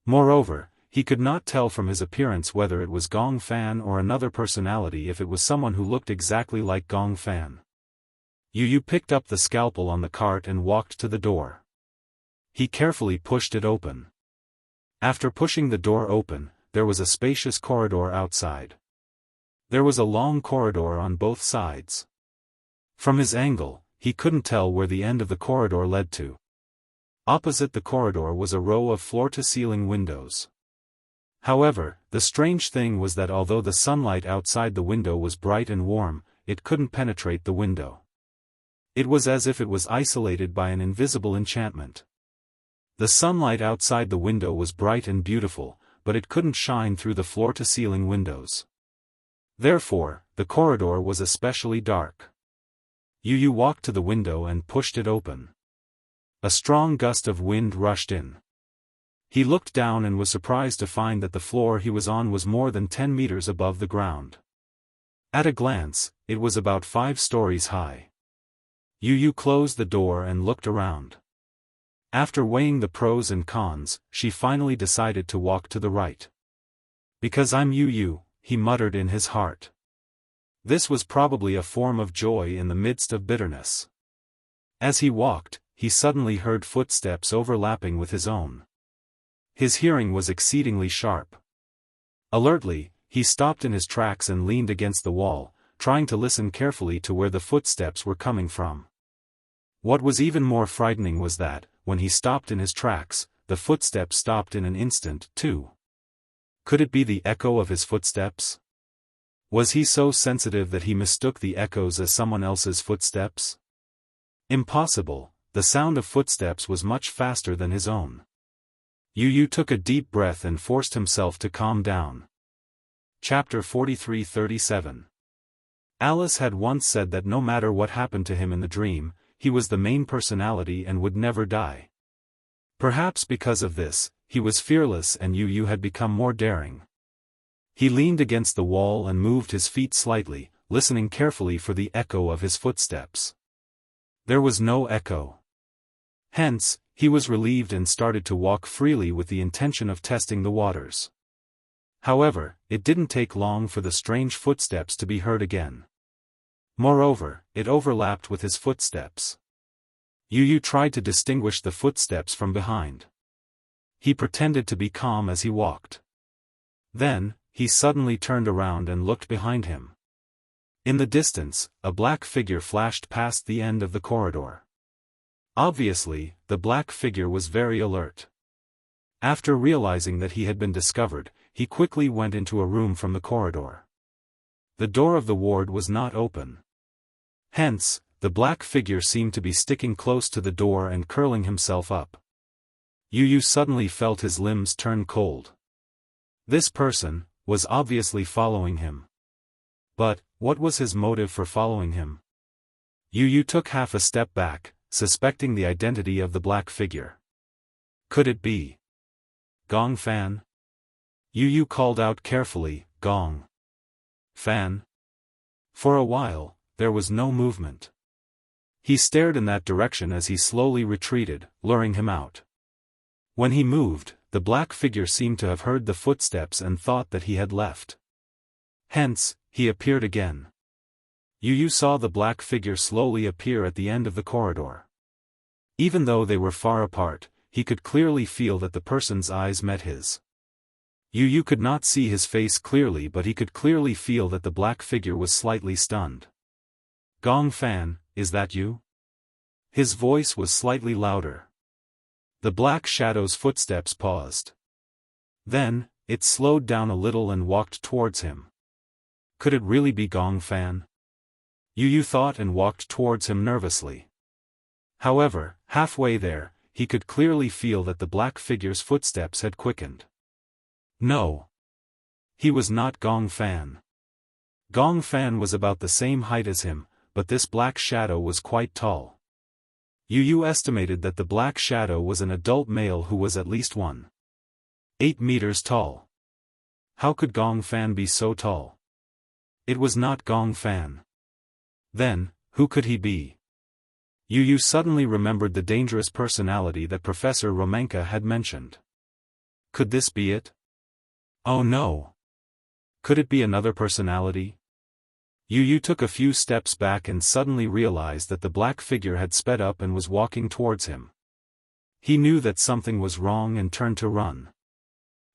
Moreover, he could not tell from his appearance whether it was Gong Fan or another personality if it was someone who looked exactly like Gong Fan. Yu picked up the scalpel on the cart and walked to the door. He carefully pushed it open. After pushing the door open, there was a spacious corridor outside. There was a long corridor on both sides. From his angle, he couldn't tell where the end of the corridor led to. Opposite the corridor was a row of floor-to-ceiling windows. However, the strange thing was that although the sunlight outside the window was bright and warm, it couldn't penetrate the window. It was as if it was isolated by an invisible enchantment. The sunlight outside the window was bright and beautiful, but it couldn't shine through the floor-to-ceiling windows. Therefore, the corridor was especially dark. Yu walked to the window and pushed it open. A strong gust of wind rushed in. He looked down and was surprised to find that the floor he was on was more than 10 meters above the ground. At a glance, it was about 5 stories high. Yu closed the door and looked around. After weighing the pros and cons, she finally decided to walk to the right. Because I'm Yu, he muttered in his heart. This was probably a form of joy in the midst of bitterness. As he walked, he suddenly heard footsteps overlapping with his own. His hearing was exceedingly sharp. Alertly, he stopped in his tracks and leaned against the wall, trying to listen carefully to where the footsteps were coming from. What was even more frightening was that, when he stopped in his tracks, the footsteps stopped in an instant, too. Could it be the echo of his footsteps? Was he so sensitive that he mistook the echoes as someone else's footsteps? Impossible, the sound of footsteps was much faster than his own. Yu took a deep breath and forced himself to calm down. Chapter 43-37. Alice had once said that no matter what happened to him in the dream, he was the main personality and would never die. Perhaps because of this, he was fearless and Yu had become more daring. He leaned against the wall and moved his feet slightly, listening carefully for the echo of his footsteps. There was no echo. Hence, he was relieved and started to walk freely with the intention of testing the waters. However, it didn't take long for the strange footsteps to be heard again. Moreover, it overlapped with his footsteps. Yu tried to distinguish the footsteps from behind. He pretended to be calm as he walked. Then, he suddenly turned around and looked behind him. In the distance, a black figure flashed past the end of the corridor. Obviously, the black figure was very alert. After realizing that he had been discovered, he quickly went into a room from the corridor. The door of the ward was not open. Hence, the black figure seemed to be sticking close to the door and curling himself up. Yu suddenly felt his limbs turn cold. This person was obviously following him. But, what was his motive for following him? Yu took half a step back, suspecting the identity of the black figure. Could it be Gong Fan? Yu called out carefully, "Gong Fan." For a while, there was no movement. He stared in that direction as he slowly retreated, luring him out. When he moved, the black figure seemed to have heard the footsteps and thought that he had left. Hence, he appeared again. Yu saw the black figure slowly appear at the end of the corridor. Even though they were far apart, he could clearly feel that the person's eyes met his. Yu could not see his face clearly, but he could clearly feel that the black figure was slightly stunned. "Gong Fan, is that you?" His voice was slightly louder. The black shadow's footsteps paused. Then, it slowed down a little and walked towards him. Could it really be Gong Fan? Yu thought and walked towards him nervously. However, halfway there, he could clearly feel that the black figure's footsteps had quickened. No. He was not Gong Fan. Gong Fan was about the same height as him, but this black shadow was quite tall. Yu estimated that the black shadow was an adult male who was at least 1.8 meters tall. How could Gong Fan be so tall? It was not Gong Fan. Then, who could he be? Yu suddenly remembered the dangerous personality that Professor Romanka had mentioned. Could this be it? Oh no! Could it be another personality? Yu took a few steps back and suddenly realized that the black figure had sped up and was walking towards him. He knew that something was wrong and turned to run.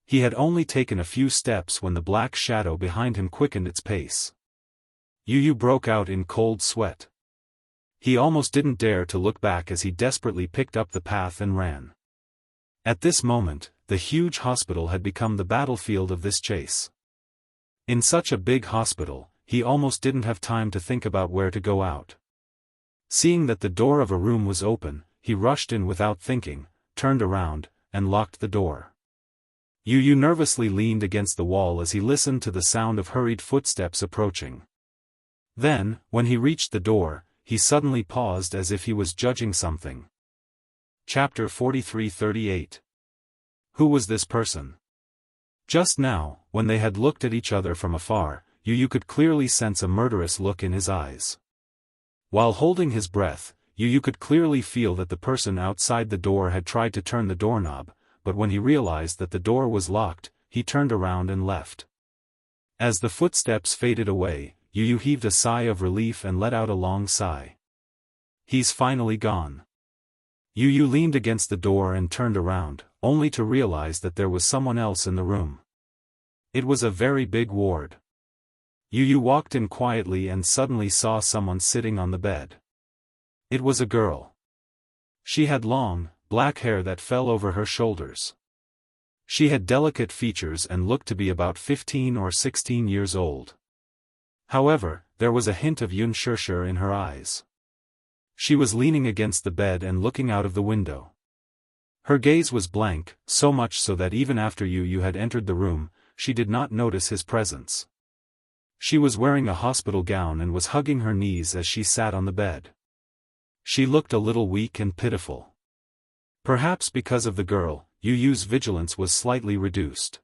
He had only taken a few steps when the black shadow behind him quickened its pace. Yu broke out in cold sweat. He almost didn't dare to look back as he desperately picked up the path and ran. At this moment, the huge hospital had become the battlefield of this chase. In such a big hospital, he almost didn't have time to think about where to go out. Seeing that the door of a room was open, he rushed in without thinking, turned around, and locked the door. Yu nervously leaned against the wall as he listened to the sound of hurried footsteps approaching. Then, when he reached the door, he suddenly paused as if he was judging something. Chapter 43-38. Who was this person? Just now, when they had looked at each other from afar, Yu could clearly sense a murderous look in his eyes. While holding his breath, Yu could clearly feel that the person outside the door had tried to turn the doorknob, but when he realized that the door was locked, he turned around and left. As the footsteps faded away, Yu heaved a sigh of relief and let out a long sigh. He's finally gone. Yu leaned against the door and turned around, only to realize that there was someone else in the room. It was a very big ward. Yu walked in quietly and suddenly saw someone sitting on the bed. It was a girl. She had long, black hair that fell over her shoulders. She had delicate features and looked to be about 15 or 16 years old. However, there was a hint of Unspoken in her eyes. She was leaning against the bed and looking out of the window. Her gaze was blank, so much so that even after Yu had entered the room, she did not notice his presence. She was wearing a hospital gown and was hugging her knees as she sat on the bed. She looked a little weak and pitiful. Perhaps because of the girl, Yu Yu's vigilance was slightly reduced.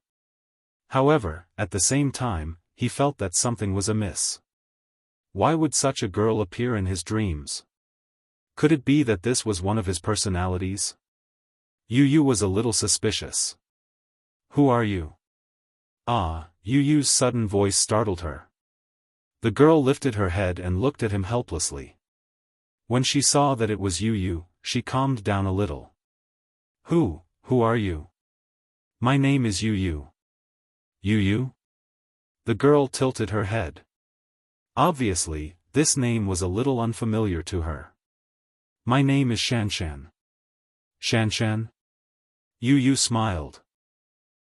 However, at the same time, he felt that something was amiss. Why would such a girl appear in his dreams? Could it be that this was one of his personalities? Yu Yu was a little suspicious. Who are you? Ah, Yu Yu's sudden voice startled her. The girl lifted her head and looked at him helplessly. When she saw that it was Yu Yu, she calmed down a little. Who are you? My name is Yu Yu. Yu Yu? The girl tilted her head. Obviously, this name was a little unfamiliar to her. My name is Xianxian. Xianxian? Yu Yu smiled.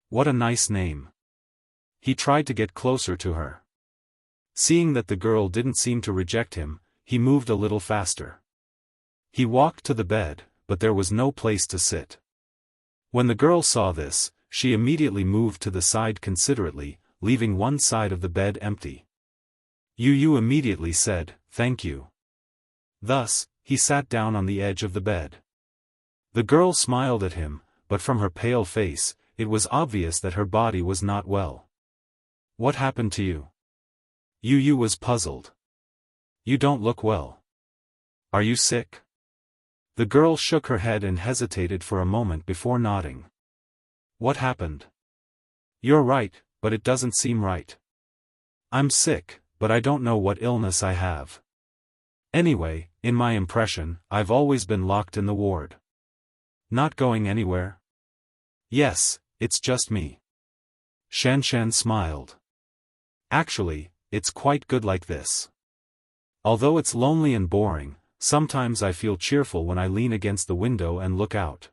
What a nice name. He tried to get closer to her. Seeing that the girl didn't seem to reject him, he moved a little faster. He walked to the bed, but there was no place to sit. When the girl saw this, she immediately moved to the side considerately, leaving one side of the bed empty. Yu Yu immediately said, "Thank you." Thus, he sat down on the edge of the bed. The girl smiled at him, but from her pale face, it was obvious that her body was not well. What happened to you? Yu Yu was puzzled. You don't look well. Are you sick? The girl shook her head and hesitated for a moment before nodding. What happened? You're right, but it doesn't seem right. I'm sick, but I don't know what illness I have. Anyway, in my impression, I've always been locked in the ward. Not going anywhere? Yes, it's just me. Xianxian smiled. Actually, it's quite good like this. Although it's lonely and boring, sometimes I feel cheerful when I lean against the window and look out.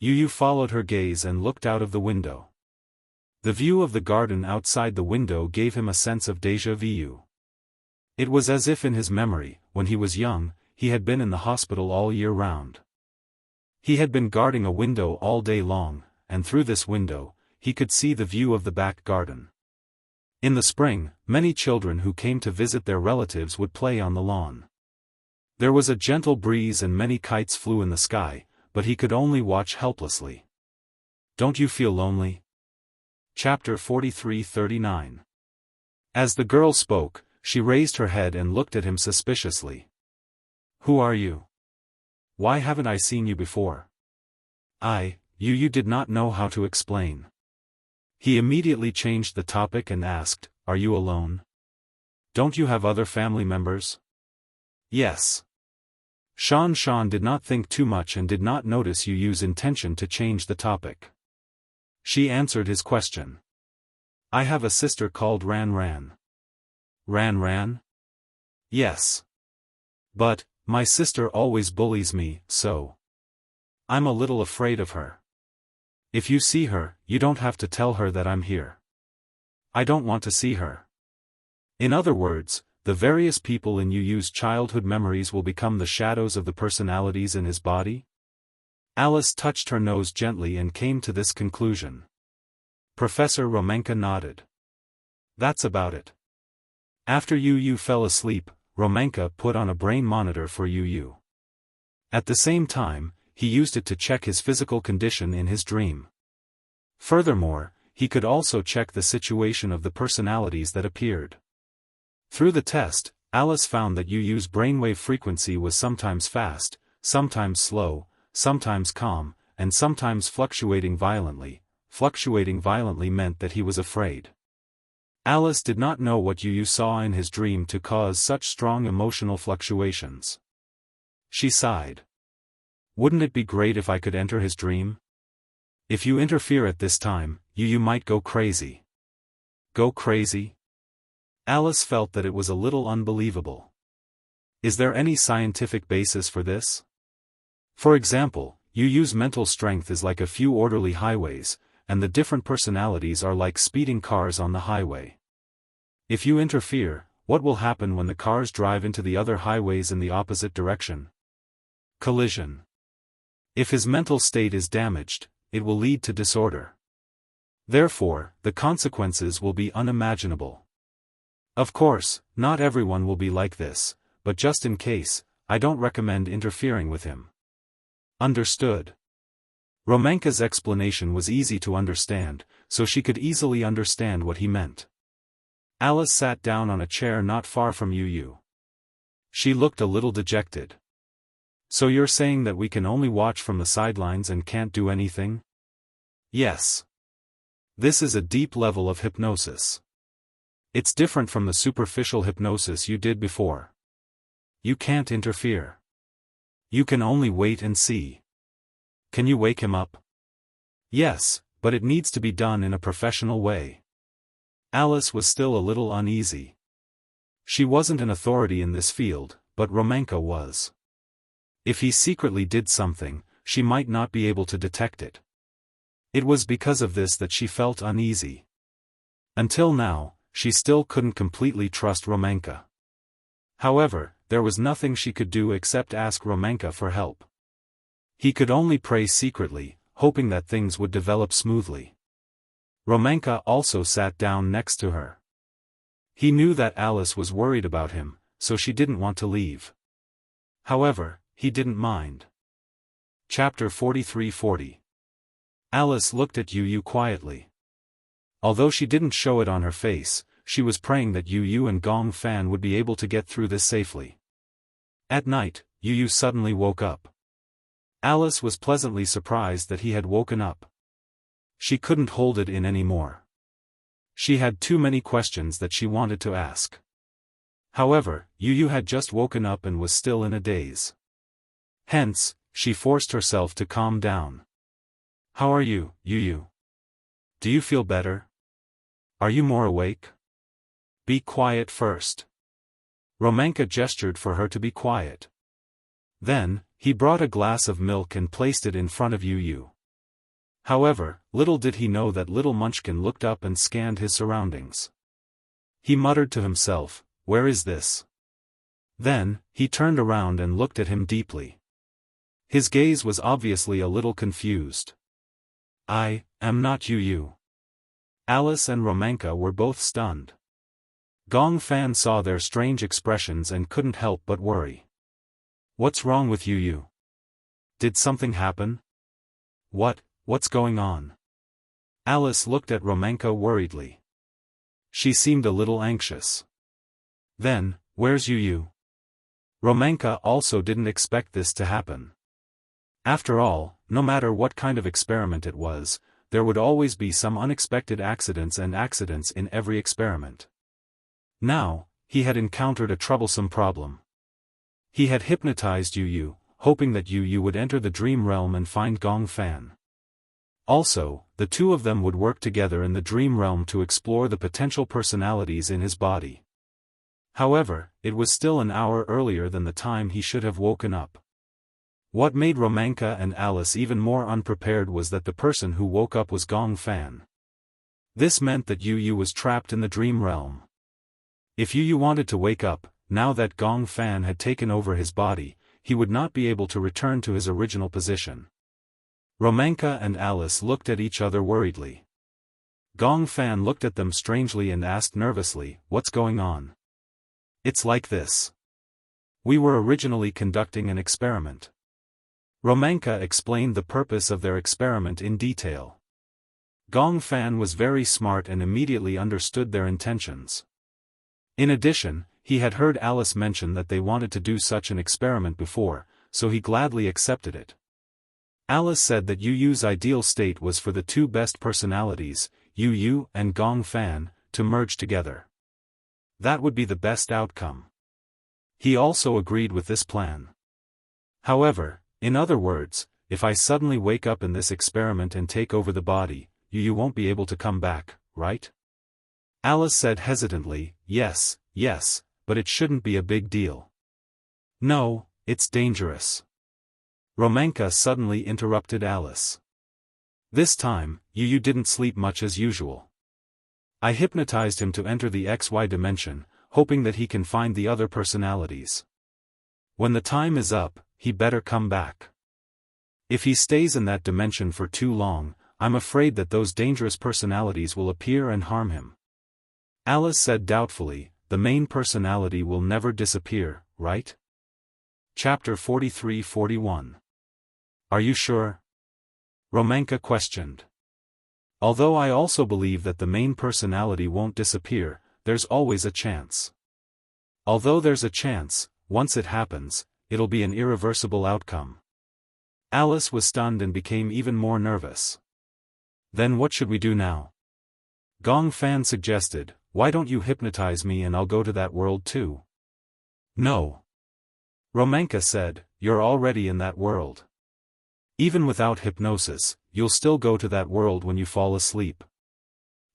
Yu Yu followed her gaze and looked out of the window. The view of the garden outside the window gave him a sense of déjà vu. It was as if in his memory, when he was young, he had been in the hospital all year round. He had been guarding a window all day long, and through this window, he could see the view of the back garden. In the spring, many children who came to visit their relatives would play on the lawn. There was a gentle breeze and many kites flew in the sky, but he could only watch helplessly. Don't you feel lonely? Chapter 43-39. As the girl spoke, she raised her head and looked at him suspiciously. Who are you? Why haven't I seen you before? Yu Yu did not know how to explain. He immediately changed the topic and asked, Are you alone? Don't you have other family members? Yes. Shan did not think too much and did not notice Yu Yu's intention to change the topic. She answered his question. I have a sister called Ran Ran. Ran Ran? Yes. But, my sister always bullies me, so I'm a little afraid of her. If you see her, you don't have to tell her that I'm here. I don't want to see her. In other words, the various people in Yu Yu's childhood memories will become the shadows of the personalities in his body? Alice touched her nose gently and came to this conclusion. Professor Romenka nodded. That's about it. After Yu Yu fell asleep, Romenka put on a brain monitor for Yu Yu. At the same time, he used it to check his physical condition in his dream. Furthermore, he could also check the situation of the personalities that appeared. Through the test, Alice found that Yu Yu's brainwave frequency was sometimes fast, sometimes slow, sometimes calm, and sometimes fluctuating violently. Fluctuating violently meant that he was afraid. Alice did not know what Yu Yu saw in his dream to cause such strong emotional fluctuations. She sighed. Wouldn't it be great if I could enter his dream? If you interfere at this time, Yu Yu might go crazy. Go crazy? Alice felt that it was a little unbelievable. Is there any scientific basis for this? For example, Yu Yu's mental strength is like a few orderly highways, and the different personalities are like speeding cars on the highway. If you interfere, what will happen when the cars drive into the other highways in the opposite direction? Collision. If his mental state is damaged, it will lead to disorder. Therefore, the consequences will be unimaginable. Of course, not everyone will be like this, but just in case, I don't recommend interfering with him. Understood. Romanka's explanation was easy to understand, so she could easily understand what he meant. Alice sat down on a chair not far from Yu. She looked a little dejected. So you're saying that we can only watch from the sidelines and can't do anything? Yes. This is a deep level of hypnosis. It's different from the superficial hypnosis you did before. You can't interfere. You can only wait and see. Can you wake him up? Yes, but it needs to be done in a professional way. Alice was still a little uneasy. She wasn't an authority in this field, but Romanka was. If he secretly did something, she might not be able to detect it. It was because of this that she felt uneasy. Until now, she still couldn't completely trust Romanka. However, there was nothing she could do except ask Romanka for help. He could only pray secretly, hoping that things would develop smoothly. Romanka also sat down next to her. He knew that Alice was worried about him, so she didn't want to leave. However, he didn't mind. Chapter 43-40. Alice looked at Yu quietly. Although she didn't show it on her face, she was praying that Yu and Gong Fan would be able to get through this safely. At night, Yu suddenly woke up. Alice was pleasantly surprised that he had woken up. She couldn't hold it in anymore. She had too many questions that she wanted to ask. However, Yu had just woken up and was still in a daze. Hence, she forced herself to calm down. How are you, Yu? Do you feel better? Are you more awake? Be quiet first. Romanka gestured for her to be quiet. Then, he brought a glass of milk and placed it in front of Yu. However, little did he know that little Munchkin looked up and scanned his surroundings. He muttered to himself, "Where is this?" Then, he turned around and looked at him deeply. His gaze was obviously a little confused. I am not Yu. Alice and Romanka were both stunned. Gong Fan saw their strange expressions and couldn't help but worry. What's wrong with Yu? Did something happen? What's going on? Alice looked at Romanka worriedly. She seemed a little anxious. Then, where's Yu? Romanka also didn't expect this to happen. After all, no matter what kind of experiment it was, there would always be some unexpected accidents in every experiment. Now, he had encountered a troublesome problem. He had hypnotized Yu, hoping that Yu would enter the dream realm and find Gong Fan. Also, the two of them would work together in the dream realm to explore the potential personalities in his body. However, it was still an hour earlier than the time he should have woken up. What made Romanka and Alice even more unprepared was that the person who woke up was Gong Fan. This meant that Yu was trapped in the dream realm. If Yu wanted to wake up, now that Gong Fan had taken over his body, he would not be able to return to his original position. Romanka and Alice looked at each other worriedly. Gong Fan looked at them strangely and asked nervously, "What's going on?" "It's like this. We were originally conducting an experiment." Romanka explained the purpose of their experiment in detail. Gong Fan was very smart and immediately understood their intentions. In addition, he had heard Alice mention that they wanted to do such an experiment before, so he gladly accepted it. Alice said that Yu's ideal state was for the two best personalities, Yu and Gong Fan, to merge together. That would be the best outcome. He also agreed with this plan. However, in other words, if I suddenly wake up in this experiment and take over the body, Yu won't be able to come back, right? Alice said hesitantly, yes, but it shouldn't be a big deal. No, it's dangerous. Romanka suddenly interrupted Alice. This time, Yu didn't sleep much as usual. I hypnotized him to enter the XY dimension, hoping that he can find the other personalities. When the time is up, he better come back. If he stays in that dimension for too long, I'm afraid that those dangerous personalities will appear and harm him. Alice said doubtfully, the main personality will never disappear, right? Chapter 43-41. Are you sure? Romanka questioned. Although I also believe that the main personality won't disappear, there's always a chance. Although there's a chance, once it happens, it'll be an irreversible outcome. Alice was stunned and became even more nervous. Then what should we do now? Gong Fan suggested, why don't you hypnotize me and I'll go to that world too? No. Romanka said, you're already in that world. Even without hypnosis, you'll still go to that world when you fall asleep.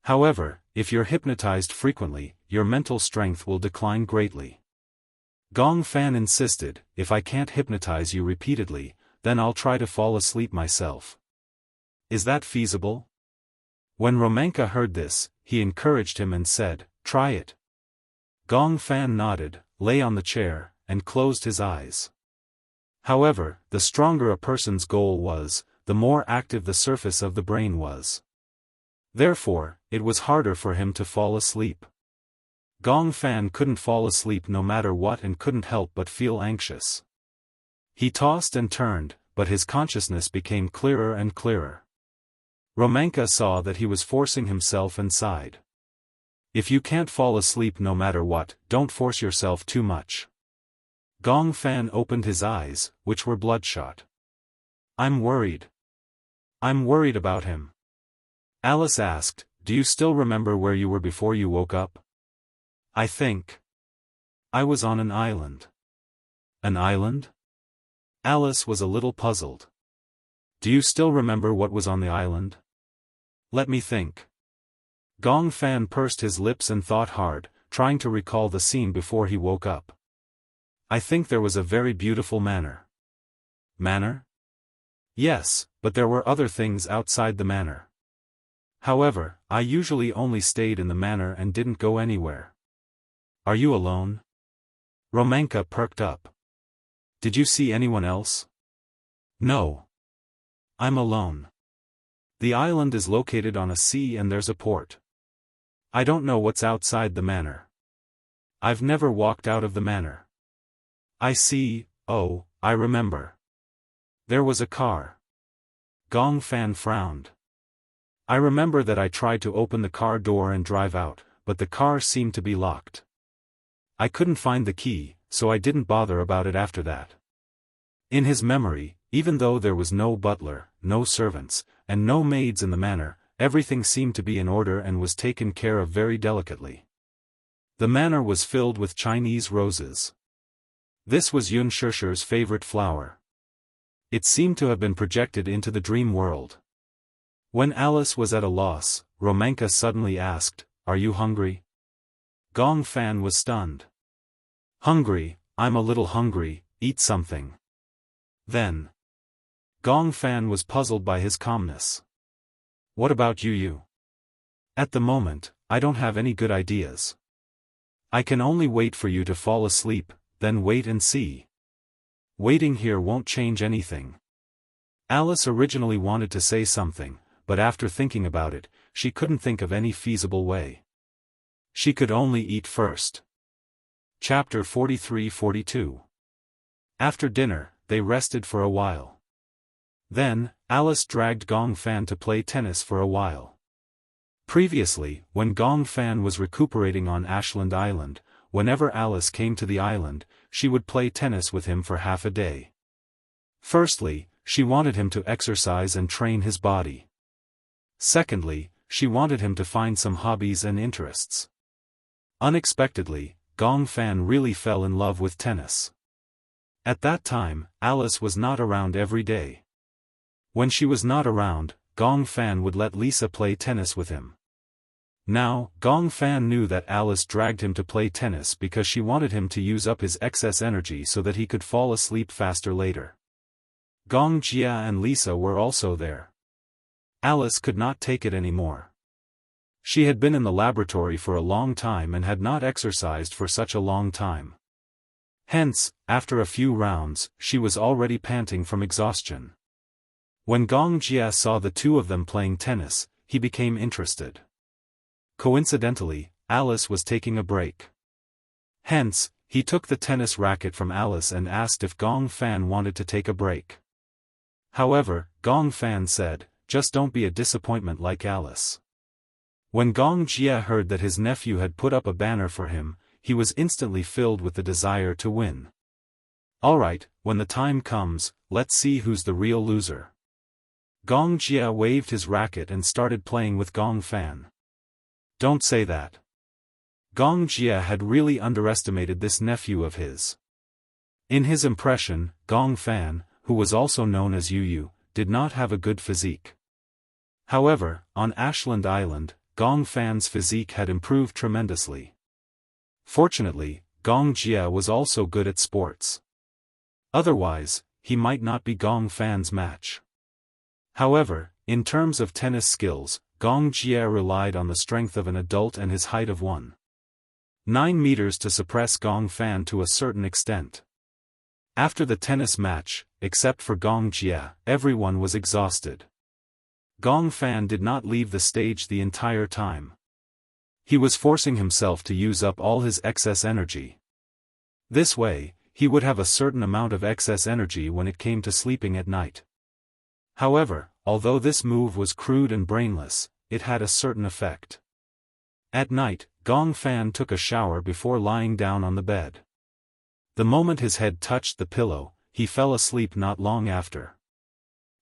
However, if you're hypnotized frequently, your mental strength will decline greatly. Gong Fan insisted, if I can't hypnotize you repeatedly, then I'll try to fall asleep myself. Is that feasible? When Romanka heard this, he encouraged him and said, try it. Gong Fan nodded, lay on the chair, and closed his eyes. However, the stronger a person's goal was, the more active the surface of the brain was. Therefore, it was harder for him to fall asleep. Gong Fan couldn't fall asleep no matter what and couldn't help but feel anxious. He tossed and turned, but his consciousness became clearer and clearer. Romanka saw that he was forcing himself and sighed. If you can't fall asleep no matter what, don't force yourself too much. Gong Fan opened his eyes, which were bloodshot. I'm worried. I'm worried about him. Alice asked, do you still remember where you were before you woke up? I think. I was on an island. An island? Alice was a little puzzled. Do you still remember what was on the island? Let me think. Gong Fan pursed his lips and thought hard, trying to recall the scene before he woke up. I think there was a very beautiful manor. Manor? Yes, but there were other things outside the manor. However, I usually only stayed in the manor and didn't go anywhere. Are you alone? Romanka perked up. Did you see anyone else? No. I'm alone. The island is located on a sea and there's a port. I don't know what's outside the manor. I've never walked out of the manor. I see, oh, I remember. There was a car. Gong Fan frowned. I remember that I tried to open the car door and drive out, but the car seemed to be locked. I couldn't find the key, so I didn't bother about it after that. In his memory, even though there was no butler, no servants, and no maids in the manor, everything seemed to be in order and was taken care of very delicately. The manor was filled with Chinese roses. This was Yun Shishir's favorite flower. It seemed to have been projected into the dream world. When Alice was at a loss, Romanka suddenly asked, are you hungry? Gong Fan was stunned. Hungry, I'm a little hungry, eat something. Then. Gong Fan was puzzled by his calmness. What about you? At the moment, I don't have any good ideas. I can only wait for you to fall asleep, then wait and see. Waiting here won't change anything. Alice originally wanted to say something, but after thinking about it, she couldn't think of any feasible way. She could only eat first. Chapter 43-42. After dinner, they rested for a while. Then, Alice dragged Gong Fan to play tennis for a while. Previously, when Gong Fan was recuperating on Ashland Island, whenever Alice came to the island, she would play tennis with him for half a day. Firstly, she wanted him to exercise and train his body. Secondly, she wanted him to find some hobbies and interests. Unexpectedly, Gong Fan really fell in love with tennis. At that time, Alice was not around every day. When she was not around, Gong Fan would let Lisa play tennis with him. Now, Gong Fan knew that Alice dragged him to play tennis because she wanted him to use up his excess energy so that he could fall asleep faster later. Gong Jia and Lisa were also there. Alice could not take it anymore. She had been in the laboratory for a long time and had not exercised for such a long time. Hence, after a few rounds, she was already panting from exhaustion. When Gong Jia saw the two of them playing tennis, he became interested. Coincidentally, Alice was taking a break. Hence, he took the tennis racket from Alice and asked if Gong Fan wanted to take a break. However, Gong Fan said, "Just don't be a disappointment like Alice." When Gong Jie heard that his nephew had put up a banner for him, he was instantly filled with the desire to win. "Alright, when the time comes, let's see who's the real loser." Gong Jie waved his racket and started playing with Gong Fan. Don't say that. Gong Jie had really underestimated this nephew of his. In his impression, Gong Fan, who was also known as Yu, did not have a good physique. However, on Ashland Island, Gong Fan's physique had improved tremendously. Fortunately, Gong Jie was also good at sports. Otherwise, he might not be Gong Fan's match. However, in terms of tennis skills, Gong Jie relied on the strength of an adult and his height of 1.9 meters to suppress Gong Fan to a certain extent. After the tennis match, except for Gong Jie, everyone was exhausted. Gong Fan did not leave the stage the entire time. He was forcing himself to use up all his excess energy. This way, he would have a certain amount of excess energy when it came to sleeping at night. However, although this move was crude and brainless, it had a certain effect. At night, Gong Fan took a shower before lying down on the bed. The moment his head touched the pillow, he fell asleep not long after.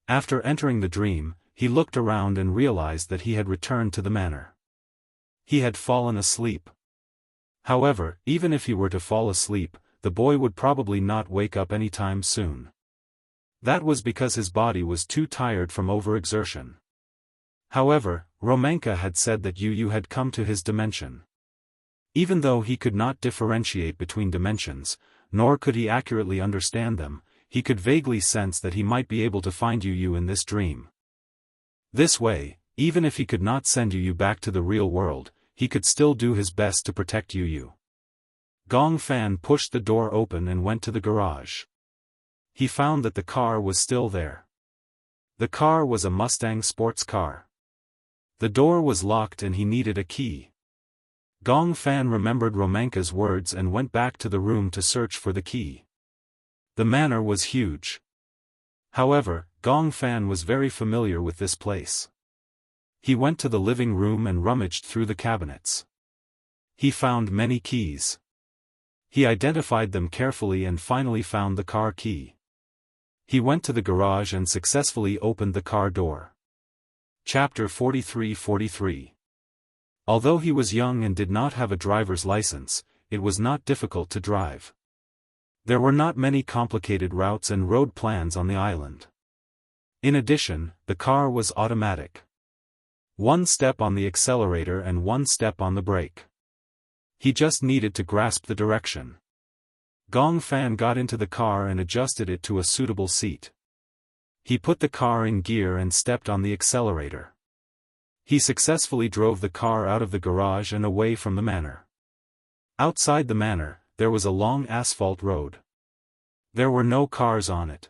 After entering the dream, he looked around and realized that he had returned to the manor. He had fallen asleep. However, even if he were to fall asleep, the boy would probably not wake up anytime soon. That was because his body was too tired from overexertion. However, Romanka had said that Yu had come to his dimension. Even though he could not differentiate between dimensions, nor could he accurately understand them, he could vaguely sense that he might be able to find Yu in this dream. This way, even if he could not send Yu back to the real world, he could still do his best to protect Yu. Gong Fan pushed the door open and went to the garage. He found that the car was still there. The car was a Mustang sports car. The door was locked and he needed a key. Gong Fan remembered Romanka's words and went back to the room to search for the key. The manor was huge. However, Gong Fan was very familiar with this place. He went to the living room and rummaged through the cabinets. He found many keys. He identified them carefully and finally found the car key. He went to the garage and successfully opened the car door. Chapter 43-43. Although he was young and did not have a driver's license, it was not difficult to drive. There were not many complicated routes and road plans on the island. In addition, the car was automatic. One step on the accelerator and one step on the brake. He just needed to grasp the direction. Gong Fan got into the car and adjusted it to a suitable seat. He put the car in gear and stepped on the accelerator. He successfully drove the car out of the garage and away from the manor. Outside the manor, there was a long asphalt road. There were no cars on it.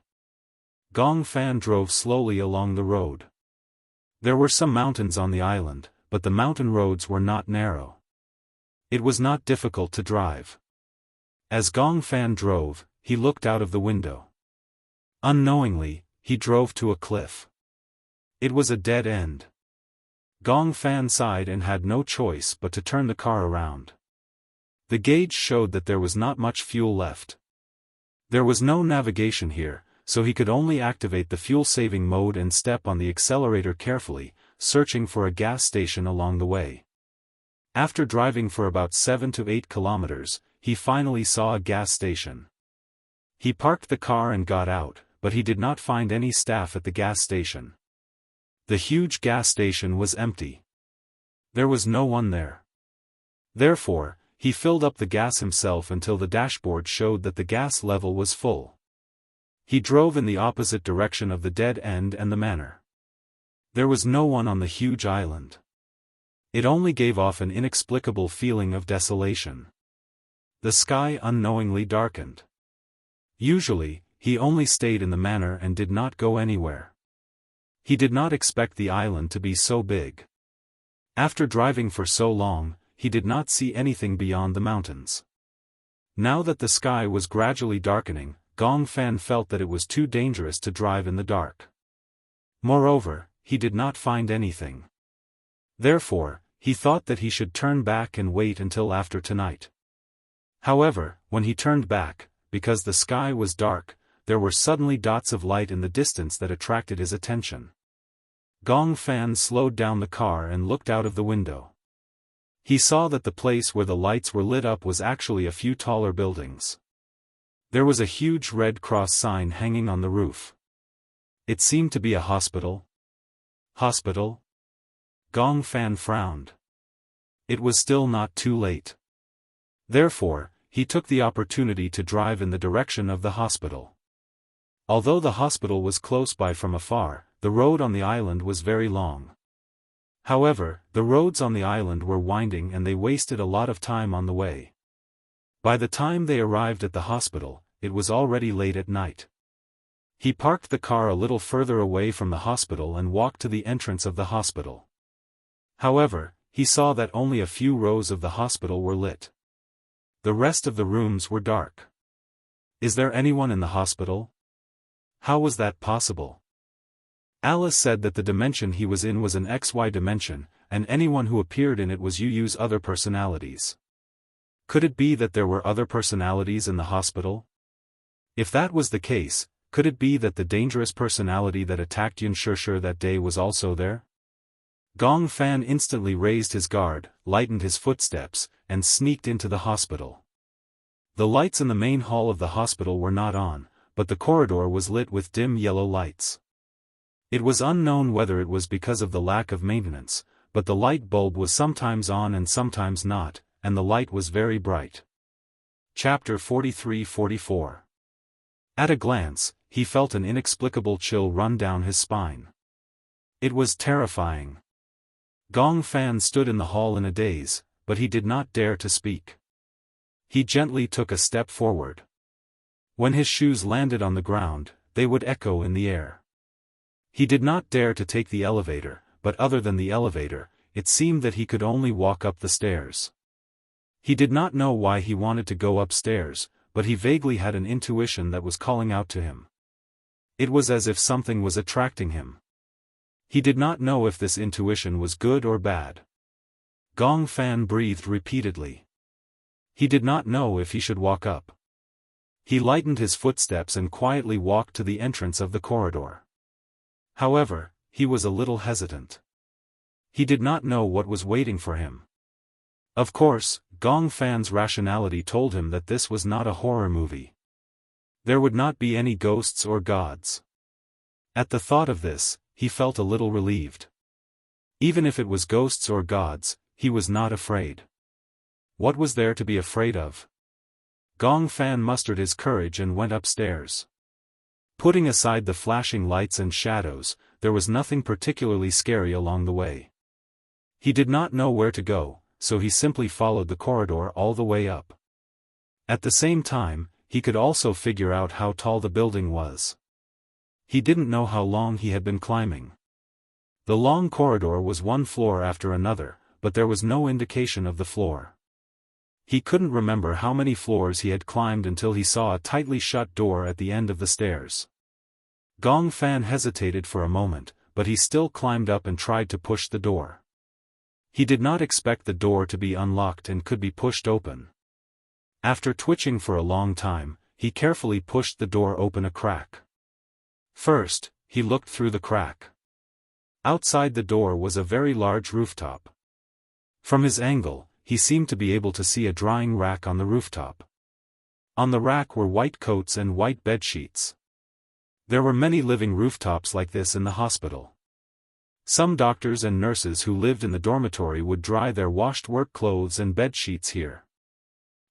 Gong Fan drove slowly along the road. There were some mountains on the island, but the mountain roads were not narrow. It was not difficult to drive. As Gong Fan drove, he looked out of the window. Unknowingly, he drove to a cliff. It was a dead end. Gong Fan sighed and had no choice but to turn the car around. The gauge showed that there was not much fuel left. There was no navigation here, so he could only activate the fuel-saving mode and step on the accelerator carefully, searching for a gas station along the way. After driving for about 7 to 8 kilometers, he finally saw a gas station. He parked the car and got out, but he did not find any staff at the gas station. The huge gas station was empty. There was no one there. Therefore, he filled up the gas himself until the dashboard showed that the gas level was full. He drove in the opposite direction of the dead end and the manor. There was no one on the huge island. It only gave off an inexplicable feeling of desolation. The sky unknowingly darkened. Usually, he only stayed in the manor and did not go anywhere. He did not expect the island to be so big. After driving for so long, he did not see anything beyond the mountains. Now that the sky was gradually darkening, Gong Fan felt that it was too dangerous to drive in the dark. Moreover, he did not find anything. Therefore, he thought that he should turn back and wait until after tonight. However, when he turned back, because the sky was dark, there were suddenly dots of light in the distance that attracted his attention. Gong Fan slowed down the car and looked out of the window. He saw that the place where the lights were lit up was actually a few taller buildings. There was a huge Red Cross sign hanging on the roof. It seemed to be a hospital. Hospital? Gong Fan frowned. It was still not too late. Therefore, he took the opportunity to drive in the direction of the hospital. Although the hospital was close by from afar, the road on the island was very long. However, the roads on the island were winding and they wasted a lot of time on the way. By the time they arrived at the hospital, it was already late at night. He parked the car a little further away from the hospital and walked to the entrance of the hospital. However, he saw that only a few rows of the hospital were lit. The rest of the rooms were dark. Is there anyone in the hospital? How was that possible? Alice said that the dimension he was in was an XY dimension, and anyone who appeared in it was UU's other personalities. Could it be that there were other personalities in the hospital? If that was the case, could it be that the dangerous personality that attacked Yunshurshu that day was also there? Gong Fan instantly raised his guard, lightened his footsteps, and sneaked into the hospital. The lights in the main hall of the hospital were not on, but the corridor was lit with dim yellow lights. It was unknown whether it was because of the lack of maintenance, but the light bulb was sometimes on and sometimes not, and the light was very bright. Chapter 43-44. At a glance, he felt an inexplicable chill run down his spine. It was terrifying. Gong Fan stood in the hall in a daze, but he did not dare to speak. He gently took a step forward. When his shoes landed on the ground, they would echo in the air. He did not dare to take the elevator, but other than the elevator, it seemed that he could only walk up the stairs. He did not know why he wanted to go upstairs, but he vaguely had an intuition that was calling out to him. It was as if something was attracting him. He did not know if this intuition was good or bad. Gong Fan breathed repeatedly. He did not know if he should walk up. He lightened his footsteps and quietly walked to the entrance of the corridor. However, he was a little hesitant. He did not know what was waiting for him. Of course, Gong Fan's rationality told him that this was not a horror movie. There would not be any ghosts or gods. At the thought of this, he felt a little relieved. Even if it was ghosts or gods, he was not afraid. What was there to be afraid of? Gong Fan mustered his courage and went upstairs. Putting aside the flashing lights and shadows, there was nothing particularly scary along the way. He did not know where to go, so he simply followed the corridor all the way up. At the same time, he could also figure out how tall the building was. He didn't know how long he had been climbing. The long corridor was one floor after another, but there was no indication of the floor. He couldn't remember how many floors he had climbed until he saw a tightly shut door at the end of the stairs. Gong Fan hesitated for a moment, but he still climbed up and tried to push the door. He did not expect the door to be unlocked and could be pushed open. After twitching for a long time, he carefully pushed the door open a crack. First, he looked through the crack. Outside the door was a very large rooftop. From his angle, he seemed to be able to see a drying rack on the rooftop. On the rack were white coats and white bedsheets. There were many living rooftops like this in the hospital. Some doctors and nurses who lived in the dormitory would dry their washed work clothes and bedsheets here.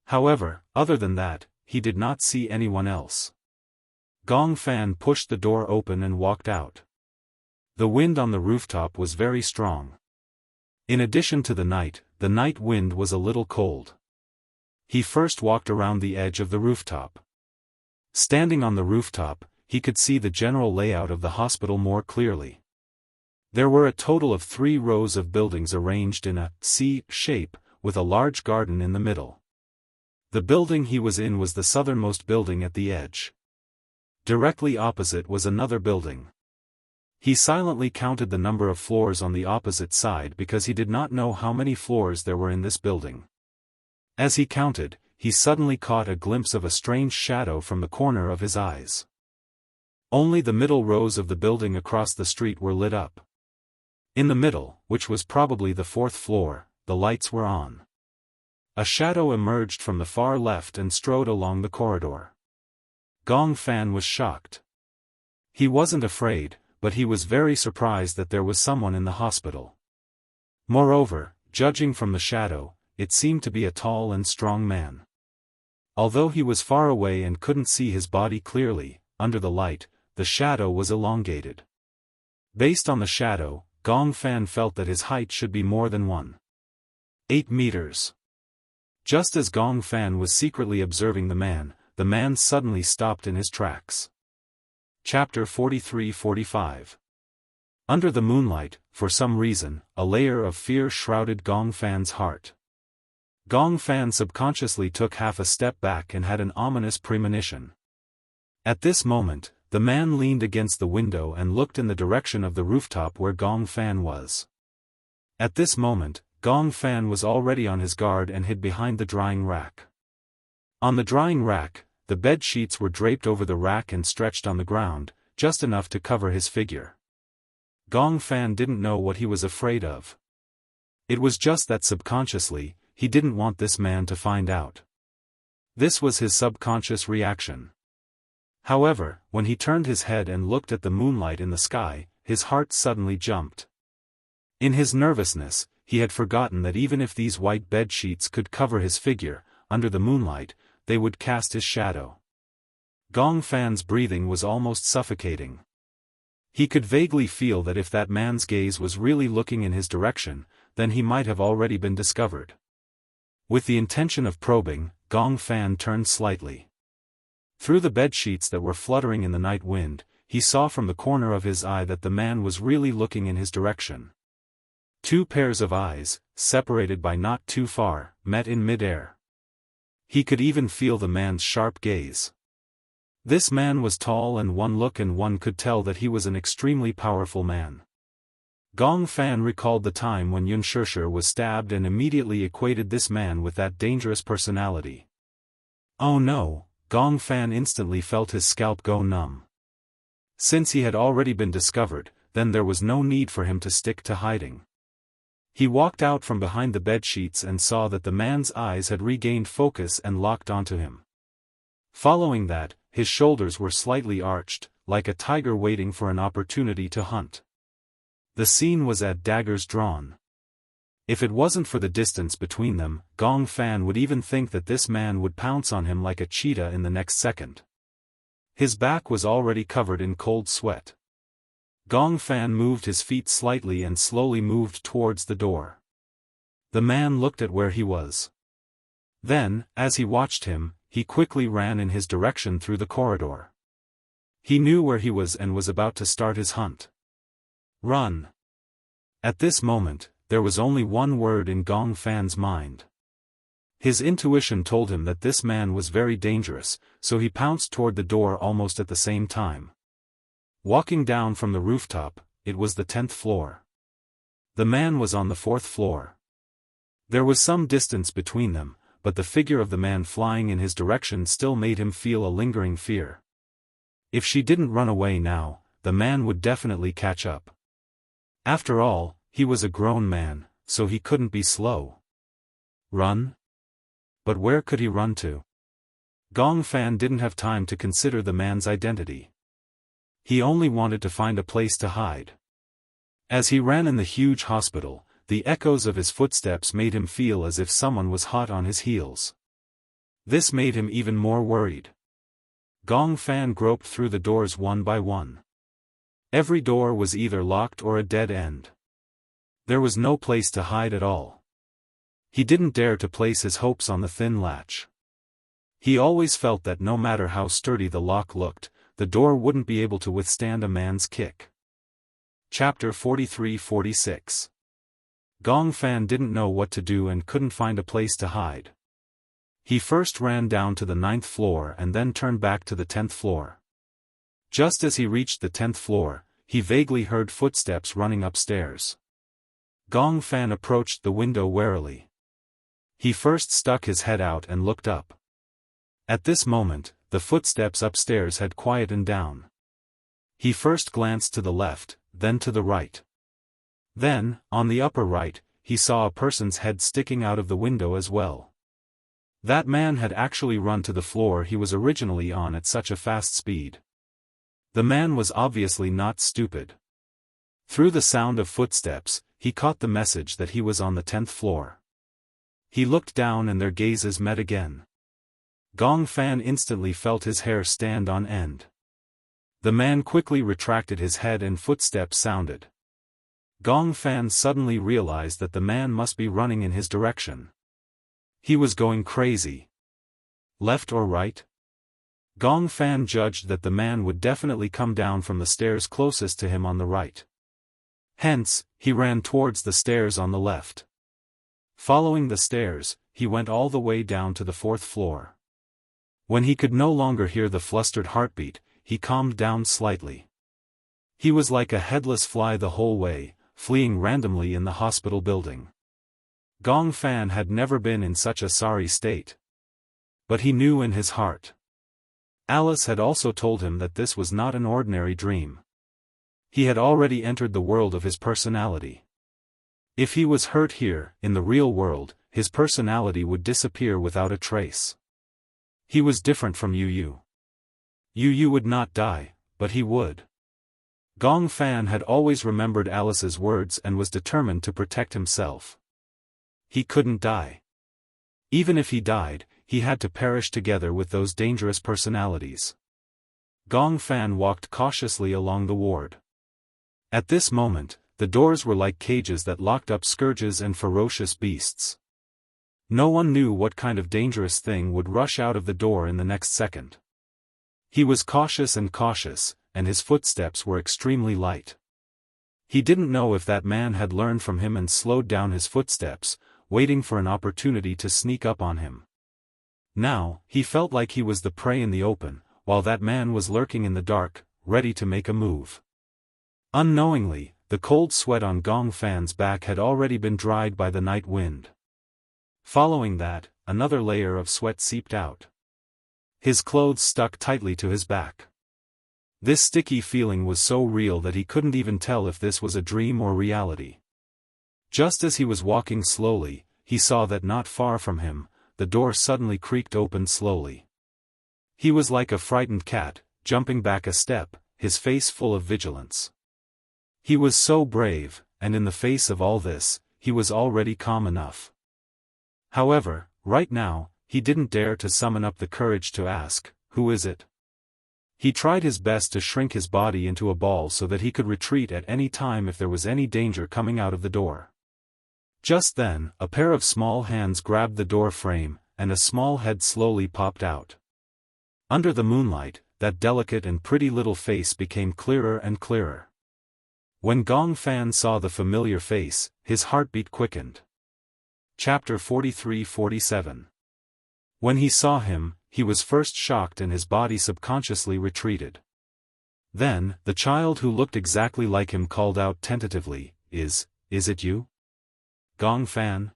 However, other than that, he did not see anyone else. Gong Fan pushed the door open and walked out. The wind on the rooftop was very strong. In addition to the night wind was a little cold. He first walked around the edge of the rooftop. Standing on the rooftop, he could see the general layout of the hospital more clearly. There were a total of 3 rows of buildings arranged in a C shape, with a large garden in the middle. The building he was in was the southernmost building at the edge. Directly opposite was another building. He silently counted the number of floors on the opposite side because he did not know how many floors there were in this building. As he counted, he suddenly caught a glimpse of a strange shadow from the corner of his eyes. Only the middle rows of the building across the street were lit up. In the middle, which was probably the fourth floor, the lights were on. A shadow emerged from the far left and strode along the corridor. Gong Fan was shocked. He wasn't afraid, but he was very surprised that there was someone in the hospital. Moreover, judging from the shadow, it seemed to be a tall and strong man. Although he was far away and couldn't see his body clearly, under the light, the shadow was elongated. Based on the shadow, Gong Fan felt that his height should be more than 1.8 meters. Just as Gong Fan was secretly observing the man suddenly stopped in his tracks. Chapter 43-45. Under the moonlight, for some reason, a layer of fear shrouded Gong Fan's heart. Gong Fan subconsciously took half a step back and had an ominous premonition. At this moment, the man leaned against the window and looked in the direction of the rooftop where Gong Fan was. At this moment, Gong Fan was already on his guard and hid behind the drying rack. On the drying rack, the bed sheets were draped over the rack and stretched on the ground, just enough to cover his figure. Gong Fan didn't know what he was afraid of. It was just that subconsciously, he didn't want this man to find out. This was his subconscious reaction. However, when he turned his head and looked at the moonlight in the sky, his heart suddenly jumped. In his nervousness, he had forgotten that even if these white bed sheets could cover his figure, under the moonlight, they would cast his shadow. Gong Fan's breathing was almost suffocating. He could vaguely feel that if that man's gaze was really looking in his direction, then he might have already been discovered. With the intention of probing, Gong Fan turned slightly. Through the bedsheets that were fluttering in the night wind, he saw from the corner of his eye that the man was really looking in his direction. Two pairs of eyes, separated by not too far, met in mid-air. He could even feel the man's sharp gaze. This man was tall, and one look and one could tell that he was an extremely powerful man. Gong Fan recalled the time when Yunshishi was stabbed and immediately equated this man with that dangerous personality. Oh no, Gong Fan instantly felt his scalp go numb. Since he had already been discovered, then there was no need for him to stick to hiding. He walked out from behind the bedsheets and saw that the man's eyes had regained focus and locked onto him. Following that, his shoulders were slightly arched, like a tiger waiting for an opportunity to hunt. The scene was at daggers drawn. If it wasn't for the distance between them, Gong Fan would even think that this man would pounce on him like a cheetah in the next second. His back was already covered in cold sweat. Gong Fan moved his feet slightly and slowly moved towards the door. The man looked at where he was. Then, as he watched him, he quickly ran in his direction through the corridor. He knew where he was and was about to start his hunt. Run! At this moment, there was only one word in Gong Fan's mind. His intuition told him that this man was very dangerous, so he pounced toward the door almost at the same time. Walking down from the rooftop, it was the 10th floor. The man was on the 4th floor. There was some distance between them, but the figure of the man flying in his direction still made him feel a lingering fear. If she didn't run away now, the man would definitely catch up. After all, he was a grown man, so he couldn't be slow. Run? But where could he run to? Gong Fan didn't have time to consider the man's identity. He only wanted to find a place to hide. As he ran in the huge hospital, the echoes of his footsteps made him feel as if someone was hot on his heels. This made him even more worried. Gong Fan groped through the doors one by one. Every door was either locked or a dead end. There was no place to hide at all. He didn't dare to place his hopes on the thin latch. He always felt that no matter how sturdy the lock looked, the door wouldn't be able to withstand a man's kick. Chapter 43-46. Gong Fan didn't know what to do and couldn't find a place to hide. He first ran down to the 9th floor and then turned back to the 10th floor. Just as he reached the 10th floor, he vaguely heard footsteps running upstairs. Gong Fan approached the window warily. He first stuck his head out and looked up. At this moment, the footsteps upstairs had quietened down. He first glanced to the left, then to the right. Then, on the upper right, he saw a person's head sticking out of the window as well. That man had actually run to the floor he was originally on at such a fast speed. The man was obviously not stupid. Through the sound of footsteps, he caught the message that he was on the 10th floor. He looked down and their gazes met again. Gong Fan instantly felt his hair stand on end. The man quickly retracted his head and footsteps sounded. Gong Fan suddenly realized that the man must be running in his direction. He was going crazy. Left or right? Gong Fan judged that the man would definitely come down from the stairs closest to him on the right. Hence, he ran towards the stairs on the left. Following the stairs, he went all the way down to the 4th floor. When he could no longer hear the flustered heartbeat, he calmed down slightly. He was like a headless fly the whole way, fleeing randomly in the hospital building. Gong Fan had never been in such a sorry state. But he knew in his heart. Alice had also told him that this was not an ordinary dream. He had already entered the world of his personality. If he was hurt here, in the real world, his personality would disappear without a trace. He was different from Yu. Yu would not die, but he would. Gong Fan had always remembered Alice's words and was determined to protect himself. He couldn't die. Even if he died, he had to perish together with those dangerous personalities. Gong Fan walked cautiously along the ward. At this moment, the doors were like cages that locked up scourges and ferocious beasts. No one knew what kind of dangerous thing would rush out of the door in the next second. He was cautious, and his footsteps were extremely light. He didn't know if that man had learned from him and slowed down his footsteps, waiting for an opportunity to sneak up on him. Now, he felt like he was the prey in the open, while that man was lurking in the dark, ready to make a move. Unknowingly, the cold sweat on Gong Fan's back had already been dried by the night wind. Following that, another layer of sweat seeped out. His clothes stuck tightly to his back. This sticky feeling was so real that he couldn't even tell if this was a dream or reality. Just as he was walking slowly, he saw that not far from him, the door suddenly creaked open slowly. He was like a frightened cat, jumping back a step, his face full of vigilance. He was so brave, and in the face of all this, he was already calm enough. However, right now, he didn't dare to summon up the courage to ask, "Who is it?" He tried his best to shrink his body into a ball so that he could retreat at any time if there was any danger coming out of the door. Just then, a pair of small hands grabbed the door frame, and a small head slowly popped out. Under the moonlight, that delicate and pretty little face became clearer and clearer. When Gong Fan saw the familiar face, his heartbeat quickened. Chapter 43-47. When he saw him, he was first shocked and his body subconsciously retreated. Then, the child who looked exactly like him called out tentatively, Is it you? Gong Fan?"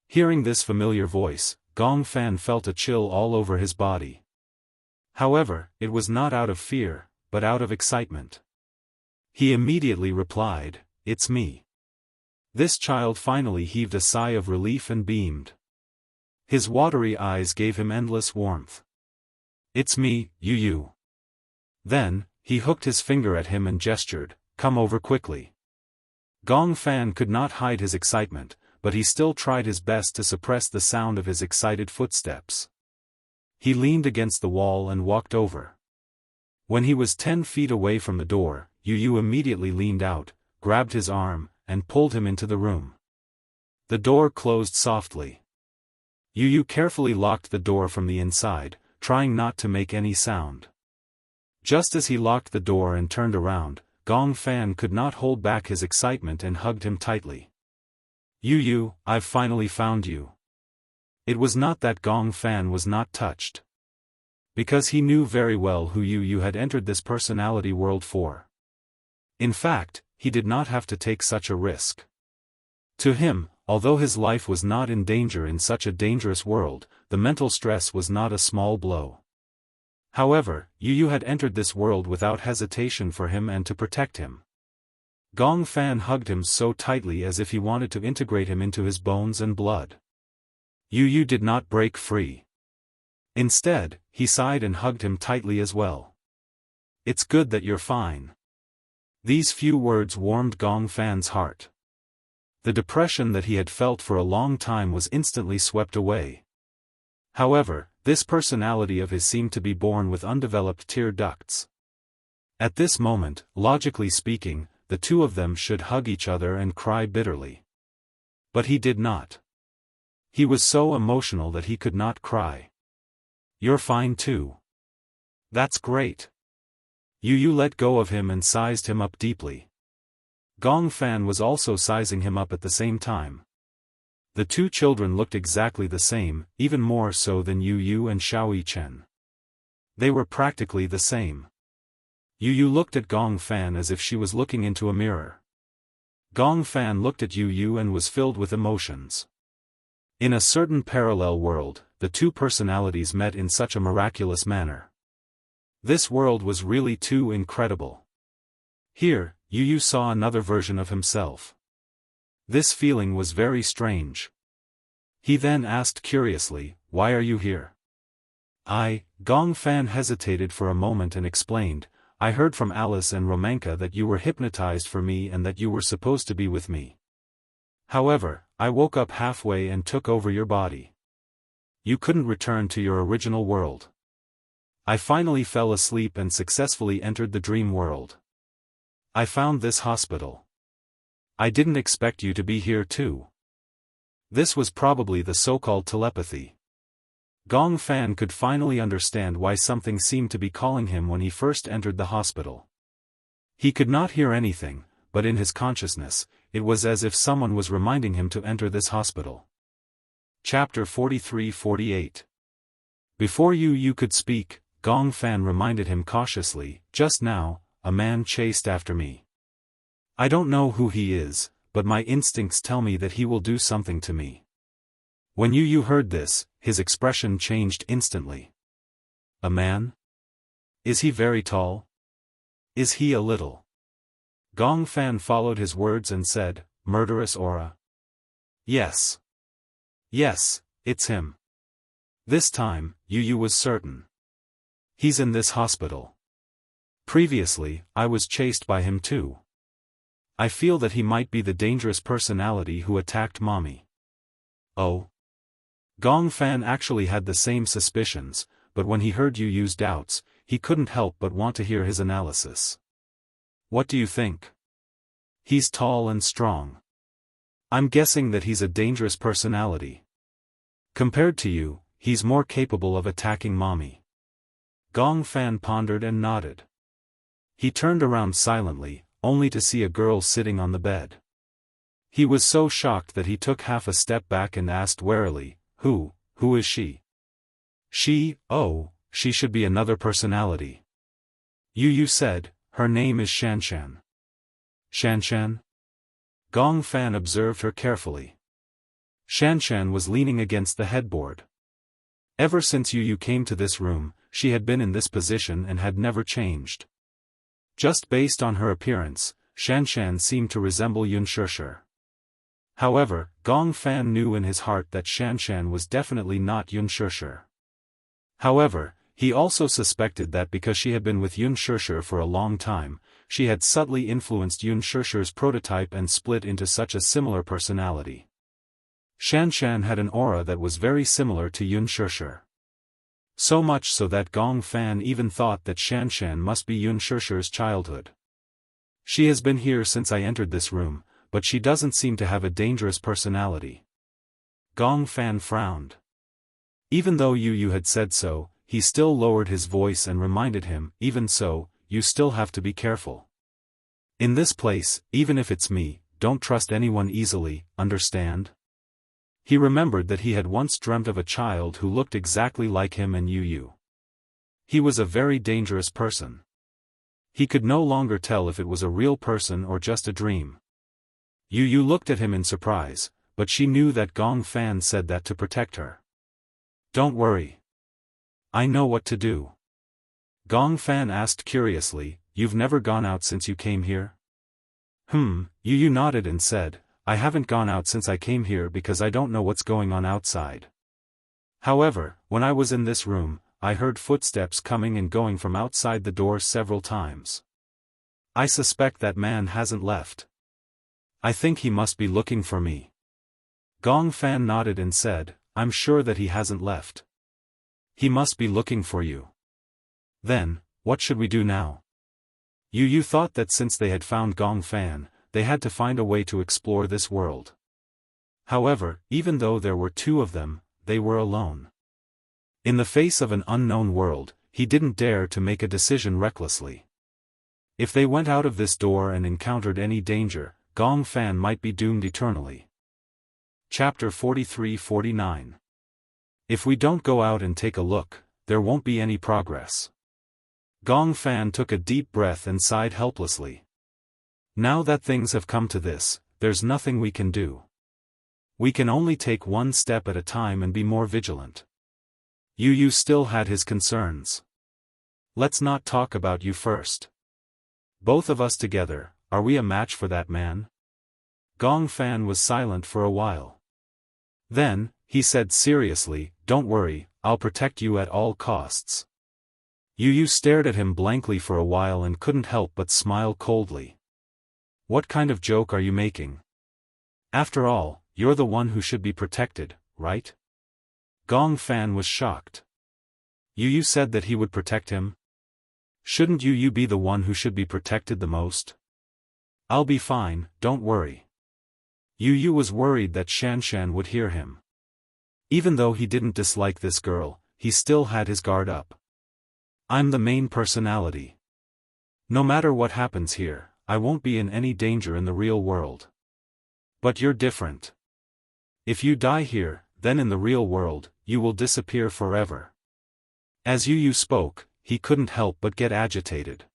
Hearing this familiar voice, Gong Fan felt a chill all over his body. However, it was not out of fear, but out of excitement. He immediately replied, "It's me." This child finally heaved a sigh of relief and beamed. His watery eyes gave him endless warmth. "It's me, Yu." Then, he hooked his finger at him and gestured, "Come over quickly." Gong Fan could not hide his excitement, but he still tried his best to suppress the sound of his excited footsteps. He leaned against the wall and walked over. When he was 10 feet away from the door, Yu immediately leaned out, grabbed his arm, and pulled him into the room. The door closed softly. Yu carefully locked the door from the inside, trying not to make any sound. Just as he locked the door and turned around, Gong Fan could not hold back his excitement and hugged him tightly. "Yu, I've finally found you." It was not that Gong Fan was not touched. Because he knew very well who Yu had entered this personality world for. In fact, he did not have to take such a risk. To him, although his life was not in danger in such a dangerous world, the mental stress was not a small blow. However, Yu had entered this world without hesitation for him and to protect him. Gong Fan hugged him so tightly as if he wanted to integrate him into his bones and blood. Yu did not break free. Instead, he sighed and hugged him tightly as well. "It's good that you're fine." These few words warmed Gong Fan's heart. The depression that he had felt for a long time was instantly swept away. However, this personality of his seemed to be born with undeveloped tear ducts. At this moment, logically speaking, the two of them should hug each other and cry bitterly. But he did not. He was so emotional that he could not cry. "You're fine too. That's great." Yu let go of him and sized him up deeply. Gong Fan was also sizing him up at the same time. The two children looked exactly the same, even more so than Yu and Xiaoyi Chen. They were practically the same. Yu looked at Gong Fan as if she was looking into a mirror. Gong Fan looked at Yu and was filled with emotions. In a certain parallel world, the two personalities met in such a miraculous manner. This world was really too incredible. Here, Yu saw another version of himself. This feeling was very strange. He then asked curiously, "Why are you here?" Gong Fan hesitated for a moment and explained, "I heard from Alice and Romanka that you were hypnotized for me and that you were supposed to be with me. However, I woke up halfway and took over your body. You couldn't return to your original world. I finally fell asleep and successfully entered the dream world. I found this hospital. I didn't expect you to be here too." This was probably the so-called telepathy. Gong Fan could finally understand why something seemed to be calling him when he first entered the hospital. He could not hear anything, but in his consciousness, it was as if someone was reminding him to enter this hospital. Chapter 43-48. Before Yu could speak, Gong Fan reminded him cautiously, "Just now, a man chased after me. I don't know who he is, but my instincts tell me that he will do something to me." When Yu heard this, his expression changed instantly. "A man? Is he very tall? Is he a little?" Gong Fan followed his words and said, "Murderous aura? Yes. Yes, it's him." This time, Yu was certain. "He's in this hospital. Previously, I was chased by him too. I feel that he might be the dangerous personality who attacked Mommy." "Oh?" Gong Fan actually had the same suspicions, but when he heard Yu's doubts, he couldn't help but want to hear his analysis. "What do you think? He's tall and strong. I'm guessing that he's a dangerous personality. Compared to you, he's more capable of attacking Mommy." Gong Fan pondered and nodded. He turned around silently, only to see a girl sitting on the bed. He was so shocked that he took half a step back and asked warily, Who is she?" She should be another personality." Yu said, "Her name is Xianxian." "Xianxian?" Gong Fan observed her carefully. Xianxian was leaning against the headboard. Ever since Yu came to this room, she had been in this position and had never changed. Just based on her appearance, Xianxian seemed to resemble Unspoken. However, Gong Fan knew in his heart that Xianxian was definitely not Unspoken. However, he also suspected that because she had been with Unspoken for a long time, she had subtly influenced Unspoken's prototype and split into such a similar personality. Xianxian had an aura that was very similar to Unspoken. So much so that Gong Fan even thought that Xianxian must be Unspoken's childhood. "She has been here since I entered this room, but she doesn't seem to have a dangerous personality." Gong Fan frowned. Even though Yu had said so, he still lowered his voice and reminded him, "Even so, you still have to be careful. In this place, even if it's me, don't trust anyone easily, understand?" He remembered that he had once dreamt of a child who looked exactly like him and Yu. He was a very dangerous person. He could no longer tell if it was a real person or just a dream. Yu looked at him in surprise, but she knew that Gong Fan said that to protect her. "Don't worry. I know what to do." Gong Fan asked curiously, "You've never gone out since you came here?" Yu nodded and said, "I haven't gone out since I came here because I don't know what's going on outside. However, when I was in this room, I heard footsteps coming and going from outside the door several times. I suspect that man hasn't left. I think he must be looking for me." Gong Fan nodded and said, "I'm sure that he hasn't left. He must be looking for you. Then, what should we do now?" Yu thought that since they had found Gong Fan, they had to find a way to explore this world. However, even though there were two of them, they were alone. In the face of an unknown world, he didn't dare to make a decision recklessly. If they went out of this door and encountered any danger, Gong Fan might be doomed eternally. Chapter 43-49. If we don't go out and take a look, there won't be any progress. Gong Fan took a deep breath and sighed helplessly. Now that things have come to this, there's nothing we can do. We can only take one step at a time and be more vigilant. Yu still had his concerns. "Let's not talk about you first. Both of us together, are we a match for that man?" Gong Fan was silent for a while. Then, he said seriously, "Don't worry, I'll protect you at all costs." Yu stared at him blankly for a while and couldn't help but smile coldly. "What kind of joke are you making? After all, you're the one who should be protected, right?" Gong Fan was shocked. Yu said that he would protect him? Shouldn't Yu be the one who should be protected the most? "I'll be fine, don't worry." Yu was worried that Xianxia would hear him. Even though he didn't dislike this girl, he still had his guard up. "I'm the main personality. No matter what happens here, I won't be in any danger in the real world. But you're different. If you die here, then in the real world, you will disappear forever." As Yu spoke, he couldn't help but get agitated.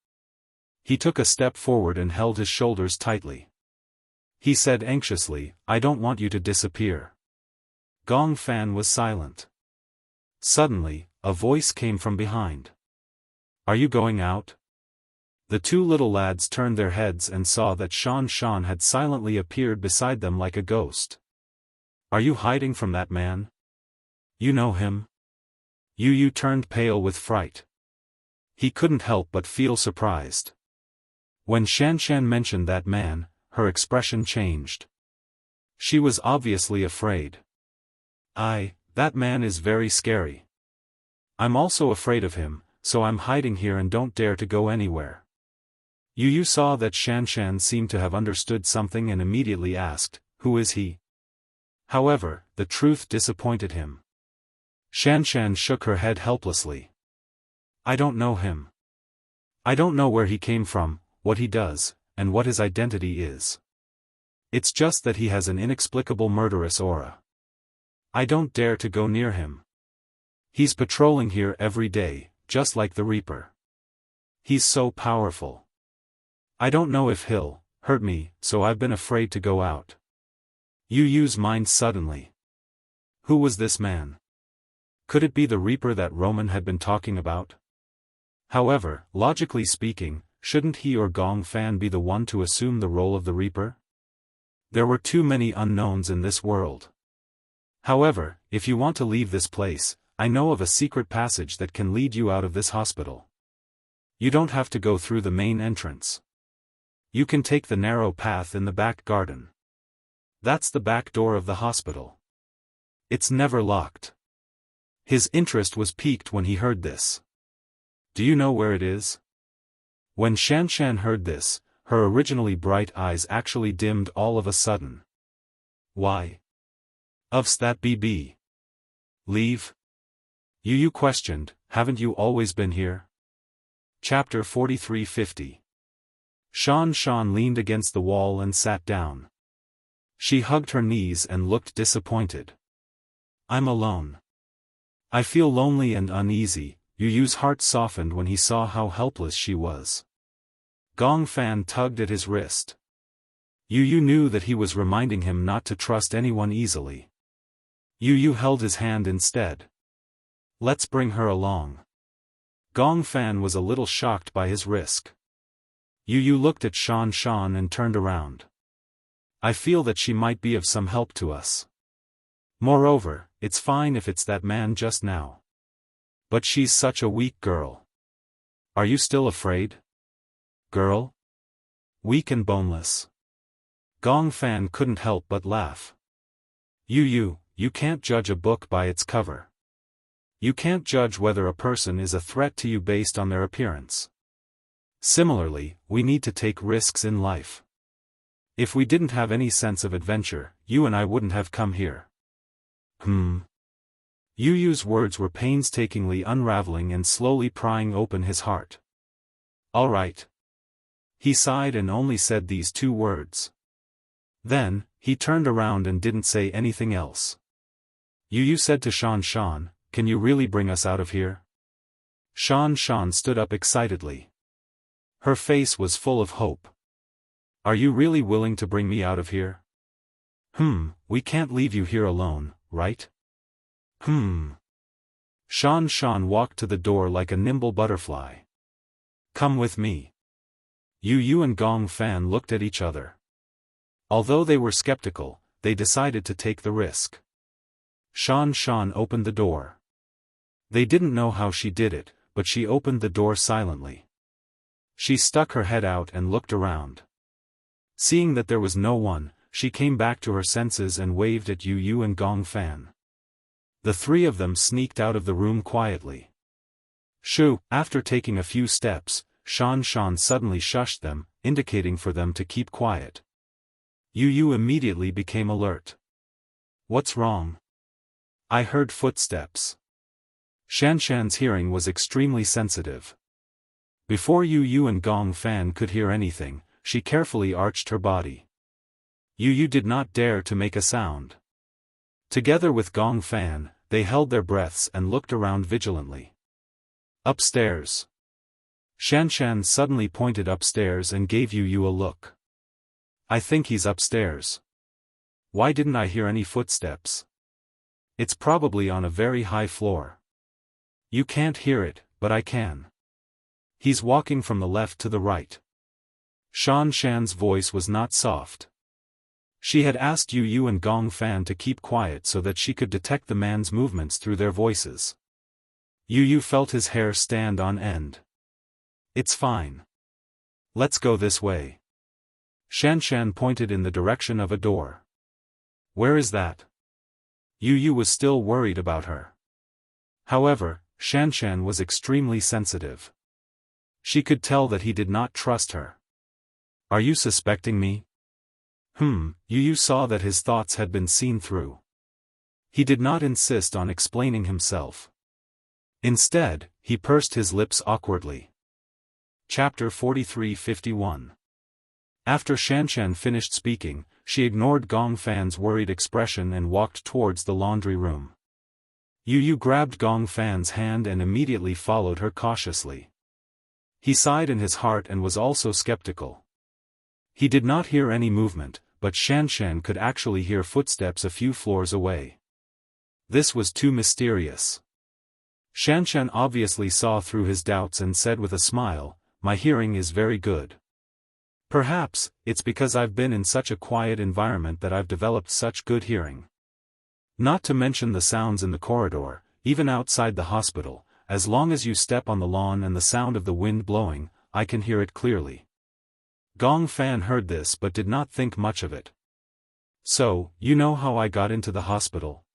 He took a step forward and held his shoulders tightly. He said anxiously, "I don't want you to disappear." Gong Fan was silent. Suddenly, a voice came from behind. "Are you going out?" The two little lads turned their heads and saw that Shan had silently appeared beside them like a ghost. "Are you hiding from that man? You know him?" Yu turned pale with fright. He couldn't help but feel surprised. When Xianxia mentioned that man, her expression changed. She was obviously afraid. That man is very scary. I'm also afraid of him, so I'm hiding here and don't dare to go anywhere." Yu saw that Xianxia seemed to have understood something and immediately asked, "Who is he?" However, the truth disappointed him. Xianxia shook her head helplessly. "I don't know him. I don't know where he came from, what he does, and what his identity is. It's just that he has an inexplicable murderous aura. I don't dare to go near him. He's patrolling here every day, just like the Reaper. He's so powerful. I don't know if he'll hurt me, so I've been afraid to go out." Yu's mind suddenly. Who was this man? Could it be the Reaper that Roman had been talking about? However, logically speaking, shouldn't he or Gong Fan be the one to assume the role of the Reaper? There were too many unknowns in this world. However, if you want to leave this place, I know of a secret passage that can lead you out of this hospital. You don't have to go through the main entrance. You can take the narrow path in the back garden. That's the back door of the hospital. It's never locked. His interest was piqued when he heard this. Do you know where it is? When Xianxia heard this, her originally bright eyes actually dimmed all of a sudden. Why? Of's that BB? Leave? Yu questioned, haven't you always been here? Chapter 43-50. Shan leaned against the wall and sat down. She hugged her knees and looked disappointed. I'm alone. I feel lonely and uneasy. Yu Yu's heart softened when he saw how helpless she was. Gong Fan tugged at his wrist. Yu Yu knew that he was reminding him not to trust anyone easily. Yu Yu held his hand instead. Let's bring her along. Gong Fan was a little shocked by his risk. Yu Yu looked at Shan Shan and turned around. I feel that she might be of some help to us. Moreover, it's fine if it's that man just now. But she's such a weak girl. Are you still afraid? Girl? Weak and boneless. Gong Fan couldn't help but laugh. Yu Yu, you can't judge a book by its cover. You can't judge whether a person is a threat to you based on their appearance. Similarly, we need to take risks in life. If we didn't have any sense of adventure, you and I wouldn't have come here. Yu Yu's words were painstakingly unraveling and slowly prying open his heart. All right. He sighed and only said these two words. Then, he turned around and didn't say anything else. Yu Yu said to Shan Shan, can you really bring us out of here? Shan Shan stood up excitedly. Her face was full of hope. Are you really willing to bring me out of here? We can't leave you here alone, right? Shan Shan walked to the door like a nimble butterfly. Come with me. Yu Yu and Gong Fan looked at each other. Although they were skeptical, they decided to take the risk. Shan Shan opened the door. They didn't know how she did it, but she opened the door silently. She stuck her head out and looked around. Seeing that there was no one, she came back to her senses and waved at Yu Yu and Gong Fan. The three of them sneaked out of the room quietly. After taking a few steps, Shan Shan suddenly shushed them, indicating for them to keep quiet. Yu Yu immediately became alert. What's wrong? I heard footsteps. Shan Shan's hearing was extremely sensitive. Before Yu Yu and Gong Fan could hear anything, she carefully arched her body. Yu Yu did not dare to make a sound. Together with Gong Fan, they held their breaths and looked around vigilantly. Upstairs. Shan Shan suddenly pointed upstairs and gave Yu Yu a look. I think he's upstairs. Why didn't I hear any footsteps? It's probably on a very high floor. You can't hear it, but I can. He's walking from the left to the right. Shan Shan's voice was not soft. She had asked Yu Yu and Gong Fan to keep quiet so that she could detect the man's movements through their voices. Yu Yu felt his hair stand on end. It's fine. Let's go this way. Shan Shan pointed in the direction of a door. Where is that? Yu Yu was still worried about her. However, Shan Shan was extremely sensitive. She could tell that he did not trust her. Are you suspecting me? Yu Yu saw that his thoughts had been seen through. He did not insist on explaining himself. Instead, he pursed his lips awkwardly. Chapter 43:51. After Shan Shan finished speaking, she ignored Gong Fan's worried expression and walked towards the laundry room. Yu Yu grabbed Gong Fan's hand and immediately followed her cautiously. He sighed in his heart and was also skeptical. He did not hear any movement, but Shan Shan could actually hear footsteps a few floors away. This was too mysterious. Shan Shan obviously saw through his doubts and said with a smile, my hearing is very good. Perhaps, it's because I've been in such a quiet environment that I've developed such good hearing. Not to mention the sounds in the corridor, even outside the hospital, as long as you step on the lawn and the sound of the wind blowing, I can hear it clearly. Gong Fan heard this but did not think much of it. So, you know how I got into the hospital?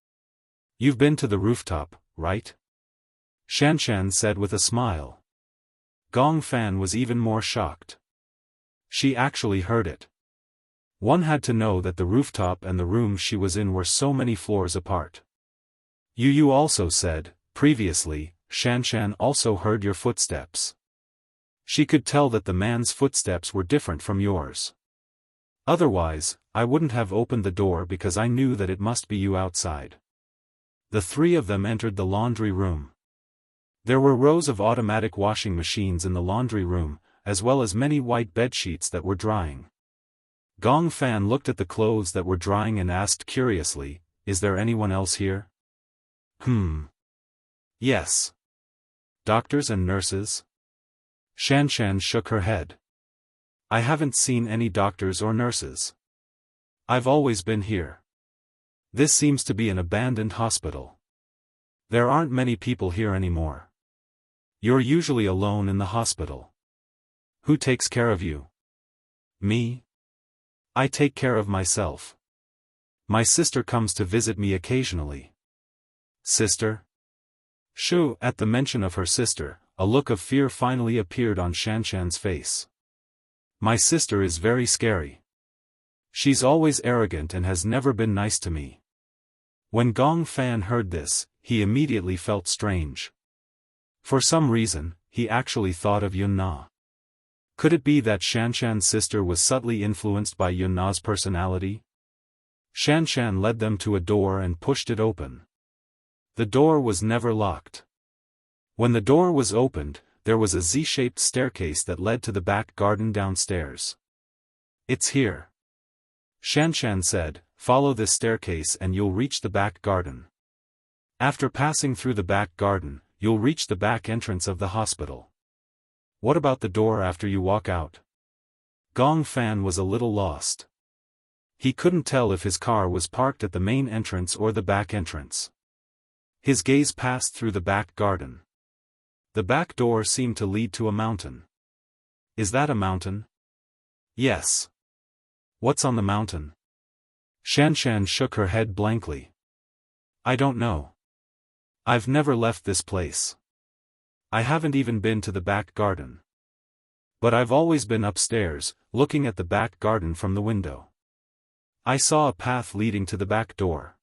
You've been to the rooftop, right? Shan Shan said with a smile. Gong Fan was even more shocked. She actually heard it. One had to know that the rooftop and the room she was in were so many floors apart. Yu Yu also said, previously, Shan Shan also heard your footsteps. She could tell that the man's footsteps were different from yours. Otherwise, I wouldn't have opened the door because I knew that it must be you outside. The three of them entered the laundry room. There were rows of automatic washing machines in the laundry room, as well as many white bedsheets that were drying. Gong Fan looked at the clothes that were drying and asked curiously, "Is there anyone else here?" Yes. Doctors and nurses? Xianxia shook her head. I haven't seen any doctors or nurses. I've always been here. This seems to be an abandoned hospital. There aren't many people here anymore. You're usually alone in the hospital. Who takes care of you? Me? I take care of myself. My sister comes to visit me occasionally. Sister? Shu, at the mention of her sister, a look of fear finally appeared on Xianxia's face. My sister is very scary. She's always arrogant and has never been nice to me. When Gong Fan heard this, he immediately felt strange. For some reason, he actually thought of Yun Na. Could it be that Xianxia's sister was subtly influenced by Yun Na's personality? Xianxia led them to a door and pushed it open. The door was never locked. When the door was opened, there was a Z-shaped staircase that led to the back garden downstairs. It's here. Xianxia said, follow this staircase and you'll reach the back garden. After passing through the back garden, you'll reach the back entrance of the hospital. What about the door after you walk out? Gong Fan was a little lost. He couldn't tell if his car was parked at the main entrance or the back entrance. His gaze passed through the back garden. The back door seemed to lead to a mountain. Is that a mountain? Yes. What's on the mountain? Xianxia shook her head blankly. I don't know. I've never left this place. I haven't even been to the back garden. But I've always been upstairs, looking at the back garden from the window. I saw a path leading to the back door.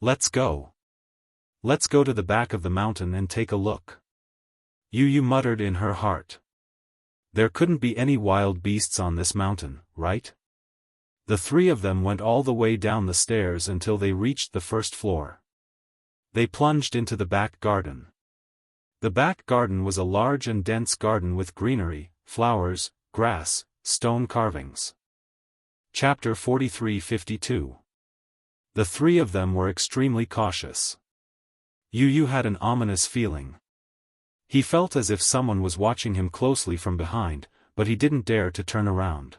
Let's go. Let's go to the back of the mountain and take a look. Yu muttered in her heart. There couldn't be any wild beasts on this mountain, right? The three of them went all the way down the stairs until they reached the first floor. They plunged into the back garden. The back garden was a large and dense garden with greenery, flowers, grass, stone carvings. Chapter 43-52. The three of them were extremely cautious. Yu had an ominous feeling. He felt as if someone was watching him closely from behind, but he didn't dare to turn around.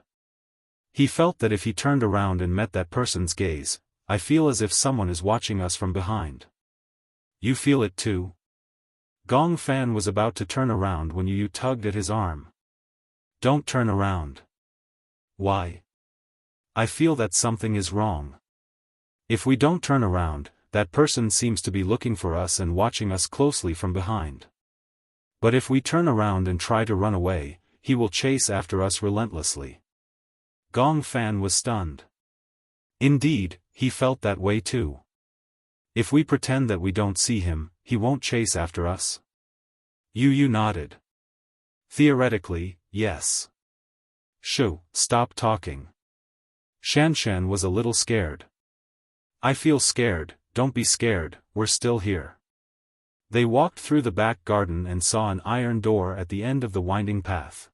He felt that if he turned around and met that person's gaze, I feel as if someone is watching us from behind. You feel it too? Gong Fan was about to turn around when Yu tugged at his arm. Don't turn around. Why? I feel that something is wrong. If we don't turn around, that person seems to be looking for us and watching us closely from behind. But if we turn around and try to run away, he will chase after us relentlessly. Gong Fan was stunned. Indeed, he felt that way too. If we pretend that we don't see him, he won't chase after us? Yu nodded. Theoretically, yes. Shu, stop talking. Xianxia was a little scared. I feel scared, don't be scared, we're still here. They walked through the back garden and saw an iron door at the end of the winding path.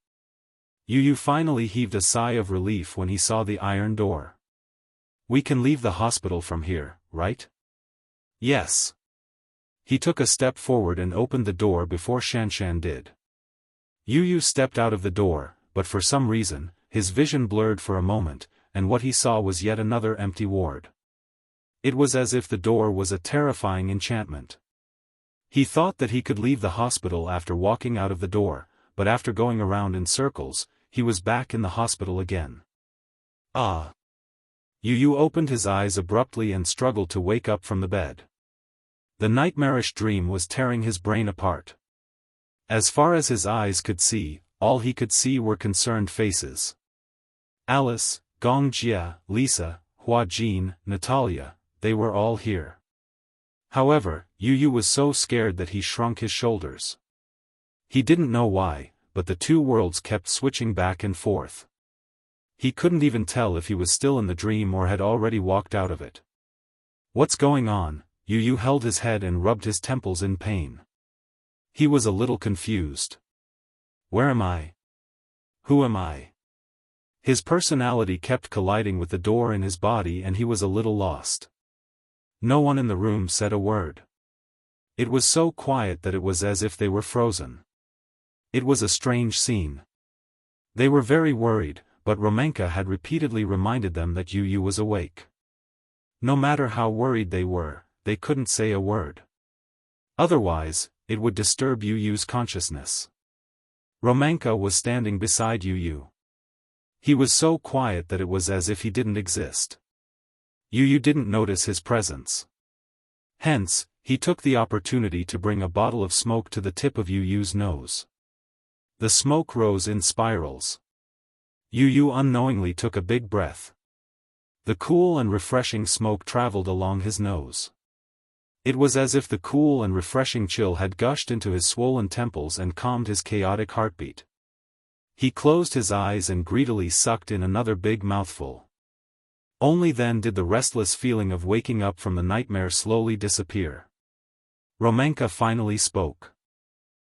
Yu finally heaved a sigh of relief when he saw the iron door. We can leave the hospital from here, right? Yes. He took a step forward and opened the door before Xianxia did. Yu stepped out of the door, but for some reason, his vision blurred for a moment, and what he saw was yet another empty ward. It was as if the door was a terrifying enchantment. He thought that he could leave the hospital after walking out of the door, but after going around in circles, he was back in the hospital again. Ah! Yu opened his eyes abruptly and struggled to wake up from the bed. The nightmarish dream was tearing his brain apart. As far as his eyes could see, all he could see were concerned faces. Alice, Gong Jia, Lisa, Hua Jin, Natalia, they were all here. However, Yu was so scared that he shrunk his shoulders. He didn't know why, but the two worlds kept switching back and forth. He couldn't even tell if he was still in the dream or had already walked out of it. What's going on? Yu held his head and rubbed his temples in pain. He was a little confused. Where am I? Who am I? His personality kept colliding with the door in his body and he was a little lost. No one in the room said a word. It was so quiet that it was as if they were frozen. It was a strange scene. They were very worried, but Romanka had repeatedly reminded them that Yu was awake. No matter how worried they were, they couldn't say a word. Otherwise, it would disturb Yu's consciousness. Romanka was standing beside Yu. He was so quiet that it was as if he didn't exist. Yu didn't notice his presence. Hence, he took the opportunity to bring a bottle of smoke to the tip of Yu's nose. The smoke rose in spirals. Yu unknowingly took a big breath. The cool and refreshing smoke traveled along his nose. It was as if the cool and refreshing chill had gushed into his swollen temples and calmed his chaotic heartbeat. He closed his eyes and greedily sucked in another big mouthful. Only then did the restless feeling of waking up from the nightmare slowly disappear. Romanka finally spoke.